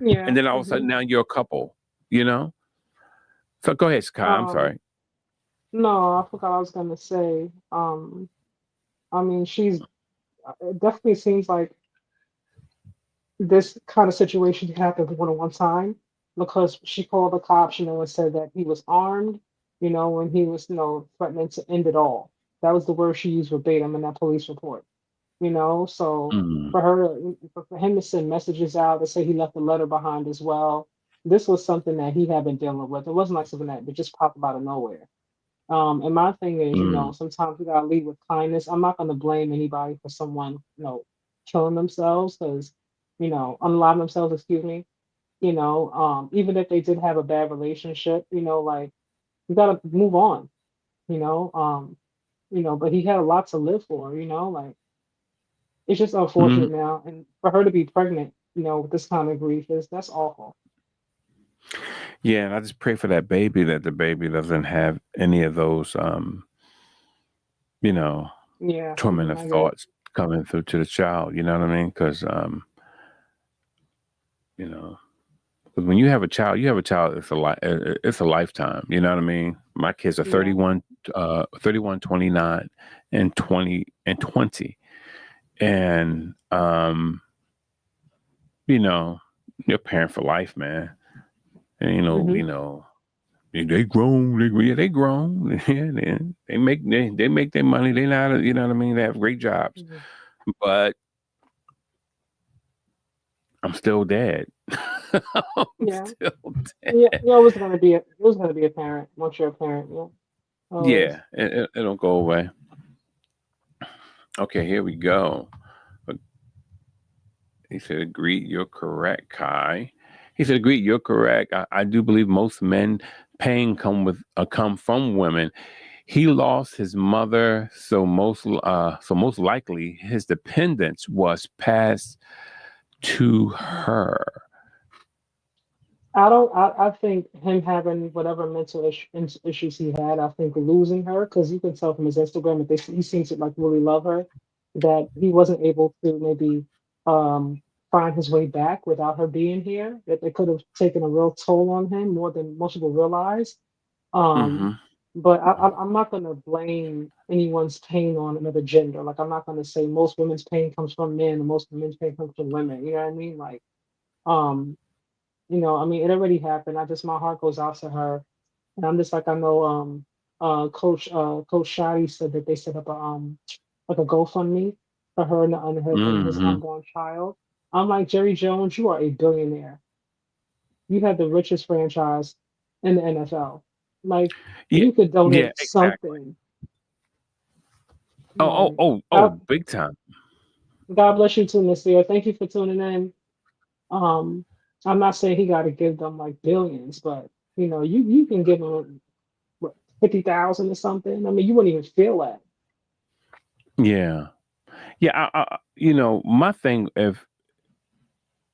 yeah. and then all of a Hmm. sudden now you're a couple, you know. So go ahead, Sky. I'm Um, sorry. no, I forgot I was gonna say. I mean, it definitely seems like this kind of situation happened more than one time because she called the cops, and said that he was armed, when he was, threatening to end it all. That was the word she used verbatim in that police report, So Mm-hmm. for him to send messages out to say he left a letter behind as well, this was something that he had been dealing with. It wasn't like something that just popped up out of nowhere. And my thing is, sometimes we gotta lead with kindness. I'm not gonna blame anybody for someone, killing themselves because, unalive themselves, excuse me. Even if they did have a bad relationship, like you gotta move on, you know. But he had a lot to live for, like it's just Mm-hmm. unfortunate now. And for her to be pregnant, with this kind of grief that's awful. Yeah, and I just pray for that baby that the baby doesn't have any of those, you know, Yeah, tormentive I get it. thoughts coming through to the child. You know what I mean? Because, you know, 'cause when you have a child, It's it's a lifetime. You know what I mean? My kids are Yeah. 31, 29, and 20. And, you know, you're a parent for life, man. And, they grown. They grown. Yeah, they make their money. They not, you know what I mean. They have great jobs, Mhm. but I'm still dead. I'm Yeah. still Yeah. dead. You're always gonna be a parent once you're a parent. Yeah. Always. Yeah, it don't go away. Okay, here we go. He said, "Agreed, you're correct, Kai." He said, "Agreed, you're correct. I do believe most men pain come from women. He lost his mother, so most likely his dependence was passed to her." I don't. I think him having whatever mental issues he had. I think losing her, because you can tell from his Instagram that he seems to like really love her. That he wasn't able to maybe um, find his way back without her being here. That it could have taken a real toll on him more than most people realize. Um, Mm-hmm. but I'm not going to blame anyone's pain on another gender. Like I'm not going to say most women's pain comes from men and most men's pain comes from women. You know what I mean? Like. Um, I mean, it already happened. My heart goes out to her, and I'm just like, I know, Coach Shotty said that they set up like a GoFundMe for her and his Mm-hmm. unborn child. I'm like, Jerry Jones, you are a billionaire. You have the richest franchise in the NFL. Like, Yeah, you could yeah, donate exactly. something. Oh, Like, God, big time. God bless you too, Miss Leah. Thank you for tuning in. Um, I'm not saying he got to give them like billions, but you can give them what, 50,000 or something. I mean, you wouldn't even feel that. Yeah, yeah. My thing, if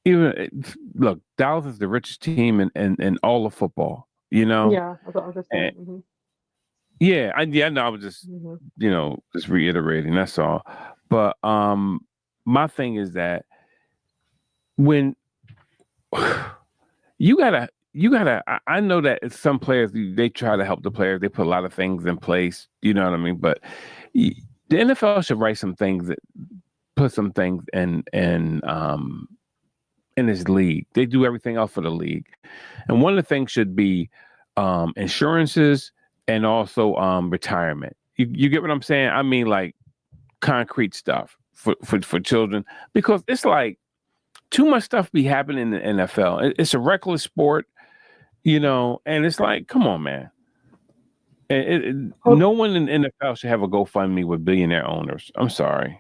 look, Dallas is the richest team in all of football. Yeah, I And understand. Hmm. yeah, no, I was just Hmm. just reiterating. That's all. But my thing is that when I know that some players, they try to help the players. They put a lot of things in place. You know what I mean? But y- the NFL should write some things that put some things in this league. They do everything else for the league, and one of the things should be insurances and also retirement. You get what I'm saying? I mean, like concrete stuff for children, because it's like too much stuff be happening in the NFL. It's a reckless sport, and it's like, come on, man. Hold, No one in the NFL should have a GoFundMe with billionaire owners. I'm sorry.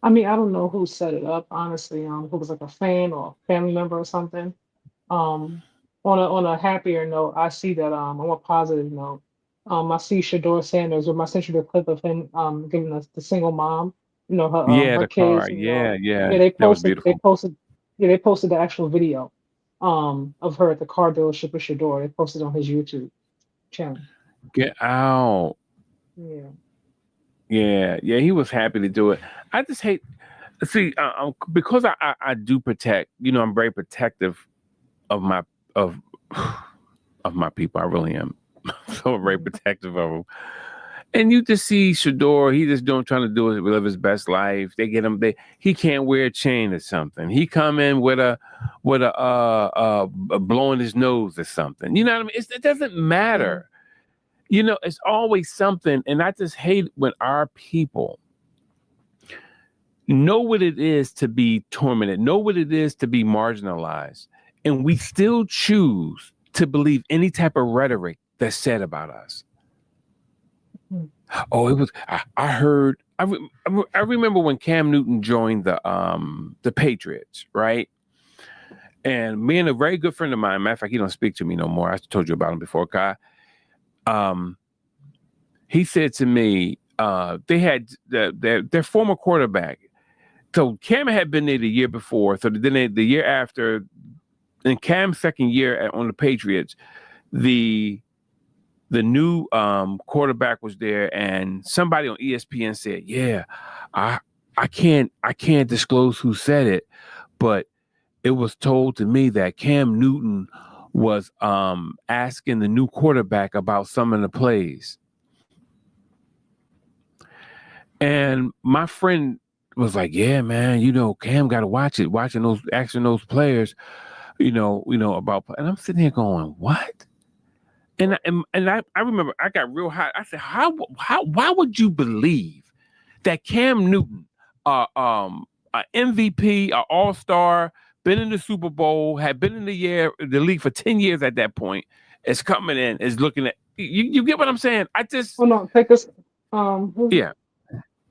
I mean, I don't know who set it up, honestly. Who was like a fan or family member or something. Um, on a happier note, I see that on a positive note, I see Shador Sanders, or I sent you the clip of him giving us the single mom, Yeah, her the kids, car. and Yeah, yeah, yeah. That was beautiful. they posted the actual video of her at the car dealership with Shador. They posted on his YouTube channel. Get out. Yeah. Yeah, yeah. He was happy to do it. I just hate. See, because I do protect. I'm very protective of my of of my people. I really am. So very Mhm. protective of them. And you just see Shador, he just don't trying to do it, live his best life. They get him. He can't wear a chain or something. He come in with a blowing his nose or something. You know what I mean? It doesn't Yeah. matter. It's always something. And I just hate when our people know what it is to be tormented, know what it is to be marginalized, and we still choose to believe any type of rhetoric that's said about us. Mhm. Oh, it was. I heard. I remember when Cam Newton joined the Patriots, right? And me and a very good friend of mine, matter of fact, he don't speak to me no more. I told you about him before, Kai. Um, he said to me, they had their former quarterback. So Cam had been there the year before. So then the year after, in Cam's second year on the Patriots, the new quarterback was there, and somebody on ESPN said, "Yeah, I I can't disclose who said it, but it was told to me that Cam Newton was asking the new quarterback about some of the plays." And my friend was like, "Yeah, man, Cam got to watch it, watching those players." about, and I'm sitting here going, what? And I remember I got real hot. I said, why would you believe that Cam Newton, a MVP, a All Star, been in the Super Bowl, had been in the league for 10 years at that point, is coming in, is looking at you get what I'm saying? I just Hold on, take this. yeah.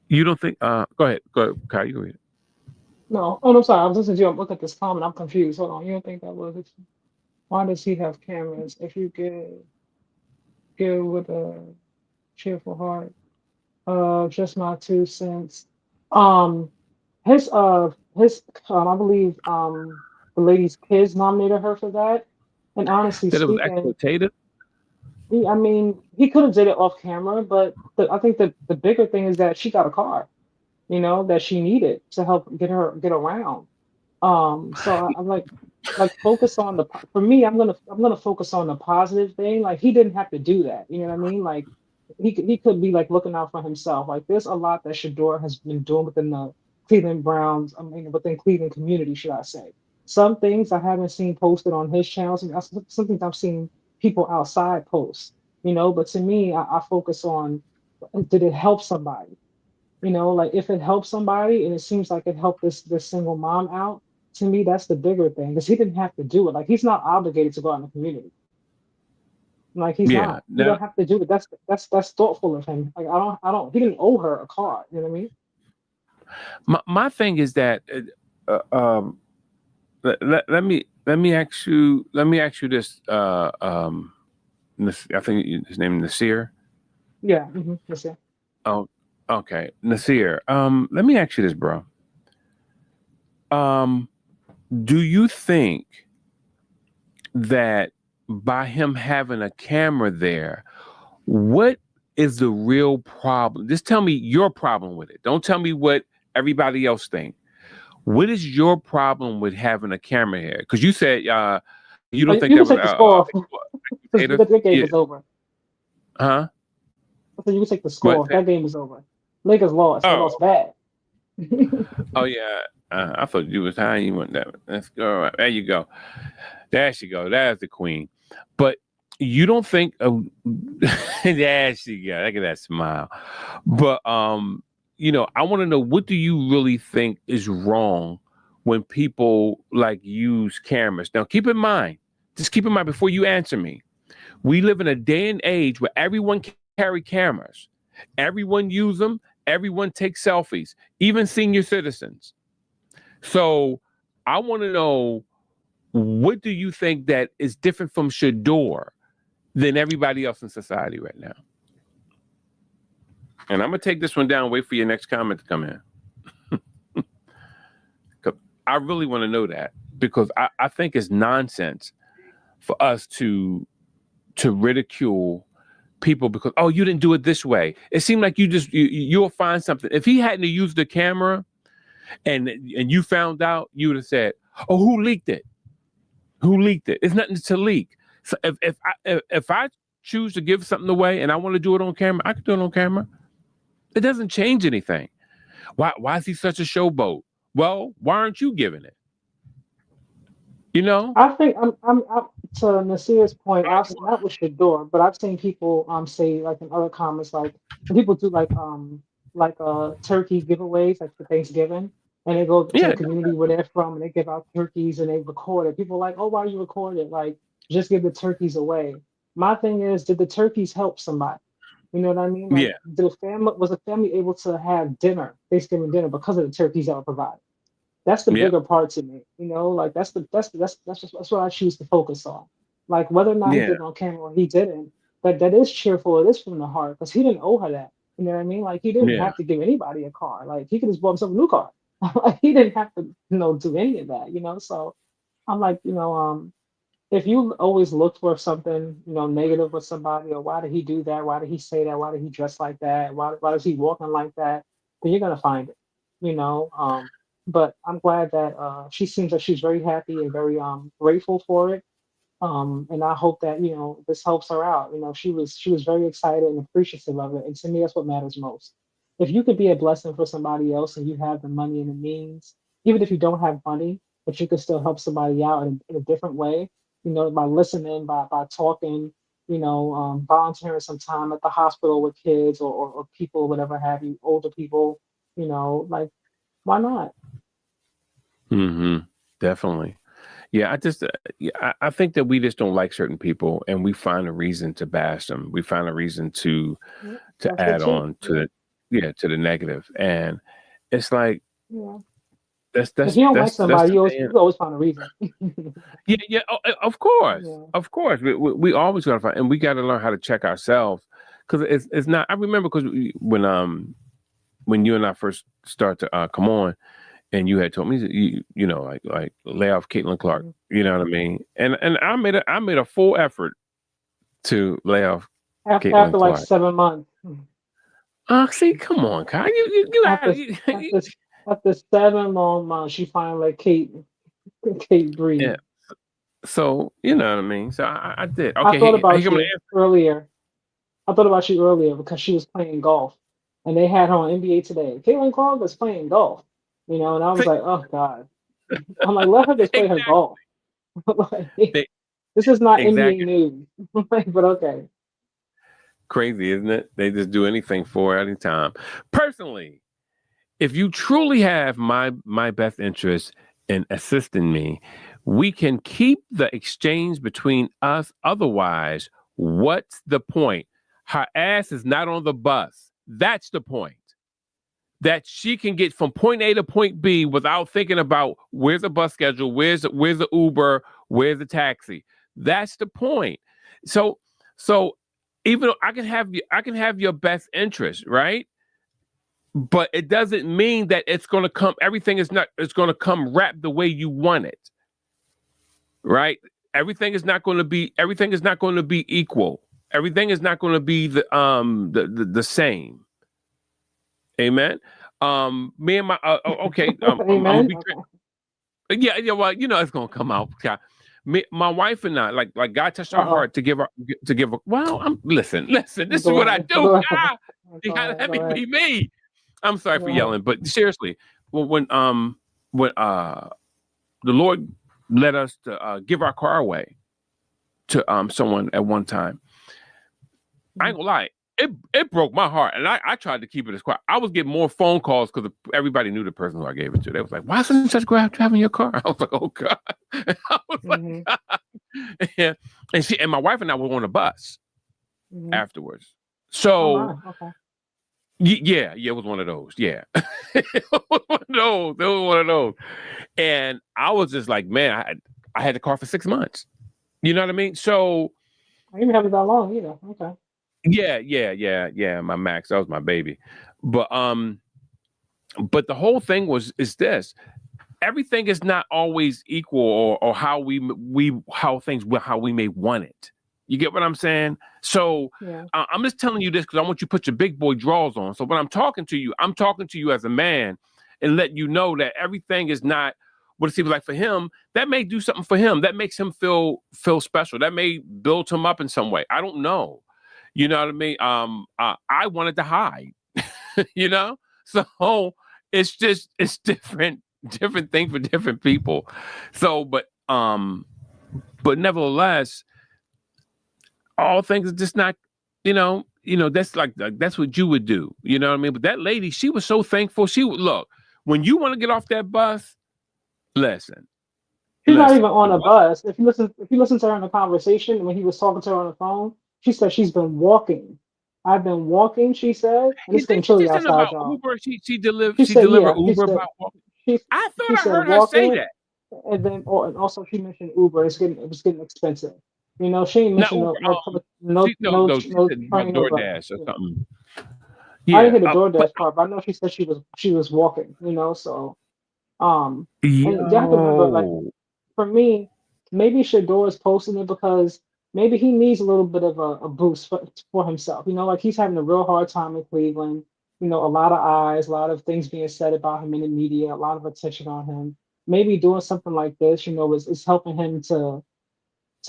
You don't think go ahead, Kyle, you go ahead. No, oh no, sorry. I was listening to you. I'm looking at this comment. I'm confused. Hold on. You don't think that was it? Why does he have cameras? If you give with a cheerful heart. Just my 2 cents. Um, his I believe the lady's kids nominated her for that. And honestly That it was speaking, exploitative? I mean, he could have did it off camera, but I think the bigger thing is that she got a car, that she needed to help get around. So I'm like focus on for me, I'm gonna focus on the positive thing. Like he didn't have to do that. You know what I mean? Like he could be like looking out for himself. Like there's a lot that Shador has been doing within the Cleveland Browns. I mean, within Cleveland community, should I say? Some things I haven't seen posted on his channels, and some things I've seen people outside post. But to me, I focus on, did it help somebody? Like if it helps somebody and it seems like it helped this single mom out, to me that's the bigger thing because he didn't have to do it. Like he's not obligated to go out in the community. Like he's Yeah. not. He Now don't have to do it. That's thoughtful of him. Like I don't. He didn't owe her a car. You know what I mean? my thing is that let me ask you this I think his name is Nasir. Yeah. Yes, yeah. Oh, okay. Nasir. Let me ask you this, bro. Um, do you think that by him having a camera there, what is the real problem? Just tell me your problem with it. Don't tell me what everybody else think. What is your problem with having a camera here? Because you said you Oh, don't you think you that can was take the score off because exploitative? that game Yeah. is over. Huh? I said you can take the score What? off. That game is over. Lakers lost. They lost Oh. bad. Oh yeah. I thought you was high. You went that. Let's go. All right. There you go. There she go. That's the queen. But you don't think there she go. Look at that smile. But I want to know, what do you really think is wrong when people like use cameras? Now keep in mind, just keep in mind before you answer me. We live in a day and age where everyone carry cameras. Everyone use them. Everyone takes selfies, even senior citizens. So I want to know, what do you think that is different from Shador than everybody else in society right now? And I'm gonna take this one down. Wait for your next comment to come in. I really want to know that, because I think it's nonsense for us to ridicule people because, oh, you didn't do it this way. It seemed like you'll find something. If he hadn't used the camera and you found out, you would have said, oh, who leaked it? Who leaked it? It's nothing to leak. So if I choose to give something away and I want to do it on camera, I can do it on camera. It doesn't change anything. Why is he such a showboat? Well, why aren't you giving it? I think I'm to Nasir's point. Not with Shador, but I've seen people say like in other comments like when people do like turkey giveaways like for Thanksgiving and they go to the Yeah, community where they're from and they give out turkeys and they record it. People are like, oh, why you record it? Like just give the turkeys away. My thing is, did the turkeys help somebody? You know what I mean? Like, yeah, was the family able to have Thanksgiving dinner because of the turkeys that were provided? That's the yeah, bigger part to me, like that's what I choose to focus on. Like whether or not he yeah, did it on camera or he didn't, but that is cheerful. It is from the heart because he didn't owe her that. You know what I mean? Like he didn't yeah, have to give anybody a car. Like he could just bought himself a new car. Like he didn't have to, do any of that. So I'm like, if you always look for something, negative with somebody, or why did he do that? Why did he say that? Why did he dress like that? Why is he walking like that? Then you're gonna find it, you know. But I'm glad that she seems like she's very happy and very grateful for it. And I hope that this helps her out. She was very excited and appreciative of it. And to me, that's what matters most. If you could be a blessing for somebody else and you have the money and the means, even if you don't have money, but you can still help somebody out in a different way, by listening, by talking, volunteering some time at the hospital with kids or people, whatever have you, older people, like, why not? Mm-hmm. Definitely. Yeah, yeah, I think that we just don't like certain people, and we find a reason to bash them. We find a reason to Yeah, that's it add too. on to to the negative, and it's like Yeah. that's If that's you don't like that's that's somebody, the you thing. always find a reason. Yeah, yeah. Of course, Yeah. of course. We always gotta find, and we gotta learn how to check ourselves because it's not. I remember because when you and I first start to come on, and you had told me that like lay off Caitlin Clark. Mhm. You know what I mean? And I made a full effort to lay off Caitlin After like Clark. 7 months. See, come on, Kai. You After had after after 7 long months, she finally let Kate yeah. breathe. So you know what I mean. So I did. I Okay, thought he about come to you earlier. I thought about you earlier because she was playing golf, and they had her on NBA Today. Caitlin Clark was playing golf, and I was answer. like, oh God. I'm like, let her just play her Exactly. golf. Like, They- this is not NBA Exactly. news. Like, but okay. Crazy, isn't it? They just do anything for any time. Personally, if you truly have my best interest in assisting me, we can keep the exchange between us. Otherwise, what's the point? Her ass is not on the bus. That's the point. That she can get from point A to point B without thinking about where's the bus schedule, where's the Uber, where's the taxi. That's the point. So so even though I can have your best interest, right? But it doesn't mean that it's going to come. Everything is not. It's going to come wrapped the way you want it, right? Everything is not going to be. Everything is not going to be equal. Everything is not going to be the same. Amen. Me and my okay. I'm gonna Amen. be Okay. yeah. Well, it's gonna come out. Yeah. Me, my wife and I, like God touched our Uh-oh. heart to give her. Well, listen. This is Go what I ahead. do. Go ahead. God, you Go gotta ahead. let Go me ahead. be me. I'm sorry for Go ahead. yelling, but seriously, when the Lord led us to give our car away to someone at one time, I ain't gonna lie. It broke my heart, and I tried to keep it as quiet. I was getting more phone calls because everybody knew the person who I gave it to. They was like, "Why isn't such driving your car?" I was like, "Oh God!" I was Mm-hmm. like, God. And my wife and I were on a bus Mm-hmm. afterwards. Oh So my. Okay. yeah, it was one of those. Yeah, it was one of those. It was one of those. And I was just like, man, I had the car for 6 months. You know what I mean? So I didn't have it that long either. Okay. yeah. My Max, that was my baby. But but the whole thing is this: everything is not always equal, or how how we may want it. You get what I'm saying? So Yeah. I'm just telling you this because I want you to put your big boy drawers on. So when I'm talking to you as a man, and let you know that everything is not what it seems like for him. That may do something for him. That makes him feel special. That may build him up in some way. I don't know. You know what I mean? I wanted to hide. you know, so it's different thing for different people. So, but nevertheless, all things are just not, that's like that's what you would do. You know what I mean? But that lady, she was so thankful. She would look when you want to get off that bus. Listen, She's not even listen. on a bus. If you listen to her in the conversation when he was talking to her on the phone, she said she's been walking. I've been walking, she said, and Yeah, it's did getting she chilly say something outside, about y'all. Uber? She She said, delivered yeah, Uber about walking. she I she thought I said heard her say walking, that. and then and also she mentioned Uber. It was getting expensive. She ain't Not mentioned Uber. no She no said about train or bus. DoorDash or Yeah. something. I didn't Yeah, hear the but DoorDash part, but I know she said she was walking. So um, and you have to remember, like, yo, for me, maybe Shador is posting it because maybe he needs a little bit of a boost for himself. Like he's having a real hard time in Cleveland. A lot of eyes, a lot of things being said about him in the media, a lot of attention on him. Maybe doing something like this, is helping him to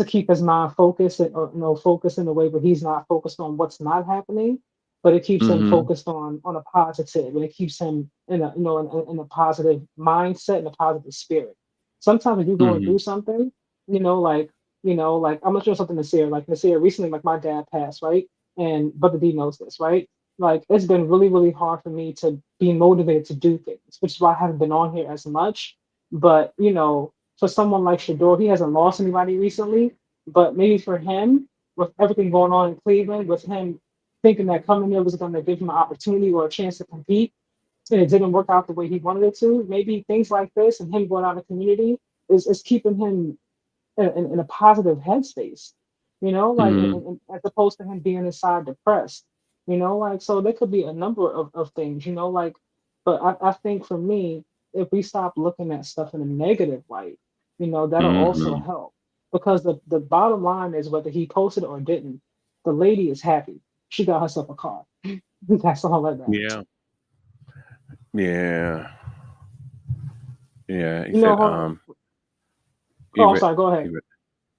keep his mind focused, or focus in a way where he's not focused on what's not happening, but it keeps him hmm focused on a positive, and it keeps him in a in a positive mindset and a positive spirit. Sometimes when you're going Hmm. through something, like I'm gonna show something to Nasir. Like Nasir, recently, like my dad passed, right? And Brother D knows this, right? Like it's been really, really hard for me to be motivated to do things, which is why I haven't been on here as much. But for someone like Shador, he hasn't lost anybody recently, but maybe for him, with everything going on in Cleveland, with him thinking that coming here was going to give him an opportunity or a chance to compete, and it didn't work out the way he wanted it to, maybe things like this and him going out in the community is keeping him in a positive headspace, like Hmm. and as opposed to him being inside depressed, like so there could be a number of things, like, but I think for me, if we stop looking at stuff in a negative light, that'll also Hmm. help because the bottom line is whether he posted or didn't, the lady is happy. She got herself a car. That's all that matters. Yeah. Yeah. Yeah. He You know said, her. Oh, I'm even, sorry. Go ahead. even,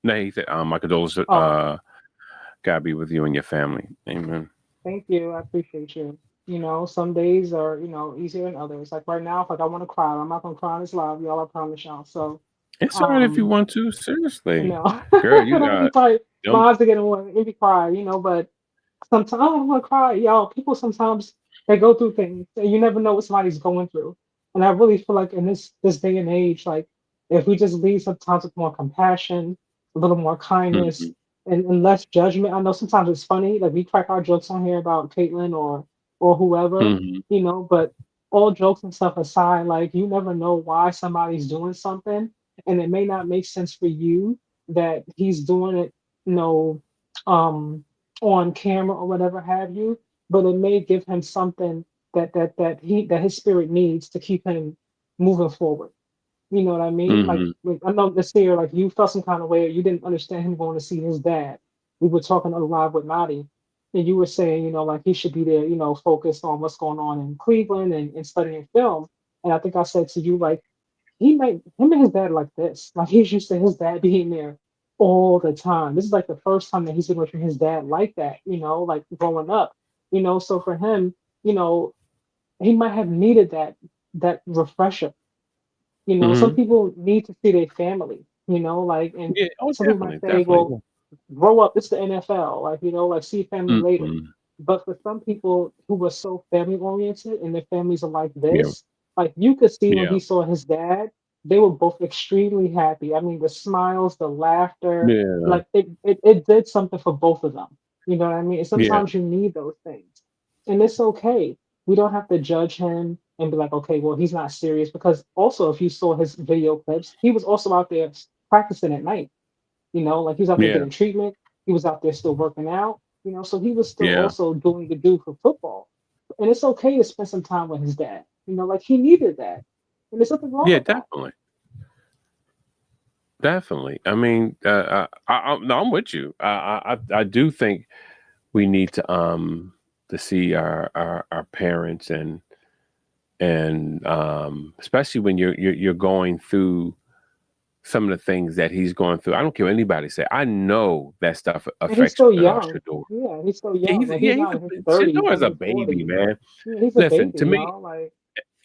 no, he said, my condolences, Oh, God be with you and your family. Amen. thank you. I appreciate you. Some days are, easier than others. Like right now, if like I want to cry, I'm not gonna cry on this live, y'all. I promise y'all. So, It's all right if you um, want to. Seriously, girl, and you I'm really got sorry. don't. My eyes are getting wet. If you cry, but sometimes I don't want to cry, y'all. People sometimes they go through things, and you never know what somebody's going through. And I really feel like in this day and age, like if we just lead sometimes with more compassion, a little more kindness, Mhm. and less judgment. I know sometimes it's funny, like we crack our jokes on here about Caitlyn or whoever, Mhm. but all jokes and stuff aside, like you never know why somebody's doing something, and it may not make sense for you that he's doing it, you know, um on camera or whatever have you, but it may give him something that his spirit needs to keep him moving forward. You know what I mean? Mhm. Like I know this year, like you felt some kind of way, or you didn't understand him going to see his dad. We were talking on live with Nadi, and you were saying, like he should be there, focused on what's going on in Cleveland and studying film. And I think I said to you, like him and his dad like this. Like he's used to his dad being there all the time. This is like the first time that he's been with his dad like that, like growing up. So for him, you know, he might have needed that refresher. Some Mhm. people need to see their family, like and Yeah. Oh, some people might definitely, say, definitely. well, grow up, it's the NFL, like see family later. Mhm. But for some people who were so family oriented and their families are like Yeah. this, like you could see when Yeah. he saw his dad, they were both extremely happy. I mean, the smiles, the laughter, Yeah. like it did something for both of them. You know what I mean? And Yeah. sometimes you need those things. And it's okay. We don't have to judge him and be like, okay, well, he's not serious. Because also, if you saw his video clips, he was also out there practicing at night. Like he was out there Yeah. getting treatment. He was out there still working out. So he was still Yeah. also doing the do for football. And it's okay to spend some time with his dad. Like he needed that. And there's nothing wrong Yeah. with that. Definitely. Definitely. I mean, no, I'm with you. I do think we need to see our parents and especially when you're going through some of the things that he's going through. I don't care what anybody say. I know that stuff And he's affects still young. Shador. Yeah, he's still Yeah, young. Like he's not in his 30s, Shador not is in a his baby, 40s. man. Yeah, he's a Listen, baby, to me, y'all. Like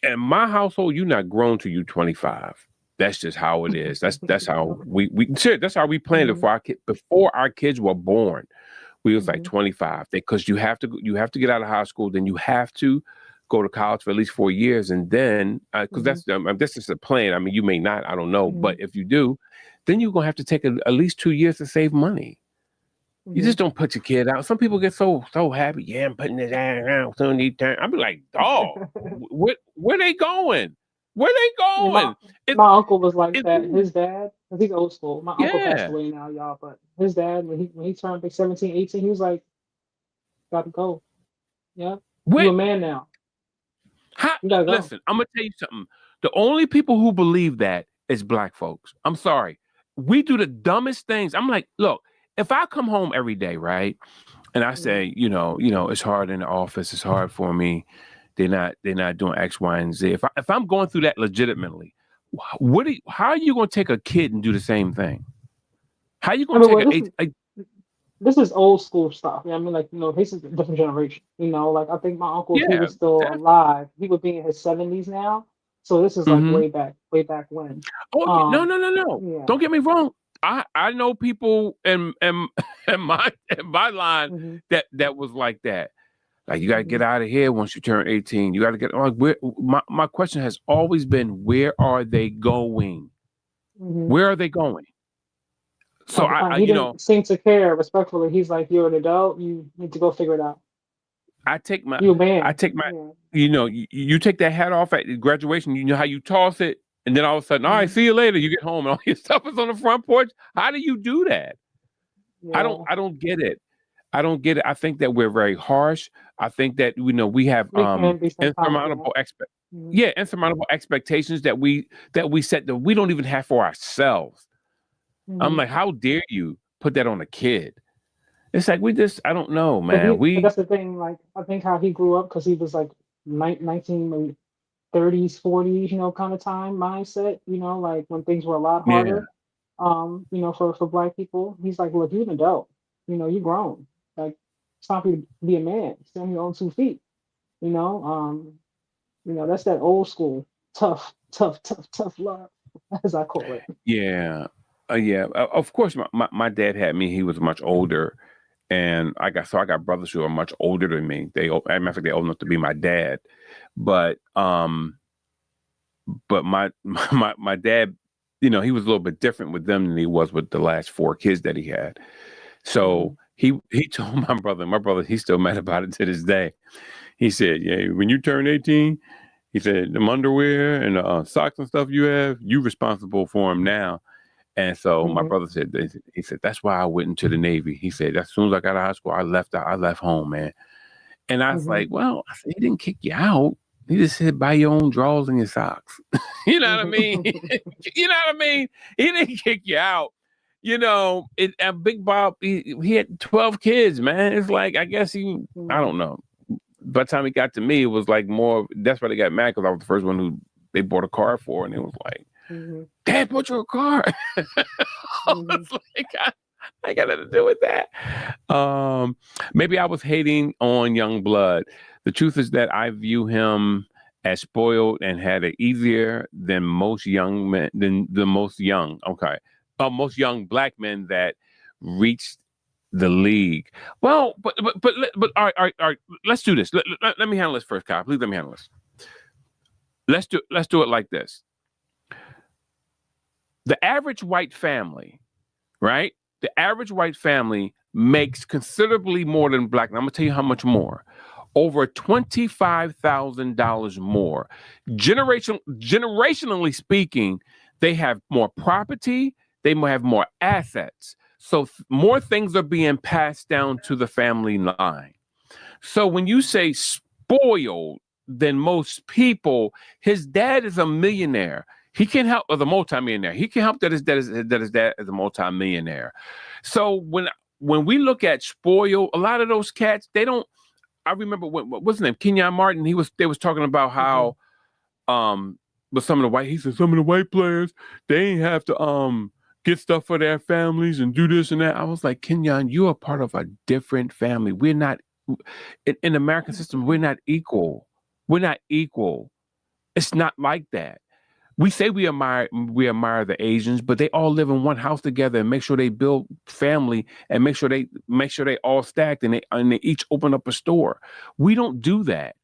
in my household, you're not grown till you're 25. That's just how it is. That's how we shit, that's how we planned it hmm for our kid before our kids were born. We was like hmm 25 because you have to get out of high school, then you have to go to college for at least 4 years, and then because hmm that's just a plan. I mean, you may not, I don't know, but hmm if you do, then you're gonna have to take at least 2 years to save money. You hmm just don't put your kid out. Some people get so happy. Yeah, I'm putting this out. So need time. I'm like, dog, where they going? Where they Yeah, my going? It my uncle was like it that. His dad, 'cause he's old school. My uncle passed yeah. away now, y'all, but his dad, when he turned like 17, 18, he was like, gotta go. Yeah. You Where a man now. how You gotta go. listen, I'm gonna tell you something. The only people who believe that is black folks. I'm sorry. We do the dumbest things. I'm like, look, if I come home every day, right? And I Mhm. say, it's hard in the office, it's hard for me. They're not doing X, Y, and Z. If I'm going through that legitimately, how are you gonna take a kid and do the same thing? How are you I gonna mean, take well, a eight? this is old school stuff. Yeah, I mean, like, this is a different generation. Like I think my uncle, if he Yeah, was still that, alive, he would be in his 70s now. So this is like Hmm. way back when. Oh no, Um, no, no, no! yeah. Don't get me wrong. I know people in my line Hmm. that was like that. Like you got to get Hmm. out of here once you turn 18. You got to get like where my question has always been where are they going? Hmm. Where are they going? So I He you know didn't seem to care respectfully. He's like, you're an adult. You need to go figure it out. I take my You a I man. take my Yeah. you take that hat off at graduation. You know how you toss it, and then all of a sudden, all right, Hmm. see you later. You get home and all your stuff is on the front porch. How do you do that? Yeah. I don't get it. I don't get it. I think that we're very harsh. I think that we have We can be sometimes. Yeah. Hmm. insurmountable expectations that we set that we don't even have for ourselves. I'm Hmm. like, how dare you put that on a kid? It's like we just I don't know, man. But that's the thing. Like, I think how he grew up because he was like 1930s, 40s, kind of time mindset. Like when things were a lot Yeah, harder. For black people, he's like, look, you're an adult. You grown. Like, it's time for you to be a man. Stand on your own 2 feet. You know. That's that old school tough love, as I call it. yeah, yeah. Of course, my dad had me. He was much older, and I got brothers who are much older than me. As a matter of fact, they're old enough to be my dad. But my dad, he was a little bit different with them than he was with the last four kids that he had. Hmm. So he told my brother, he's still mad about it to this day. He said, "Yeah, when you turn 18, he said them underwear and socks and stuff you have, you responsible for them now." And so my Hmm. brother said, he said that's why I went into the Navy. He said as soon as I got out of high school, I left home, man. And I was Hmm. like, well, I said, he didn't kick you out. He just said buy your own drawers and your socks. You know what I mean? Hmm. You know what I mean? He didn't kick you out. And Big Bob, he had 12 kids, man. It's like, I guess I don't know. By the time he got to me, it was like more, that's why they got mad because I was the first one who they bought a car for. And it was like, Hmm. Dad bought you a car. I Hmm. was like, I got nothing to do with that. Maybe I was hating on young blood. The truth is that I view him as spoiled and had it easier than most young men, than the most young, most young black men that reached the league. Well, but all right, let's do this. Let me handle this first, Kyle. Please let me handle this. Let's do it like this. The average white family, right? The average white family makes considerably more than black. And I'm gonna tell you how much more. Over $25,000 more. Generationally speaking, they have more property, they have more assets. So more things are being passed down to the family line. So when you say spoiled than most people, his dad is a millionaire. He can help as a multimillionaire. He can help that his dad is a multimillionaire. So when we look at spoiled, a lot of those cats, they don't. I remember what's his name, Kenyon Martin. They was talking about Hmm. how but he said some of the white players they ain't have to get stuff for their families and do this and that. I was like, Kenyon, you are part of a different family. We're not in the American system. We're not equal. We're not equal. It's not like that. We say we admire the Asians, but they all live in one house together and make sure they build family and make sure they all stacked and they each open up a store. We don't do that.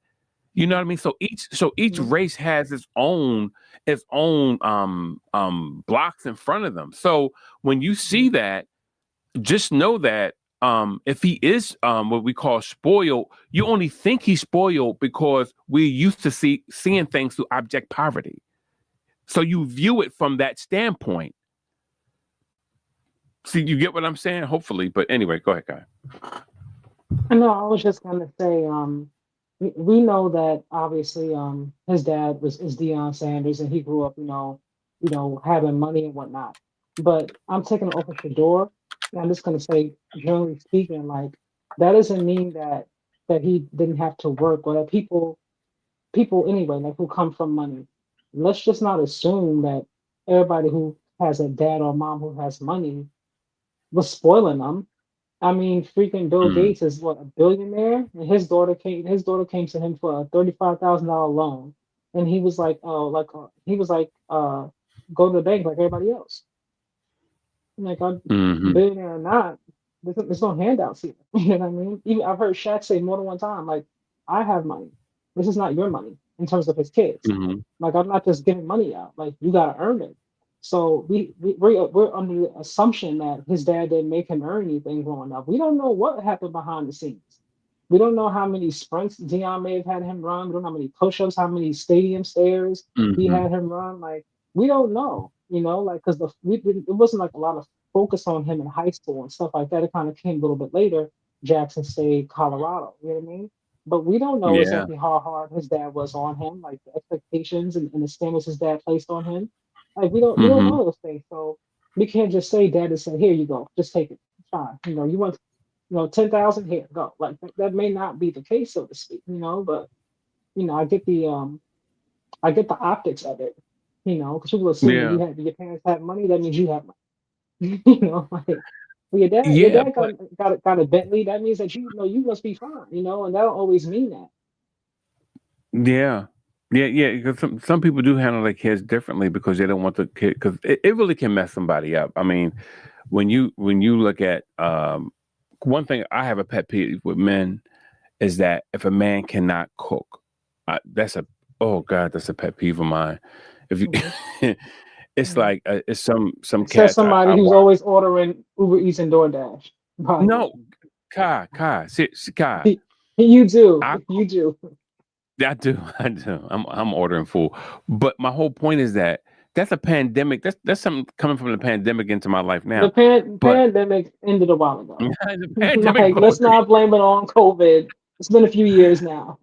You know what I mean? So each Hmm. race has its own blocks in front of them. So when you see that, just know that if he is what we call spoiled, you only think he's spoiled because we're used to seeing things through abject poverty. So you view it from that standpoint. See, you get what I'm saying? Hopefully. But anyway, go ahead, guy. No, I was just gonna say, we know that obviously, his dad is Deion Sanders, and he grew up, having money and whatnot. But I'm taking it off of Shador, and I'm just gonna say, generally speaking, like that doesn't mean that he didn't have to work, or that people anyway, like who come from money. Let's just not assume that everybody who has a dad or mom who has money was spoiling them. I mean, freaking Bill Mm, Gates is what, a billionaire, and his daughter came to him for a $35,000 loan. and he was like, oh, he was like, go to the bank like everybody else. I'm like, I'm Hmm. billionaire or not, there's no handouts here. You know what I mean? Even I've heard Shaq say more than one time, like, I have money. This is not your money in terms of his kids. Hmm. Like, I'm not just giving money out. Like, you gotta earn it. So we're under the assumption that his dad didn't make him earn anything growing up. We don't know what happened behind the scenes. We don't know how many sprints Dion may have had him run. We don't know how many push-ups, how many stadium stairs he Hmm. had him run. Like, we don't know, like, because it wasn't like a lot of focus on him in high school and stuff like that. It kind of came a little bit later, Jackson State, Colorado. You know what I mean? But we don't know Yeah. exactly how hard his dad was on him, like the expectations and the standards his dad placed on him. Like, we don't Hmm. know those things, so we can't just say dad is saying, here you go, just take it. It's fine. You want 10,000 here, go. Like that may not be the case, so to speak. But I get the optics of it. Because people assume that Yeah. your parents have money, that means you have money. Like, well, your Yeah. dad But got a Bentley. That means that you must be fine. And that don't always mean that. yeah. Yeah, yeah, because some people do handle their kids differently because they don't want the kid because it really can mess somebody up. I mean, when you look at one thing, I have a pet peeve with men is that if a man cannot cook, that's a oh god, that's a pet peeve of mine. If you, Mhm, it's mhm. like it's some Says cats I somebody who's watch. always ordering Uber Eats and DoorDash. By the way, No, Kai, Kai, you do, I you do. I do, I do. I'm ordering food, but my whole point is that that's a pandemic. That's something coming from the pandemic into my life The now. But pandemic ended a while ago. the pandemic, Like, let's not blame it on COVID. It's been a few years now.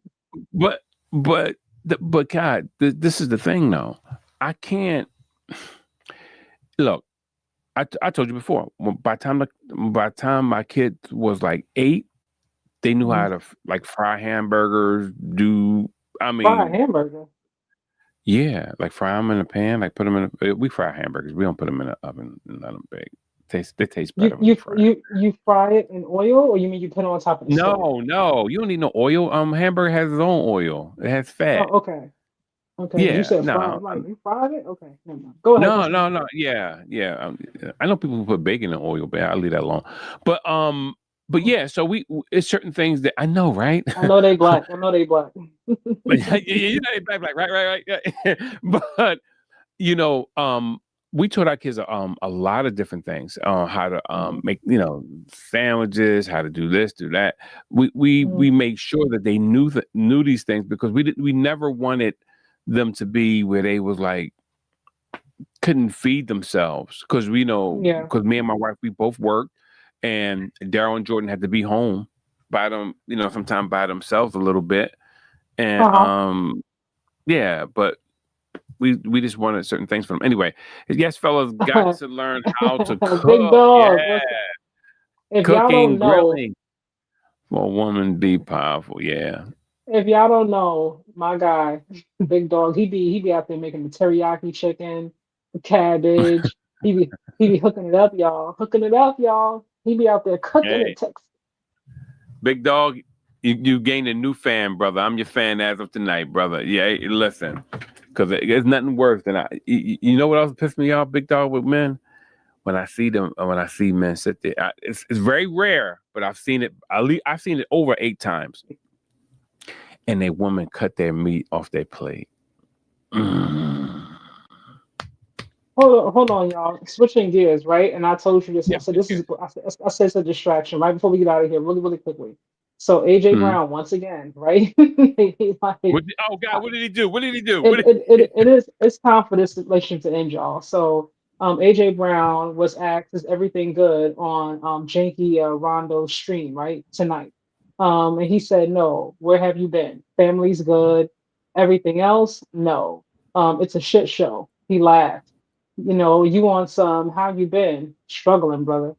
but but but God, this is the thing though. I can't look. I told you before. By the time my kid was like 8, they knew how Mhm. to like fry hamburgers. Do I Fry a mean hamburger. yeah, like fry them in a pan, like put them in. We fry hamburgers. We don't put them in the oven and let them bake. They taste You better when you you fry it. you fry it in oil, or you mean you put it on top of the stove? No, no, you don't need no oil. Hamburger has its own oil. It has fat. Oh, okay. Okay, because you Yeah, said fry. no, I'm like, you fried it? Okay, never mind. Go ahead, no, continue. no, no. Yeah, yeah. I know people who put bacon in oil, but I'll leave that alone. But yeah. So it's certain things that I know, right? I know they black. I know they black. But yeah, you know, black, right, right, right. Yeah. But you know, we taught our kids a lot of different things on how to Mhm, make sandwiches, how to do this, do that. We mhm. made sure that they knew these things because we never wanted them to be where they was like couldn't feed themselves because we know Yeah. because me and my wife we both worked and Daryl and Jordan had to be home by them sometime by themselves a little bit and Uh yeah but we just wanted certain things from them anyway. Yes, fellas, got huh. to learn how to Big cook. Yeah, dog. Listen, if y'all cooking, don't know, grilling for a woman be powerful. Yeah. if y'all don't know, my guy, Big Dog, he be out there making the teriyaki chicken, the cabbage. He be hooking it up, y'all. Hooking it up, y'all. He be out there cooking Hey, it. Tex. big dog, you gained a new fan, brother. I'm your fan as of tonight, brother. Yeah, hey, listen, because there's nothing worse than you know what else pissed me off, big dog, with men when I see them when I see men sit there. It's very rare, but I've seen it. I've seen it over 8 times, and a woman cut their meat off their plate. Mm. Hold on, y'all. Switching gears, right? And I told you this. I Yeah, said yeah, this yeah. is. I said it's a distraction. Right before we get out of here, really, really quickly. So AJ Mhm. Brown once again, right? Like, Oh God, what did he do? What did he do? it, it, it, it is it's time for this relationship to end, y'all. So AJ Brown was asked, is everything good on Janky Rondo's stream, right? Tonight. And he said, no, where have you been? Family's good. Everything else, no. It's a shit show. He laughed. You on some, how you been? Struggling, brother.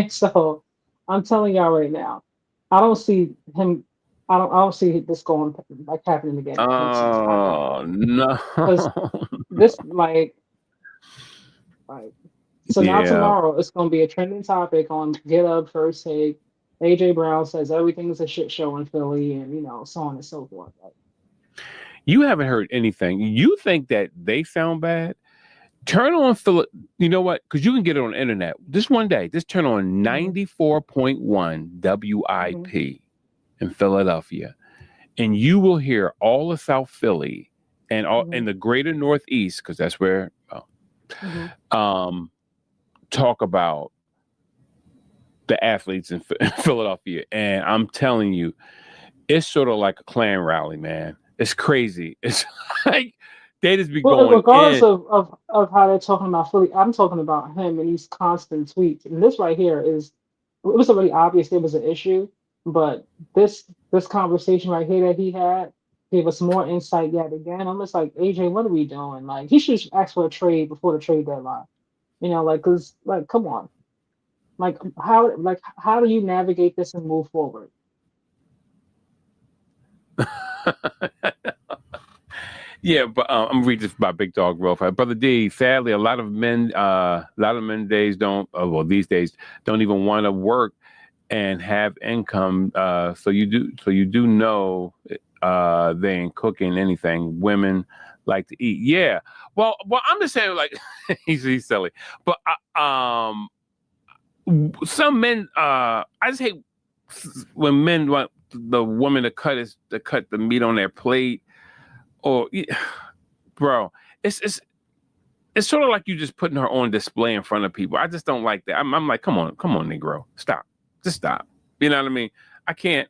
So I'm telling y'all right now, I don't see him I don't see this going like happening again anytime soon. I don't, Oh no. because this like so now Yeah. tomorrow it's gonna be a trending topic on Get Up First Take. AJ Brown says everything is a shit show in Philly, and so on and so forth. Like, You haven't heard anything. You think that they sound bad? Turn on Philip. You know what? Because you can get it on the internet. Just one day, just turn on 94.1 WIP in Philadelphia, and you will hear all of South Philly and all in the greater Northeast, because that's where talk about the athletes in Philadelphia. And I'm telling you, it's sort of like a Klan rally, man. It's crazy. It's like they just be going regardless in. of how they're talking about Philly, I'm talking about him and these constant tweets. And this right here is, it was already obvious there was an issue, but this conversation right here that he had gave us more insight yet again. I'm just like, AJ, what are we doing? Like, he should ask for a trade before the trade deadline. You know, like, cause like, come on, how do you navigate this and move forward? Yeah, but I'm gonna read this by Big Dog real fast. Brother D, sadly, a lot of men these days don't even want to work and have income. So you do know they ain't cooking anything. Women like to eat. Yeah. Well, I'm just saying, like, he's silly, but some men. I just hate when men want the woman to cut the meat on their plate. Or, bro, it's sort of like you just putting her on display in front of people. I just don't like that. I'm like, come on, Negro, stop, just stop. You know what I mean? I can't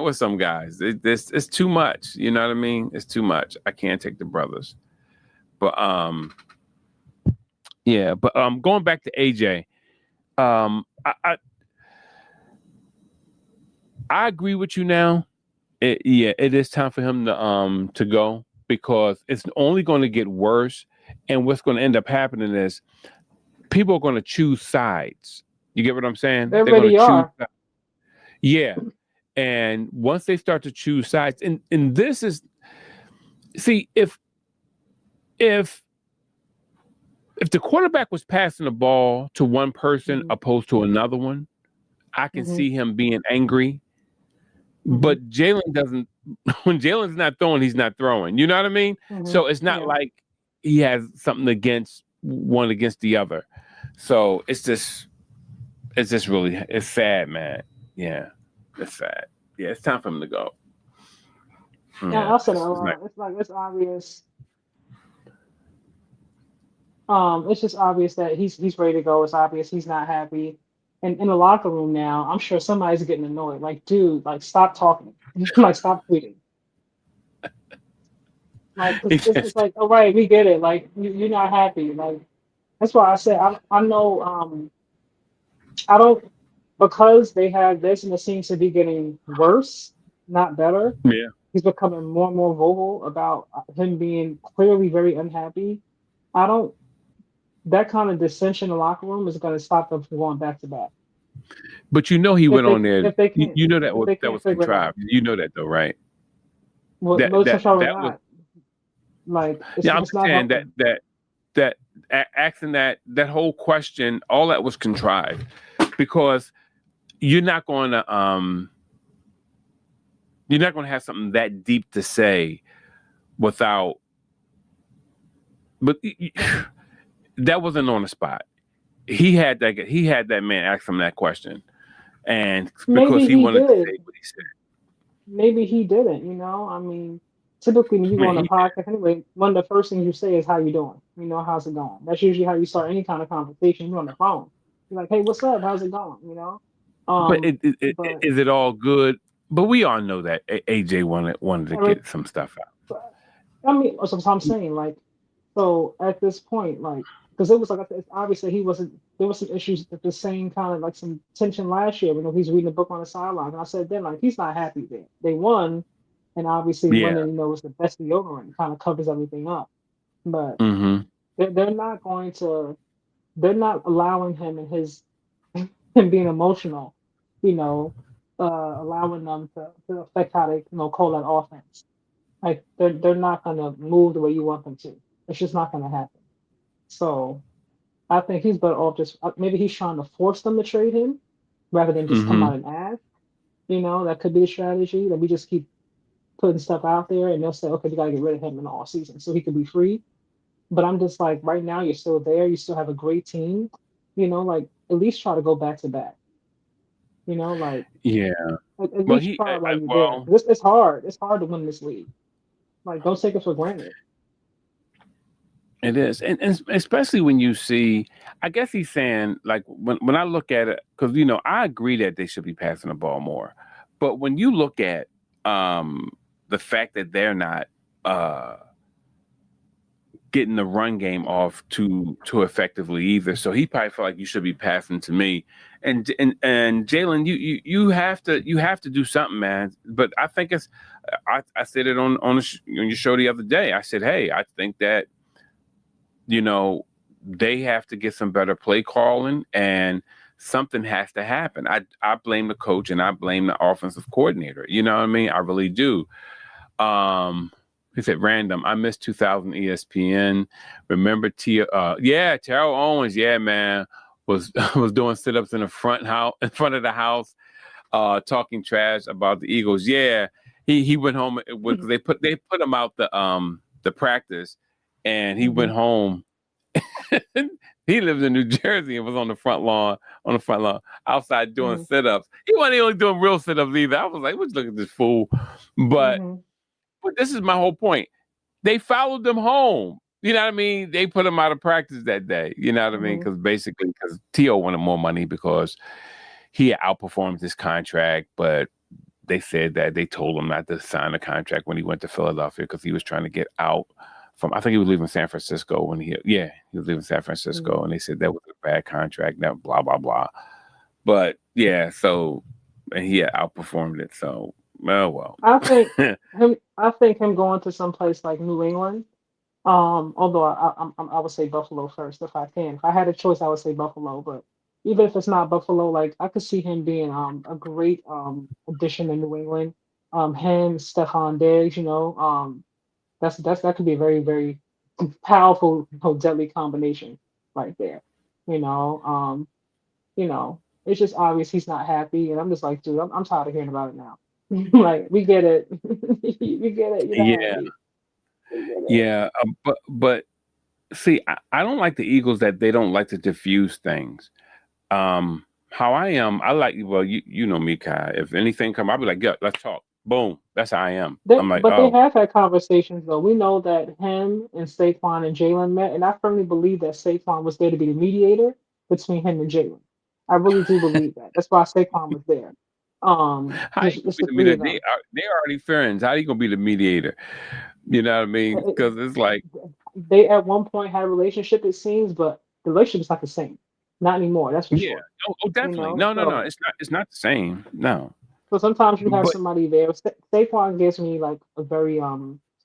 with some guys. It's too much. You know what I mean? It's too much. I can't take the brothers. But yeah. But going back to AJ, I agree with you now. It is time for him to go, because it's only going to get worse, and what's going to end up happening is people are going to choose sides. You get what I'm saying? They already are. Yeah, and once they start to choose sides, and this is, see, if the quarterback was passing the ball to one person opposed to another one, I can see him being angry. But Jalen doesn't. When Jalen's not throwing, he's not throwing. You know what I mean? So it's not like he has something against the other. So it's just really, it's sad, man. Yeah, it's sad. Yeah, it's time for him to go. Yeah, I said it's obvious. It's just obvious that he's ready to go. It's obvious he's not happy. And in the locker room now, I'm sure somebody's getting annoyed. Like, dude, like, stop talking. Like, stop tweeting. Like, it's like, all right, we get it. Like, you're not happy. Like, that's why I said I know I don't, because they have this and it seems to be getting worse, not better. Yeah. He's becoming more and more vocal about him being clearly very unhappy. That kind of dissension in the locker room is going to stop them from going back to back. But you know he went on there. If they can't, you know that was figure it out. contrived. You know that though, right? Well, that was, like, I'm it's not saying helping. that asking that whole question, all that was contrived, because you're not going to have something that deep to say without. But that wasn't on the spot. He had that man ask him that question, and because he wanted to say what he said. Maybe he didn't. You know, I mean, typically when you go on a podcast anyway, one of the first things you say is how you doing. You know, how's it going? That's usually how you start any kind of conversation. You're on the phone. You're like, hey, what's up? How's it going? You know. But is it all good? But we all know that AJ wanted to get some stuff out. I mean, that's what I'm saying. Like, so at this point, like, because it was like, it's obvious that he wasn't. There was some issues with the same kind of, like, some tension last year when he's reading a book on the sideline. And I said then, like, he's not happy there. They won, and obviously winning, is the best deodorant. Kind of covers everything up. But they're not going to. They're not allowing him and him being emotional. Allowing them to affect how they call that offense. Like, they're not gonna move the way you want them to. It's just not gonna happen. So I think he's better off just maybe he's trying to force them to trade him rather than just come out and ask. That could be a strategy that we just keep putting stuff out there, and they'll say, okay, we gotta get rid of him in the off season so he can be free. But I'm just like, right now, you're still there. You still have a great team. Like at least try to go back to back. Like Yeah. at Well, least try while you're there. well, It's hard. It's hard to win this league. Like, don't take it for granted. it is, and especially when you see, I guess he's saying like when I look at it, because I agree that they should be passing the ball more, but when you look at the fact that they're not getting the run game off too effectively either, so he probably felt like you should be passing to me, and Jalen, you have to do something, man. But I think I said it on your show the other day. I said, hey, I think that they have to get some better play calling and something has to happen. I blame the coach and I blame the offensive coordinator. You know what I mean? I really do. He said random. I missed 2000 ESPN. Remember Terrell Owens, yeah, man, was doing sit-ups in front of the house, talking trash about the Eagles. Yeah. He went home with they put him out the practice. And he went home. He lives in New Jersey and was on the front lawn, outside doing sit-ups. He wasn't only doing real sit-ups either. I was like, let's look at this fool. But this is my whole point. They followed them home. You know what I mean? They put him out of practice that day. You know what I mean? Because T.O. wanted more money because he had outperformed his contract, but they said that they told him not to sign a contract when he went to Philadelphia because he was trying to get out I think he was leaving San Francisco when he was leaving San Francisco, and they said that was a bad contract, that blah, blah, blah. But yeah, and he had outperformed it. So, well. I think him going to some place like New England. Although I would say Buffalo first if I can. If I had a choice, I would say Buffalo. But even if it's not Buffalo, like I could see him being a great addition in New England. Him, Stephon Diggs, that could be a very, very powerful, deadly combination right there. You know, um, it's just obvious he's not happy, and I'm just like, dude, I'm tired of hearing about it now. Like, we get it, we get it. You're not Yeah, happy. We get it. yeah. But see, I don't like the Eagles that they don't like to diffuse things. How I am, I like, well, you know me, Kai. If anything come, I'll be like, yeah, let's talk. Boom. That's how I am. I'm like, But they oh, have had conversations though. We know that him and Saquon and Jalen met, and I firmly believe that Saquon was there to be the mediator between him and Jalen. I really do believe that. That's why Saquon was there. how you gonna Just be the the three mediator? of them. They already friends. How you gonna be the mediator? You know what I mean? Uh, Because it's like, They at one point had a relationship, it seems, but the relationship is not the same. Not anymore, that's for yeah, sure. definitely. No, no. So It's not the same. No, sometimes you have but somebody there. Saquon gives me like a very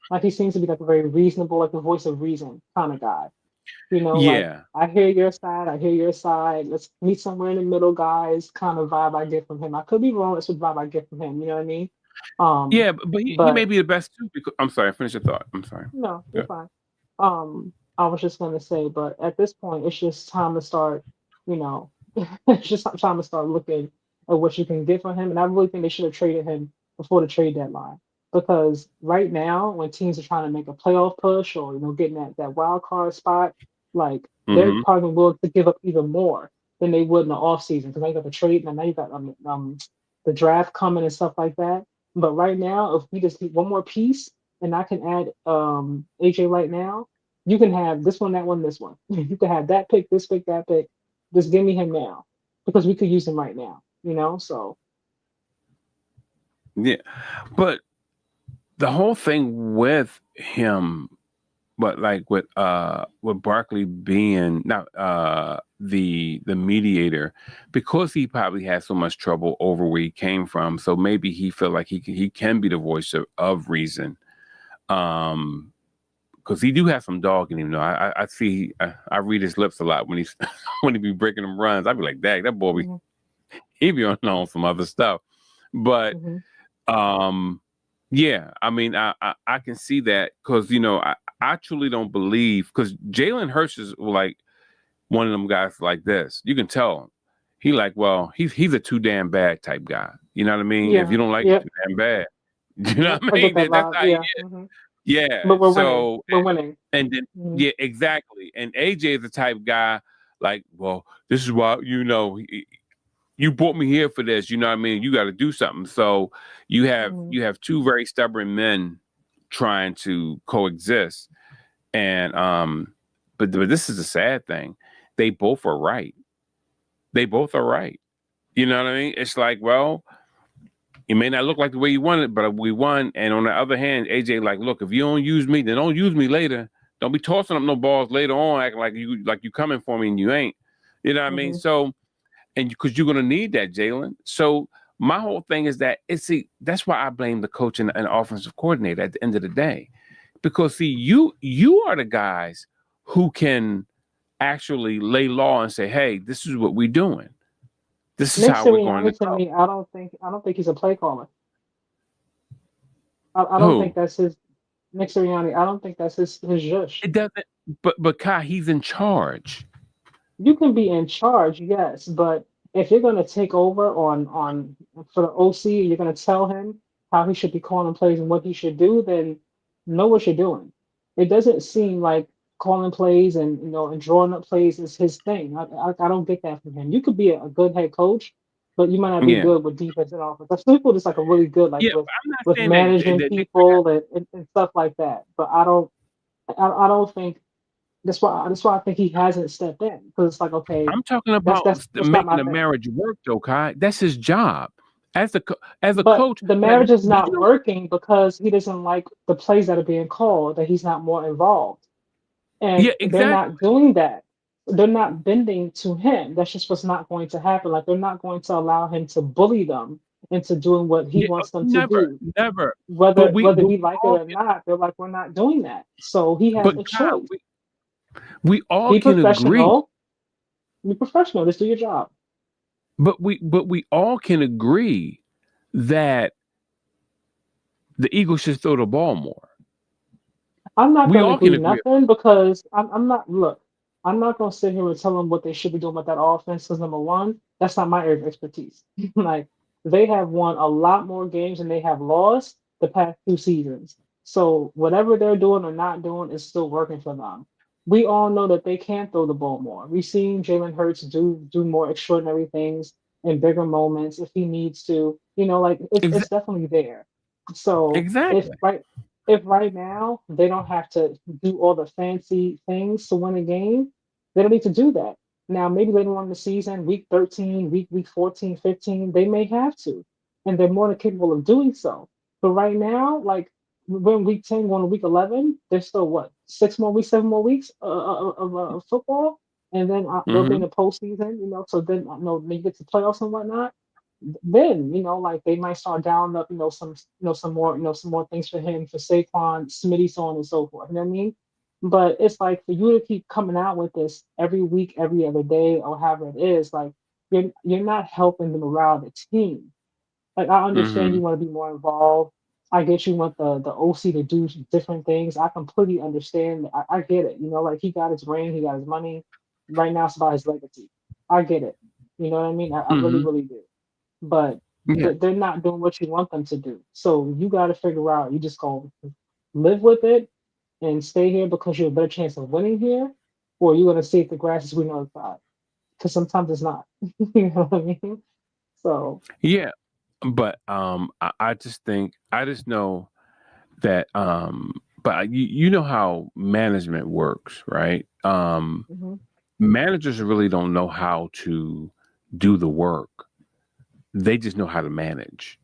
like he seems to be like a very reasonable, like the voice of reason kind of guy. Like yeah, I hear your side, I hear your side. Let's meet somewhere in the middle, guys. Kind of vibe I get from him. I could be wrong. That's what vibe I get from him. You know what I mean? Um, yeah. But he may but be the best too. Because I'm sorry. Finish your thought. I'm sorry. no, you're Yeah. fine. I was just gonna say, but at this point, it's just time to start. You know, it's just time to start looking at what you can get from him. And I really think they should have traded him before the trade deadline. Because right now, when teams are trying to make a playoff push or getting that wild card spot, like they're Mm-hmm. probably willing to give up even more than they would in the offseason. Because now you got the trade and now you got the draft coming and stuff like that. But right now, if we just need one more piece and I can add AJ right now, you can have this one, that one, this one. You can have that pick, this pick, that pick. Just give me him now because we could use him right now. So Yeah. But the whole thing with him, but like with Barkley being not the mediator, because he probably had so much trouble over where he came from, so maybe he felt like he can be the voice of reason. Because he do have some dog in him. I see. I read his lips a lot when he's when he be breaking them runs. I be like, "Dang, that boy, mhm, he be on some other stuff." But mhm. yeah, I mean, I can see that because I truly don't believe because Jalen Hurts is like one of them guys like this. You can tell he like, well, he's a too damn bad type guy. You know what I mean? If Yeah, you don't like it yep, too damn bad, You know what I I get mean? that That's vibe. how he Yeah. is. Hmm. Yeah. But we're winning. So We're winning. and then Hmm. yeah, exactly. And AJ is the type of guy like, well, this is why you brought me here for this. You know what I mean? You got to do something. So Hmm. you have two very stubborn men trying to coexist, and but this is a sad thing. They both are right. They both are right. You know what I mean? It's like, well, it may not look like the way you wanted, but we won. And on the other hand, AJ, like, look, if you don't use me, then don't use me later. Don't be tossing up no balls later on, acting like you coming for me and you ain't. You know what I mean? Hmm. So, and because you're gonna need that, Jalen. So my whole thing is that that's why I blame the coach and offensive coordinator at the end of the day, because see, you are the guys who can actually lay law and say, hey, this is what we're doing. This is Nick how we're going to Sirianni to go. me, I don't think he's a play caller. I don't think Who? that's his Nick Sirianni. I don't think that's his zhush. It doesn't. But Kai, he's in charge. You can be in charge, yes, but if you're going to take over on for the OC, you're going to tell him how he should be calling plays and what he should do, then know what you're doing. It doesn't seem like calling plays and and drawing up plays is his thing. I don't get that from him. You could be a good head coach, but you might not be Yeah, good with defense and offense. Some people just like a really good like yeah. with But I'm not with saying that managing that Nick. people and stuff like that. But I don't think that's why I think he hasn't stepped in because it's like, okay, I'm talking that's about that's that's not making my a thing. marriage work, though, Kai. That's his job as a But coach. the Like marriage is we not don't. working because he doesn't like the plays that are being called, that he's not more involved. And Yeah, they're exactly. not doing that. They're not bending to him. That's just what's not going to happen. Like they're not going to allow him to bully them into doing what he Yeah, wants them to never, do. never. Whether But whether but we we like it all or can. not, they're like, we're not doing that. So he has But a Kai, choice. we all Be can agree. professional. Be professional. Just do your job. But we all can agree that the Eagles should throw the ball more. I'm not We going to all can agree agree. nothing because I'm not, look, I'm not going to sit here and tell them what they should be doing with that offense because number one, that's not my area of expertise. Like, they have won a lot more games than they have lost the past 2 seasons. So, whatever they're doing or not doing is still working for them. We all know that they can throw the ball more. We've seen Jalen Hurts do more extraordinary things in bigger moments if he needs to. Like Ex- it's definitely there. So exactly. if right now they don't have to do all the fancy things to win a game, they don't need to do that. Now, maybe later on in the season, week 13, week 14, 15, they may have to. And they're more than capable of doing so. But right now, like we're in week 10, going to week 11, there's still what, 6 more weeks, 7 more weeks of football. And then they'll be in Hmm. the postseason, so then, they get to playoffs and whatnot. Then like they might start down up some more things for him, for Saquon, Smitty, so on and so forth, you know what I mean? But it's like, for you to keep coming out with this every week, every other day, or however it is, like you're not helping the morale of the team. Like, I understand you Hmm. want to be more involved. I get you want the OC to do different things. I completely understand. I get it. Like, he got his ring, he got his money. Right now it's about his legacy. I get it. You know what I mean? I really, Hmm. really do. But Yeah. they're not doing what you want them to do. So you got to figure out, you just go live with it and stay here because you have a better chance of winning here, or you're going to see if the grass is greener outside. Because sometimes it's not. You know what I mean? So, Yeah. But I just think I just know that but you know how management works, right? mhm, Managers really don't know how to do the work. They just know how to manage.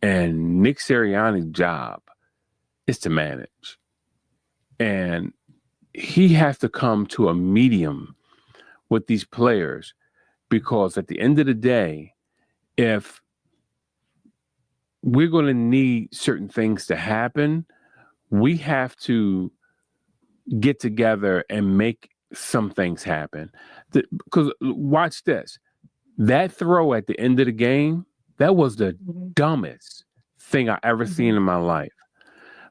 And Nick Sirianni's job is to manage. And he has to come to a medium with these players because at the end of the day, if we're going to need certain things to happen, we have to get together and make some things happen. Because watch this. That throw at the end of the game, that was the mhm, dumbest thing I ever seen mhm, in my life.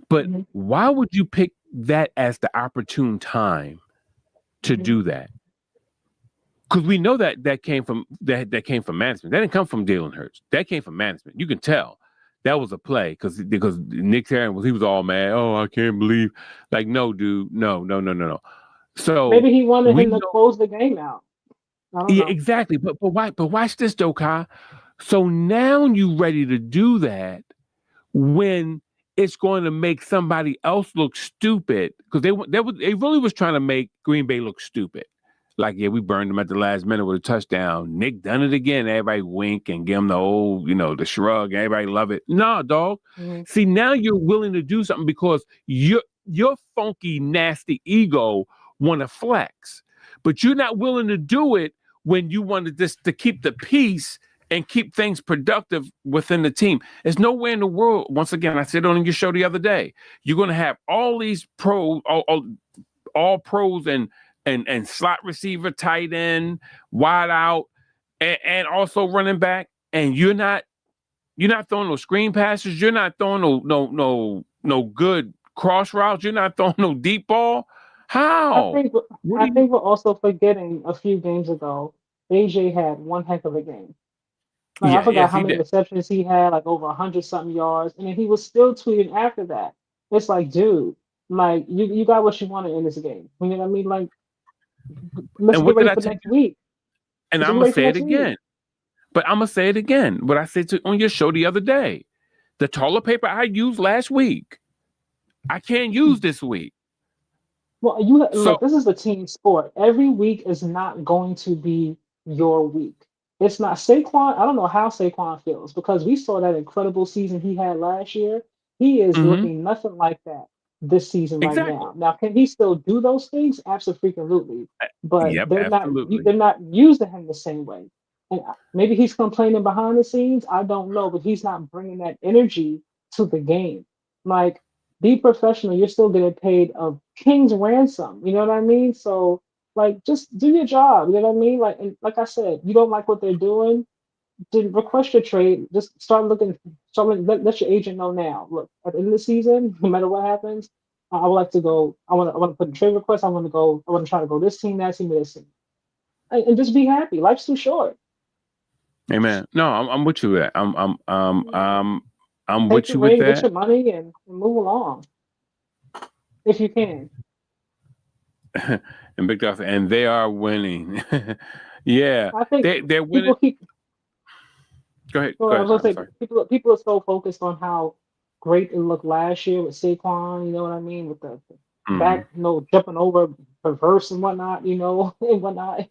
But mhm, why would you pick that as the opportune time to mhm, do that? Because we know that came from management. That didn't come from Jalen Hurts. That came from management. You can tell that was a play because Nick Terran was all mad. Oh, I can't believe. Like, no, dude, no. So Maybe he wanted we him to know, close the game out. I don't yeah, know. exactly. But watch this though, Kai. So now you ready to do that when it's going to make somebody else look stupid because they really was trying to make Green Bay look stupid. Like, yeah, we burned them at the last minute with a touchdown. Nick done it again. Everybody wink and give him the old, the shrug. Everybody love it. No, dog. Mm-hmm. See, now you're willing to do something because your funky, nasty ego want to flex, but you're not willing to do it when you wanted this to keep the peace and keep things productive within the team. There's nowhere in the world. Once again, I said on your show the other day, you're going to have all these pros, all pros and slot receiver, tight end, wide out, and also running back, and you're not throwing no screen passes. You're not throwing no good cross routes. You're not throwing no deep ball. I How? think What I do you? think we're also forgetting a few games ago. AJ had one heck of a game. Like I Yeah, forgot yes, how he many did. receptions he had, like over 100 something yards, and then he was still tweeting after that. It's like, dude, like you got what you wanted in this game. You know what I mean? Like, let's And get what did ready I for tell next you? week. And Let's I'm get gonna ready for say it next week. again. But I'm gonna say it again. What I said on your show the other day. The toilet paper I used last week, I can't use this week. Well, you So look, this is a team sport. Every week is not going to be your week. It's not Saquon. I don't know how Saquon feels because we saw that incredible season he had last year. He is mhm, looking nothing like that this season right exactly. now. Now, can he still do those things? Absolutely. But Yep, absolutely. they're not using him the same way. And maybe he's complaining behind the scenes. I don't know, but he's not bringing that energy to the game. Like, be professional. You're still getting paid a king's ransom. You know what I mean? So like, just do your job. You know what I mean? Like, and like I said, you don't like what they're doing, then request your trade. Just start looking. Let your agent know now. Look, at the end of the season, no matter what happens, I would like to go. I want to put a trade request. I want to go. I want to try to go this team, that team, this team, and just be happy. Life's too short. Amen. No, I'm with you with that. I'm Take with your you with ring, get that. your money, and move along if you can. And Big Dog, and they are winning. Yeah, I think they're winning. people keep. Go Well, I ahead. was gonna I'm say sorry. people are so focused on how great it looked last year with Saquon. You know what I mean? With the Mm-hmm. back, jumping over reverse and whatnot. And whatnot.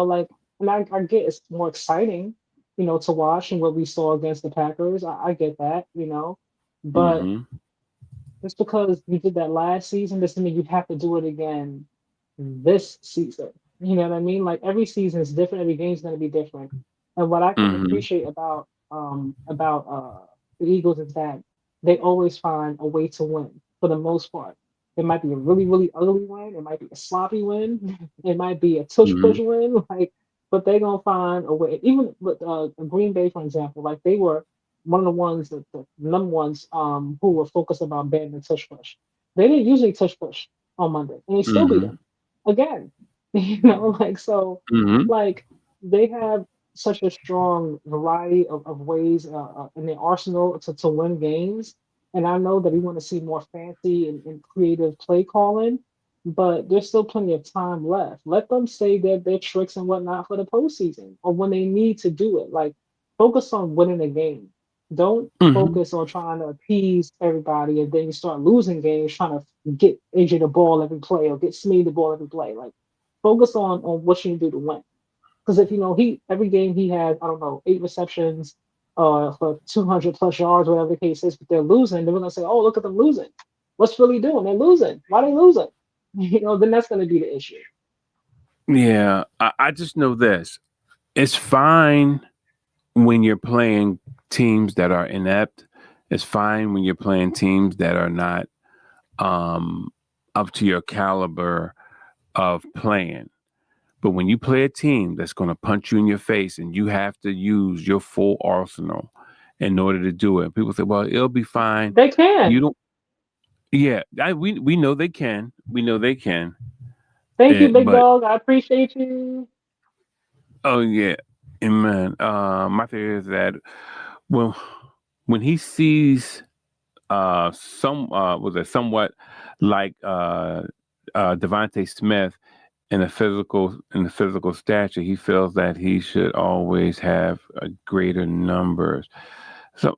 Like, and I get it's more exciting, to watch and what we saw against the Packers. I get that, but Mm-hmm. just because you did that last season doesn't mean you have to do it again this season. You know what I mean? Like every season is different. Every game's going to be different. And what I can Mm-hmm. appreciate about the Eagles is that they always find a way to win for the most part. It might be a really really ugly win. It might be a sloppy win. It might be a tush Mm-hmm. push win. Like, but they're gonna find a way. Even with Green Bay, for example, like they were one of the ones that the number ones who were focused about banning the tush push. They didn't usually tush push on Monday, and they still beat Mm-hmm. them again. Like so, Mm-hmm. like they have such a strong variety of ways in their arsenal to win games. And I know that we want to see more fancy and creative play calling, but there's still plenty of time left. Let them say their tricks and whatnot for the postseason or when they need to do it. Like, focus on winning the game. Don't Mm-hmm. focus on trying to appease everybody and then you start losing games trying to get AJ the ball every play or get Smee the ball every play. Like, focus on what you can do to win. Because if he every game he had, I don't know, 8 receptions for 200 plus yards, whatever the case is, but they're losing, then we're gonna say, oh, look at them losing. What's Philly doing? They're losing. Why they losing? Then that's gonna be the issue. Yeah, I just know this. It's fine when you're playing teams that are inept. It's fine when you're playing teams that are not um, up to your caliber of playing. But when you play a team that's going to punch you in your face and you have to use your full arsenal in order to do it, people say, "Well, it'll be fine." They You can. don't. Yeah, we know they can. We know they can. Thank you, big But dog. I appreciate you. oh yeah, and man, my theory is that when when he sees somewhat like Devontae Smith in the physical stature, he feels that he should always have a greater numbers. So,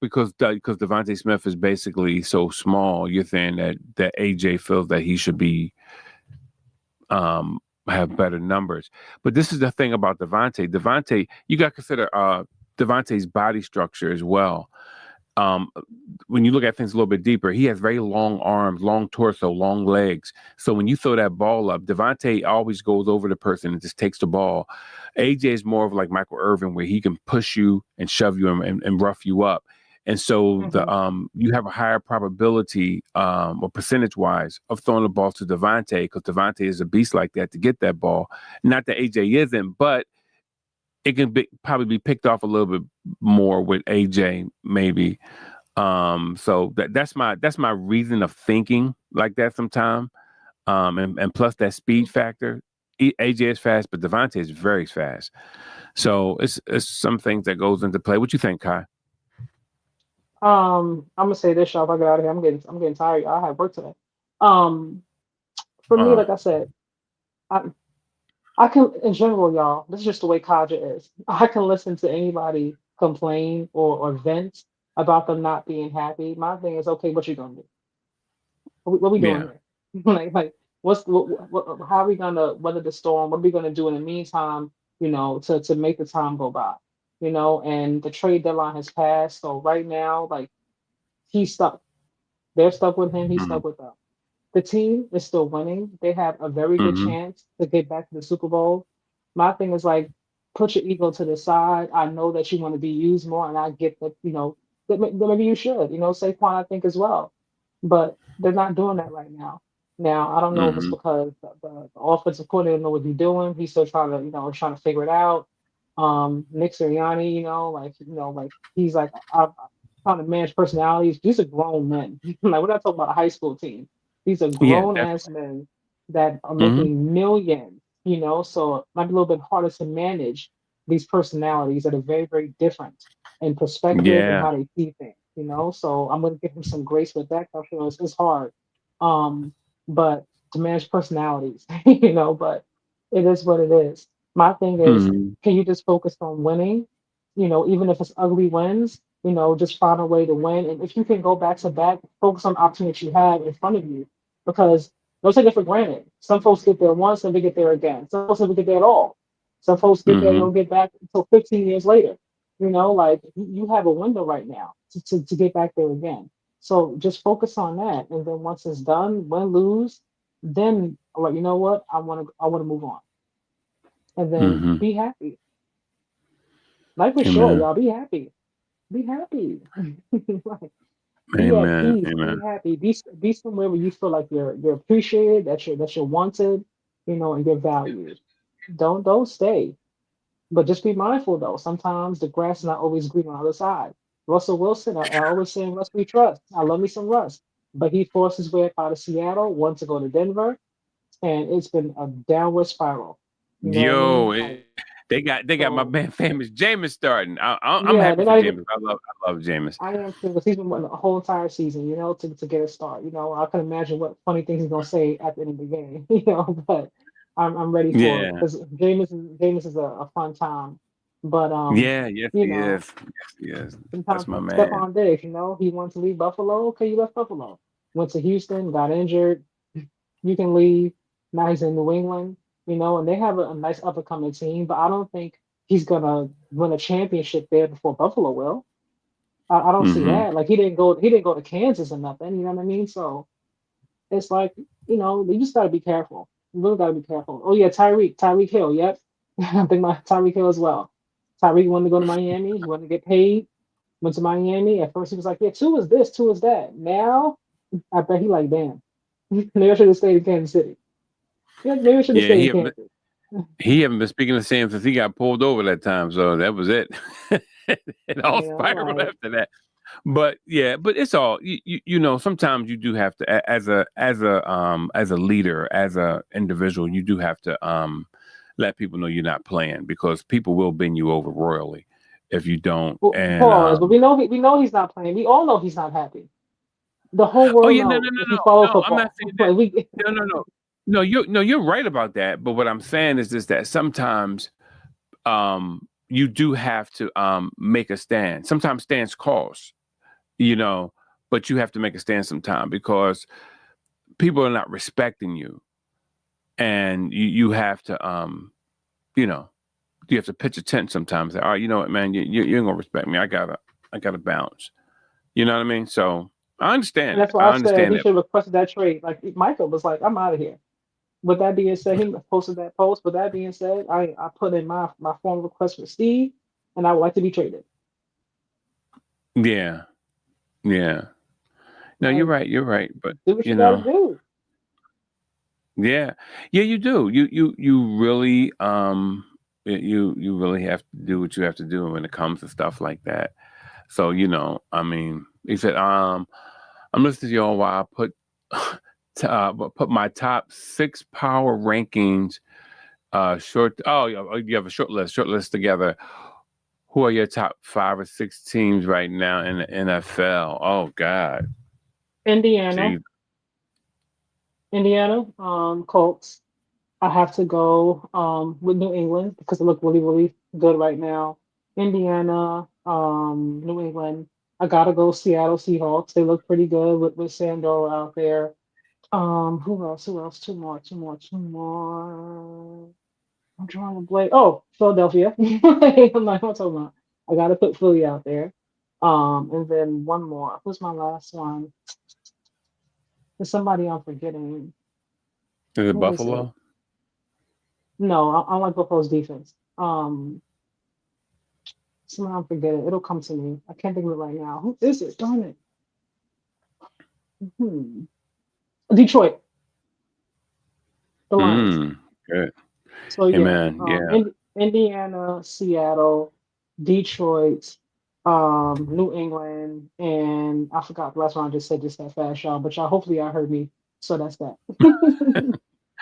because Devontae Smith is basically so small, you're saying that AJ feels that he should be have better numbers. But this is the thing about Devontae. Devontae, you got to consider Devontae's body structure as well. Um, when you look at things a little bit deeper, he has very long arms, long torso, long legs. So when you throw that ball up, Devontae always goes over the person and just takes the ball. AJ is more of like Michael Irvin, where he can push you and shove you and rough you up. And so you have a higher probability or percentage wise of throwing the ball to Devontae, because Devontae is a beast like that to get that ball. Not that AJ isn't, but it can probably be picked off a little bit more with AJ, maybe. So that's my reason of thinking like that sometimes. And plus that speed factor. AJ is fast, but Devontae is very fast. So it's some things that goes into play. What you think, Kai? I'm gonna say this, y'all. If I get out of here, I'm getting tired. I have work today. Um, for me, Uh, like I said, I I can, in general, y'all. This is just the way Kaja is. I can listen to anybody complain or vent about them not being happy. My thing is, okay, what you gonna do? What we doing yeah. here? Like, how are we gonna weather the storm? What are we gonna do in the meantime? To make the time go by. And the trade deadline has passed. So right now, like, he's stuck. They're stuck with him. He's Mm-hmm. stuck with them. The team is still winning. They have a very good Mm-hmm. chance to get back to the Super Bowl. My thing is, like, put your ego to the side. I know that you want to be used more, and I get that, that maybe you should, Saquon, I think, as well. But they're not doing that right now. Now, I don't know if it's Mm-hmm. because the offensive coordinator doesn't know what he's doing. He's still trying to figure it out. Nick Sirianni, like he's like, I'm trying to manage personalities. These are grown men. Like, we're not talking about a high school team. These are Yeah, grown ass men that are mm-hmm. making millions, so it might be a little bit harder to manage these personalities that are very, very different in perspective and Yeah. how they see things. So I'm gonna give him some grace with that. 'Cause, it's hard. Um, but to manage personalities, but it is what it is. My thing is, Mm-hmm. can you just focus on winning? Even if it's ugly wins, just find a way to win. And if you can go back to back, focus on the opportunity you have in front of you. Because don't take it for granted. Some folks get there once and they get there again. Some folks never get there at all. Some folks get there, they Mm-hmm. don't get back until 15 years later. Like, you have a window right now to get back there again. So just focus on that. And then once it's done, win, lose, then, all right, you know what? I want to move on. And then Mm-hmm. be happy. Life is short, Amen. y'all. Be happy. Be happy. Like, be at Amen. peace, be Amen. happy, be somewhere where you feel like you're appreciated, that you're wanted, and you're valued. Don't stay. But just be mindful though. Sometimes the grass is not always green on the other side. Russell Wilson, I always say Russ we trust. I love me some Russ. But he forced his way up out of Seattle, wanted to go to Denver, and it's been a downward spiral. You know what I mean? Yo, Like, they got my so man famous Jameis starting. I'm yeah, happy they're for not even Jameis. I love Jameis. I am too, because he's been waiting a whole entire season, to get a start. I can imagine what funny things he's gonna say at the end of the game, but I'm ready for it Yeah. because Jameis is a fun time. But Yeah. Yes, you he know, is. Yes, he is. That's sometimes my like man. Stephon Diggs, he wanted to leave Buffalo. Okay, you left Buffalo. Went to Houston, got injured. You can leave. Now he's in New England, and they have a nice up and coming team, but I don't think he's gonna win a championship there before Buffalo will. I don't see Mm-hmm. that. Like, he didn't go to Kansas or nothing. You know what I mean? So it's like, you just gotta be careful. You really gotta be careful. Oh yeah, Tyreek Hill. Yep, I think my Tyreek Hill as well. Tyreek wanted to go to Miami. He wanted to get paid. Went to Miami. At first he was like, yeah, two is this, two is that. Now I bet he like, damn, maybe I should have stayed in Kansas City. Yeah, maybe I should have Yeah, stayed in Kansas. he haven't been speaking the same since he got pulled over that time. So that was it. It all spiraled Like, after that. But yeah, but it's all sometimes you do have to as a leader, as a individual, you do have to let people know you're not playing, because people will bend you over royally. if you don't. Well, And pause. But we know he's not playing. We all know he's not happy. The whole oh world yeah, knows if you follow no. I'm not football. saying that. Like we, No. You're right about that. But what I'm saying is just that sometimes you do have to make a stand. Sometimes stands cost, you know, but you have to make a stand sometime because people are not respecting you, and you have to you know, you have to pitch a tent sometimes. All right, you know what, man, you ain't gonna respect me. I gotta bounce. You know what I mean? So I and understand it. that's why I I said understand he it. should have requested that trade. Like Michael was like, I'm out of here. With that being said, he posted that post. With that being said, I put in my form request for Steve, and I would like to be traded. Yeah, yeah. No, you're Like, right. You're right. But do what you you got to know, do. yeah, yeah. You do. You really you really have to do what you have to do when it comes to stuff like that. So you know, I mean, he said, I'm listening to y'all while I put my top 6 power rankings. Short. Oh, you have a short list. Short list together. Who are your top 5 or 6 teams right now in the NFL? Oh God, Indiana, geez. Indiana, Colts. I have to go with New England because they look really, really good right now. Indiana, New England. I gotta go Seattle Seahawks. They look pretty good with Sandor out there. Who else? Who else? Two more. I'm drawing a blank. Oh, Philadelphia. I'm like, what I'm talking about. I gotta put Philly out there. And then one more. Who's my last one? There's somebody I'm forgetting. Is it Who is it? Buffalo? No, I like Buffalo's defense. Somehow I'm forgetting. It'll come to me. I can't think of it right now. Who is it? Darn it. Hmm. Detroit, the Lions. Good. So Hey yeah, man, yeah. Indiana, Seattle, Detroit, New England, and I forgot the last one I just said just that fast, y'all. But y'all, hopefully, y'all heard me. So that's that.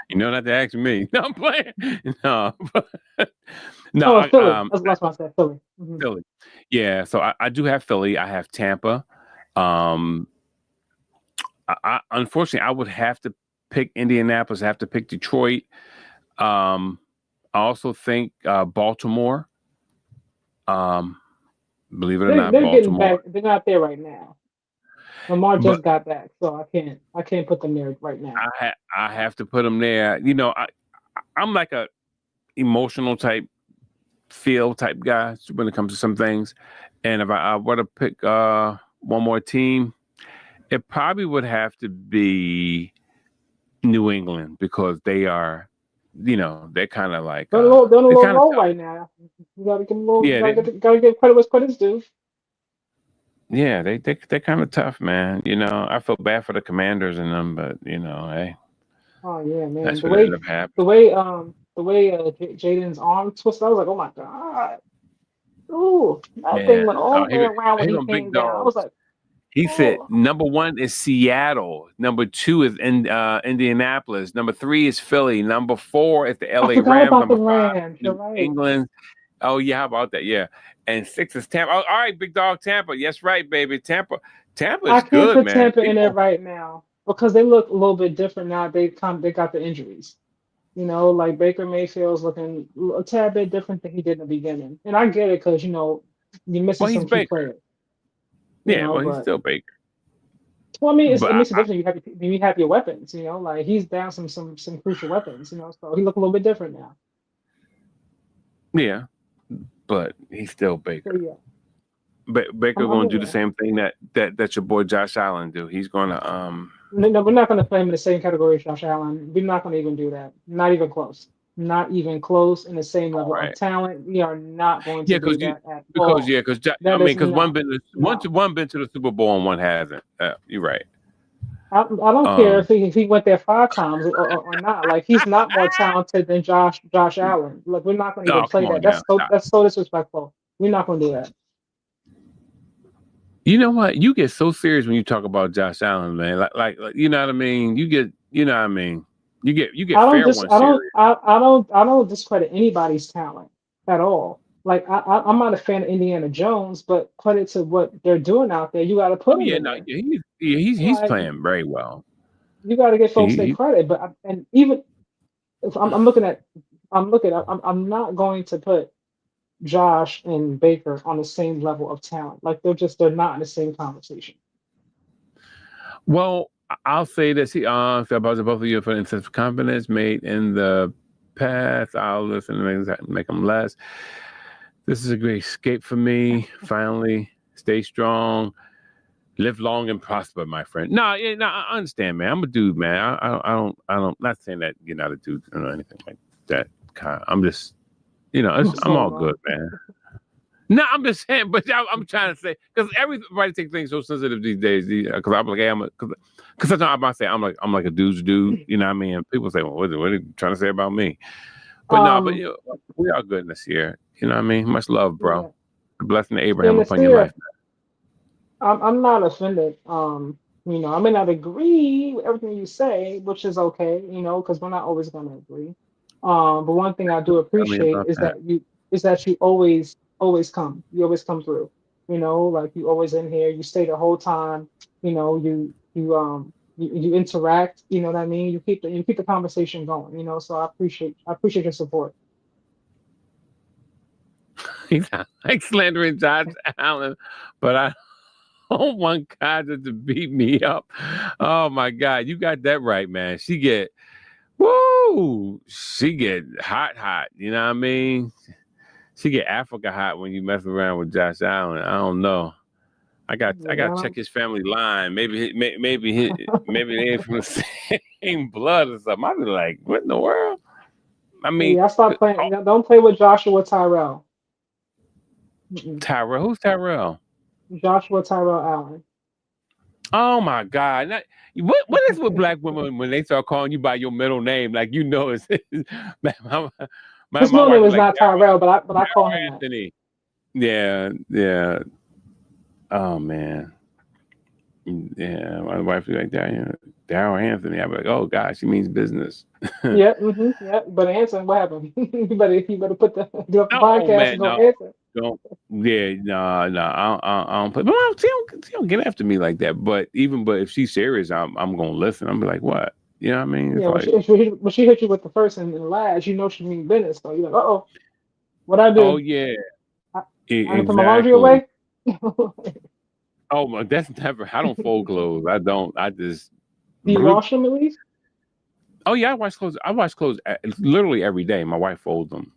You know not to ask me. No, I'm playing. No, no. Oh, Philly. That's the last one I said. Philly. Philly. Yeah, so I do have Philly. I have Tampa. Um, I unfortunately I would have to pick Indianapolis. I have to pick Detroit. Um, I also think Baltimore. Um, believe it or not, They're getting Baltimore. back. They're not there right now. Lamar But just got back, so I can't put them there right now. I have to put them there. You know, I'm like a emotional type, feel type guy when it comes to some things. And if I were to pick one more team, it probably would have to be New England because they are, you know, they're kind of like They're on a they're low kind of roll tough. right now. You gotta give them a little, Yeah, they gotta give credit what's credit's due. yeah, they're kind of tough, man. You know, I feel bad for the Commanders and them, but you know, hey, Oh yeah, man. that's what ended up happening. The way Jaden's arm twisted, I was like, oh my god. Ooh, that thing Yeah. went all Oh, the way around when hit he on big came down. I was dogs. like, He said oh, number 1 is Seattle, number 2 is in Indianapolis, number 3 is Philly, number 4 is the I LA forgot Rams, about the number 5 Rams. is You're New right. England. Oh yeah, how about that? Yeah. And 6 is Tampa. Oh, all right, big dog Tampa. Yes, right, baby. Tampa I is can't good, put man. Tampa in there People, right now because they look a little bit different now. They got the injuries. You know, like Baker Mayfield's looking a tad bit different than he did in the beginning. And I get it because, you know, you're missing well, he's some key Baker. players, you Yeah, know, well, he's but still Baker. well, I mean, But it makes a difference. You have your weapons, you know, like he's down some crucial weapons, you know, so he look a little bit different now. yeah, but he's still So Baker. yeah, Baker I'm going to do the aware. same thing that your boy Josh Allen do. He's going to No, we're not going to play him in the same category as Josh Allen. We're not going to even do that. Not even close. Not even close in the same all level of right. talent. We are not going to Yeah, do that at because all. yeah, because I That mean, is because no, no. one been to the Super Bowl and one hasn't. You're right. I don't care Um, if he went there 5 times or not. Like he's not more talented than Josh Allen. Like we're not going to even oh, come play on that. now, stop. That's so disrespectful. We're not going to do that. You know what? You get so serious when you talk about Josh Allen, man. Like you know what I mean. You know what I mean. You get fair one serious. I don't discredit anybody's talent at all. Like I'm not a fan of Indiana Jones, but credit to what they're doing out there. You got to put Oh him yeah, in no, there. he's Like playing very well. you got to give folks their He, credit. But and even if I'm looking at, I'm not going to put Josh and Baker on the same level of talent. Like they're not in the same conversation. well, I'll say this. About both of you for instance, confidence made in the past. I'll listen to make them less. This is a great escape for me. Finally, stay strong, live long and prosper, my friend. No, yeah, no, I understand, man. I'm a dude, man. I don't. Not saying that you're not a dude or anything like that. I'm just, What's I'm all going on? good, man. No, I'm just saying, but I'm trying to say because everybody takes things so sensitive these days. Because I'm like, hey, because sometimes I might say I'm like a dude's dude. You know what I mean? And people say, well, what are you trying to say about me? But no, but Um, we are good this year. You know what I mean? Much love, bro. yeah. The blessing of And Abraham this upon your life. year, I'm not offended. I may not agree with everything you say, which is okay, because we're not always going to agree. But one thing I do Tell me appreciate about that. is that you always come. You always come through. Like you always in here. You stay the whole time. You interact. You know what I mean. You keep the conversation going. So I appreciate your support. He's not like slandering Josh Allen, but I don't want Kaja to beat me up. Oh my God, you got that right, man. She get hot. You know what I mean? She get Africa hot when you mess around with Josh Allen. I don't know. I got to Yeah. check his family line. Maybe they ain't from the same blood or something. I'd be like, what in the world? I mean, Yeah. I stopped playing. Don't play with Joshua Tyrell. Mm-mm. Tyrell. Who's Tyrell? Joshua Tyrell Allen. Oh my God! What is with black women when they start calling you by your middle name? Like it's my, His my middle wife name is is like not Tyrell, but I call him Daryl that. Anthony. Yeah. Oh man. Yeah, my wife is like Daryl Anthony. I'm like, oh gosh, she means business. Yeah, yeah. But answer what happened. You better get off the Oh podcast man, and go no, answer. don't. Yeah, no, I don't play. But she don't get after me like that. But if she's serious, I'm gonna listen. I'm be like, what? You know what I mean? It's Yeah, when like, she hit you with the first and the last, she mean business. So you're like, oh, what I oh do? yeah, I, I didn't put my laundry exactly. away. Oh my, that's never. I don't fold clothes. I don't. I just. Do you wash them at least? Oh yeah, I wash clothes. Literally every day. My wife folds them.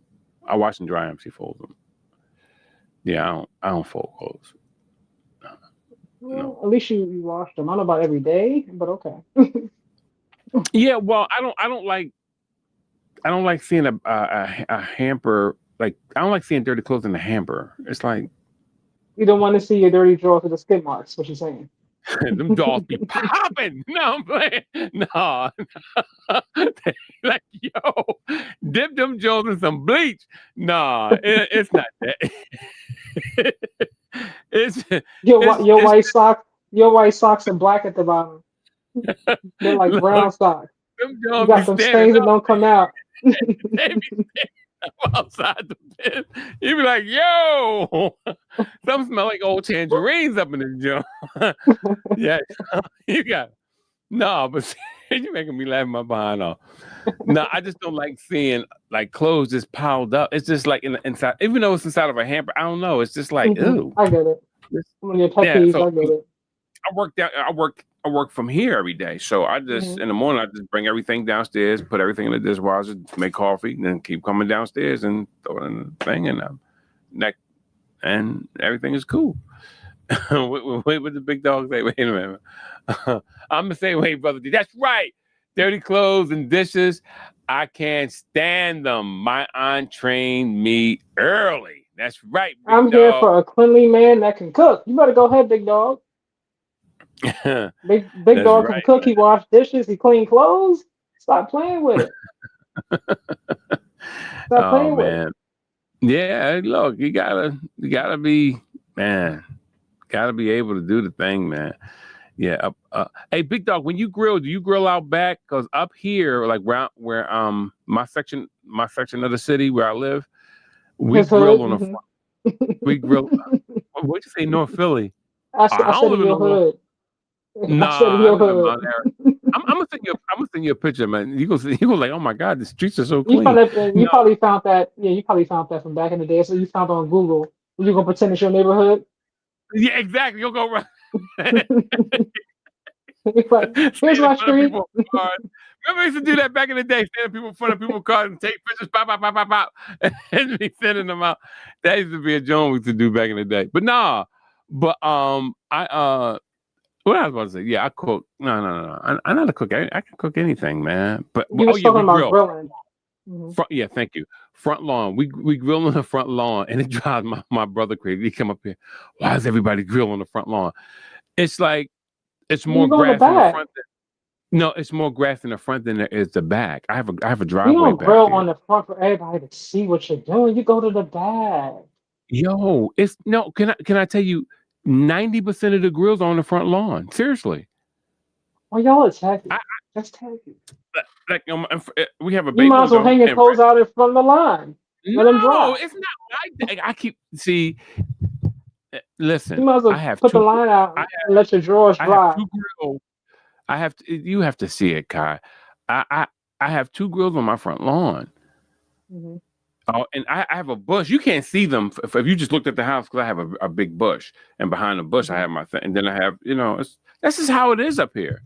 I wash and dry them. She folds them. Yeah, I don't fold clothes. No. Well, at least you wash them. I don't know about every day, but okay. Yeah, well, I don't like seeing a hamper. Like I don't like seeing dirty clothes in the hamper. It's like You don't want to see your dirty drawers with the skid marks. What you saying? them dolls be popping. No, I'm playing. No, like yo, dip them Jones in some bleach. Nah, it's not that. it's Your it's your it's white sock, your white socks are black at the bottom. They're like brown look, socks. them You Jones be got some standing stains that up. don't come out. They be outside the pen. You be like, yo, some smell like old tangerines up in the joint. Yeah, you got no, but you're making me laugh my behind off. No, I just don't like seeing like clothes just piled up. It's just like inside, even though it's inside of a hamper. I don't know. It's just like, ooh. I get it. One of your pet Yeah. peeves. So I get it. I work from here every day. So I just Hmm. in the morning I just bring everything downstairs, put everything in the dishwasher, make coffee, and then keep coming downstairs and throw it in the thing and neck and everything is cool. Wait, what the big dog say? Wait a minute. I'm the same way, brother D. That's right. Dirty clothes and dishes. I can't stand them. My aunt trained me early. That's right, big I'm here dog. for a cleanly man that can cook. You better go ahead, big dog. Big That's dog can right, cook. man. He wash dishes. He clean clothes. Stop playing with it. Stop Oh playing with it. man. Yeah, look, you gotta be, man, gotta be able to do the thing, man. Yeah. Hey, big dog, when you grill, do you grill out back? Because up here, like where my section of the city where I live, We His hood. grill on the front. We grill. What'd you say, North Philly? I I said don't in live in your no North. hood. I said in Nah, I your live in hood. Mount Airy. I'm gonna send you. I'm gonna send you a picture, man. You go like, oh my god, the streets are so You clean. probably, you No, probably found that. Yeah, you probably found that from back in the day. So you found it on Google. You gonna pretend it's your neighborhood? yeah, exactly. You'll go right. You're like, Stand here's in my front of street. people's cars. Remember, I used to do that back in the day. Stand in people in front of people's cars and take pictures, pop, pop, pop, pop, pop, and be sending them out. That used to be a joke we used to do back in the day. But nah, but what I was about to say, yeah, I cook. No. I know how to cook. I can cook anything, man. But You oh was yeah, talking we about grill. grilling. Mhm. Front, yeah, thank you. Front lawn. We grill on the front lawn, and it drives my brother crazy. He come up here. Why does everybody grill on the front lawn? It's like it's more You go in the grass in the back. front. No, it's more grass in the front than there is the back. I have a You driveway don't back grill here. on the front for everybody to see what you're doing. You go to the back. Yo, it's no. Can I tell you? 90% of the grills are on the front lawn. Seriously. Well, y'all attack I, it. Just tag it. like we have a You bay might as well window, hang your and clothes out in front of the line. Let them no, dry. it's not like that. I keep see. You Listen, might as I well have put the two. line out I and let your drawers I have dry. two grills. I have to, you have to see it, Kai. I have two grills on my front lawn. Mm-hmm. Oh, and I have a bush. You can't see them if you just looked at the house because I have a big bush, and behind the bush I have my thing, and then I have that's just how it is up here.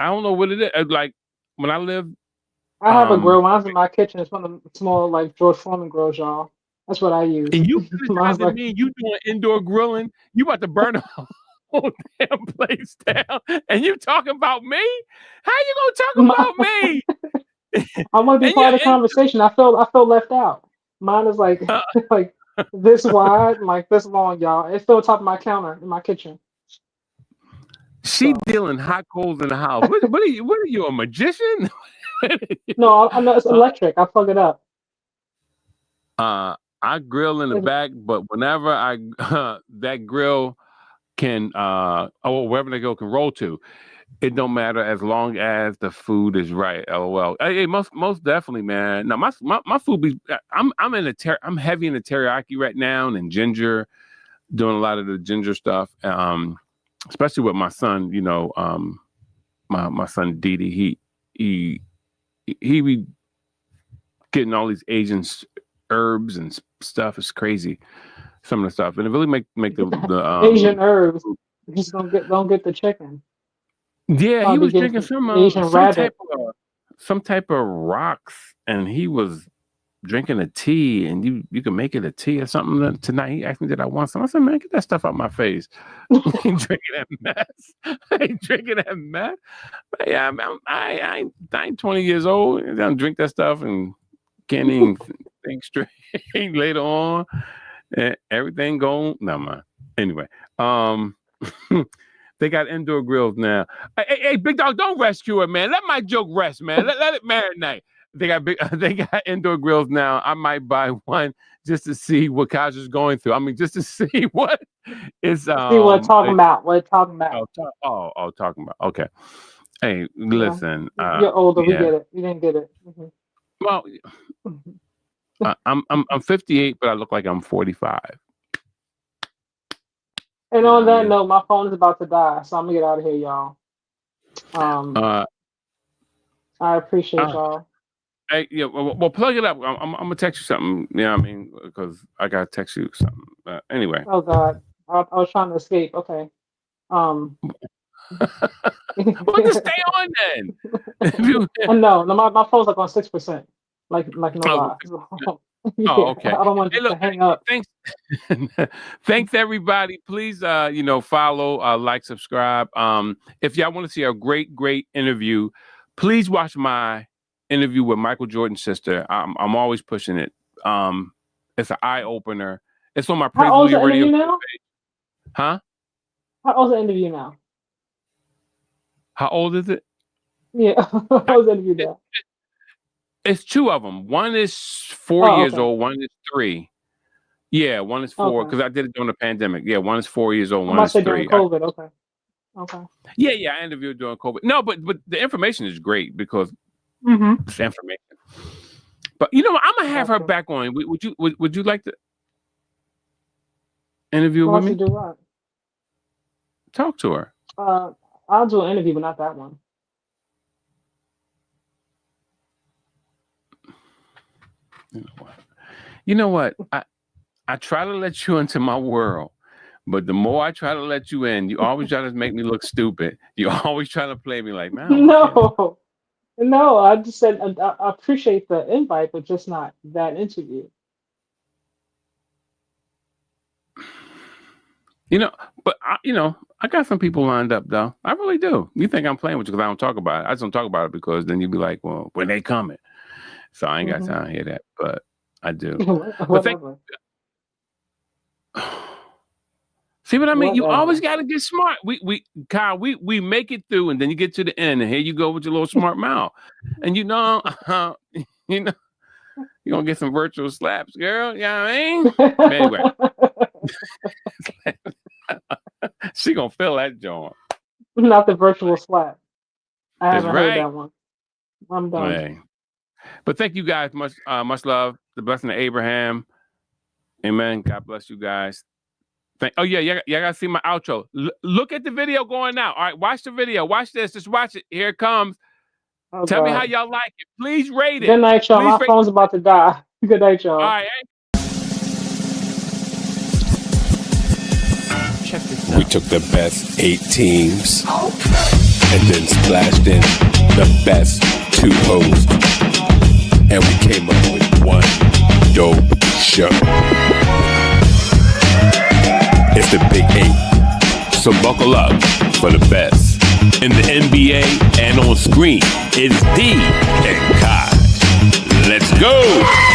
I don't know what it is. Like when I live, I have a grill. Mine's in my kitchen. It's one of the small, like George Foreman grills, y'all. That's what I use. and you Mine's criticizing like, me, and you doing indoor grilling, you about to burn the whole damn place down, and you talking about me? How you gonna talk about me? I want to be And you part of the conversation. I felt left out. Mine is like uh, like this wide, like this long, y'all. It's still top of my counter in my kitchen. she So dealing hot coals in the house. What are you? What are you, a magician? no, I know it's electric. I plug it up. Uh, I grill in the It's, back, but whenever I that grill can wherever they go can roll to, it don't matter as long as the food is right. LOL. Hey, most definitely, man. Now my food be I'm heavy in the teriyaki right now and in ginger, doing a lot of the ginger stuff. Especially with my son, my son Didi, he be getting all these Asian herbs and stuff. It's crazy, some of the stuff, and it really make the Asian herbs. Just don't get the chicken. yeah. He Probably was get drinking Asian rabbit. some type of rocks, and he was drinking a tea, and you can make it a tea or something. Tonight he asked me did I want some. I said, man, get that stuff out my face. I ain't drinking that mess. I ain't drinking that mess. But yeah, I ain't 20 years old. I don't drink that stuff and can't even think straight later on. And everything going. No man. Anyway, they got indoor grills now. Hey, big dog, don't rescue it, man. Let my joke rest, man. Let it marinate. They got indoor grills now. I might buy one just to see what Kaj is going through. I mean, just to see what is See what it's talking about. What it's talking about. talking about. Okay. Hey, Yeah. listen. You're older. We Yeah. get it. You didn't get it. Well, I'm 58, but I look like I'm 45. And You know on what I that mean? note, my phone is about to die, so I'm gonna get out of here, y'all. I appreciate y'all. Hey, yeah, well, plug it up. I'm gonna text you something. Yeah, I mean, because I gotta text you something. Anyway. Oh God, I was trying to escape. Okay. Well, just stay on then. If you, And no, my phone's like on 6%. Like no lie. Yeah, okay. I don't want Hey, it look, to hang up. thanks, thanks everybody. Please, follow, like, subscribe. If y'all want to see a great interview, please watch my interview with Michael Jordan's sister. I'm always pushing it. It's an eye opener. It's on my Praise How old's the Radio interview now? page. Huh? How old's the interview now? How old is it? Yeah, how old's the interview now? It's two of them. One is 4 Oh, years okay. old. One is 3. Yeah, one is 4 Okay. because I did it during the pandemic. Yeah, one is 4 years old. I'm One about to is say 3. during COVID. Okay. Yeah, I interviewed during COVID. No, but the information is great because Mm-hmm. it's information. But you know what? I'm gonna have her Okay. back on. Would you like to interview Why with don't you me? do what? Talk to her. I'll do an interview, but not that one. You know what? I try to let you into my world, but the more I try to let you in, you always try to make me look stupid. You always try to play me like, man, I don't care. No, no. I just said I appreciate the invite, but just not that interview. You know, but I got some people lined up though. I really do. You think I'm playing with you because I don't talk about it. I just don't talk about it because then you'd be like, well, when they coming? So I ain't got time to hear that, but I do. But thank Whatever. See what I mean? You always Whatever. got to get smart. Kyle, we make it through, and then you get to the end, and here you go with your little smart mouth, and you know, you're gonna get some virtual slaps, girl. You know what I mean? But anyway, she gonna feel that joint. Not the virtual slap. I That's haven't heard right. that one. I'm done. Hey. But thank you guys. Much love. The blessing of Abraham. Amen. God bless you guys. Oh yeah, you gotta see my outro. Look at the video going now. All right, watch the video. Watch this. Just watch it. Here it comes. Oh, Tell me God. how y'all like it. Please rate it. Good night, y'all. Please My rate phone's about to die. Good night, y'all. All right. Check this We out. took the best 8 teams and then splashed in the best 2 hosts. And we came up with one dope show. It's the Big 8. So buckle up for the best. In the NBA and on screen, it's D and Kai. Let's go!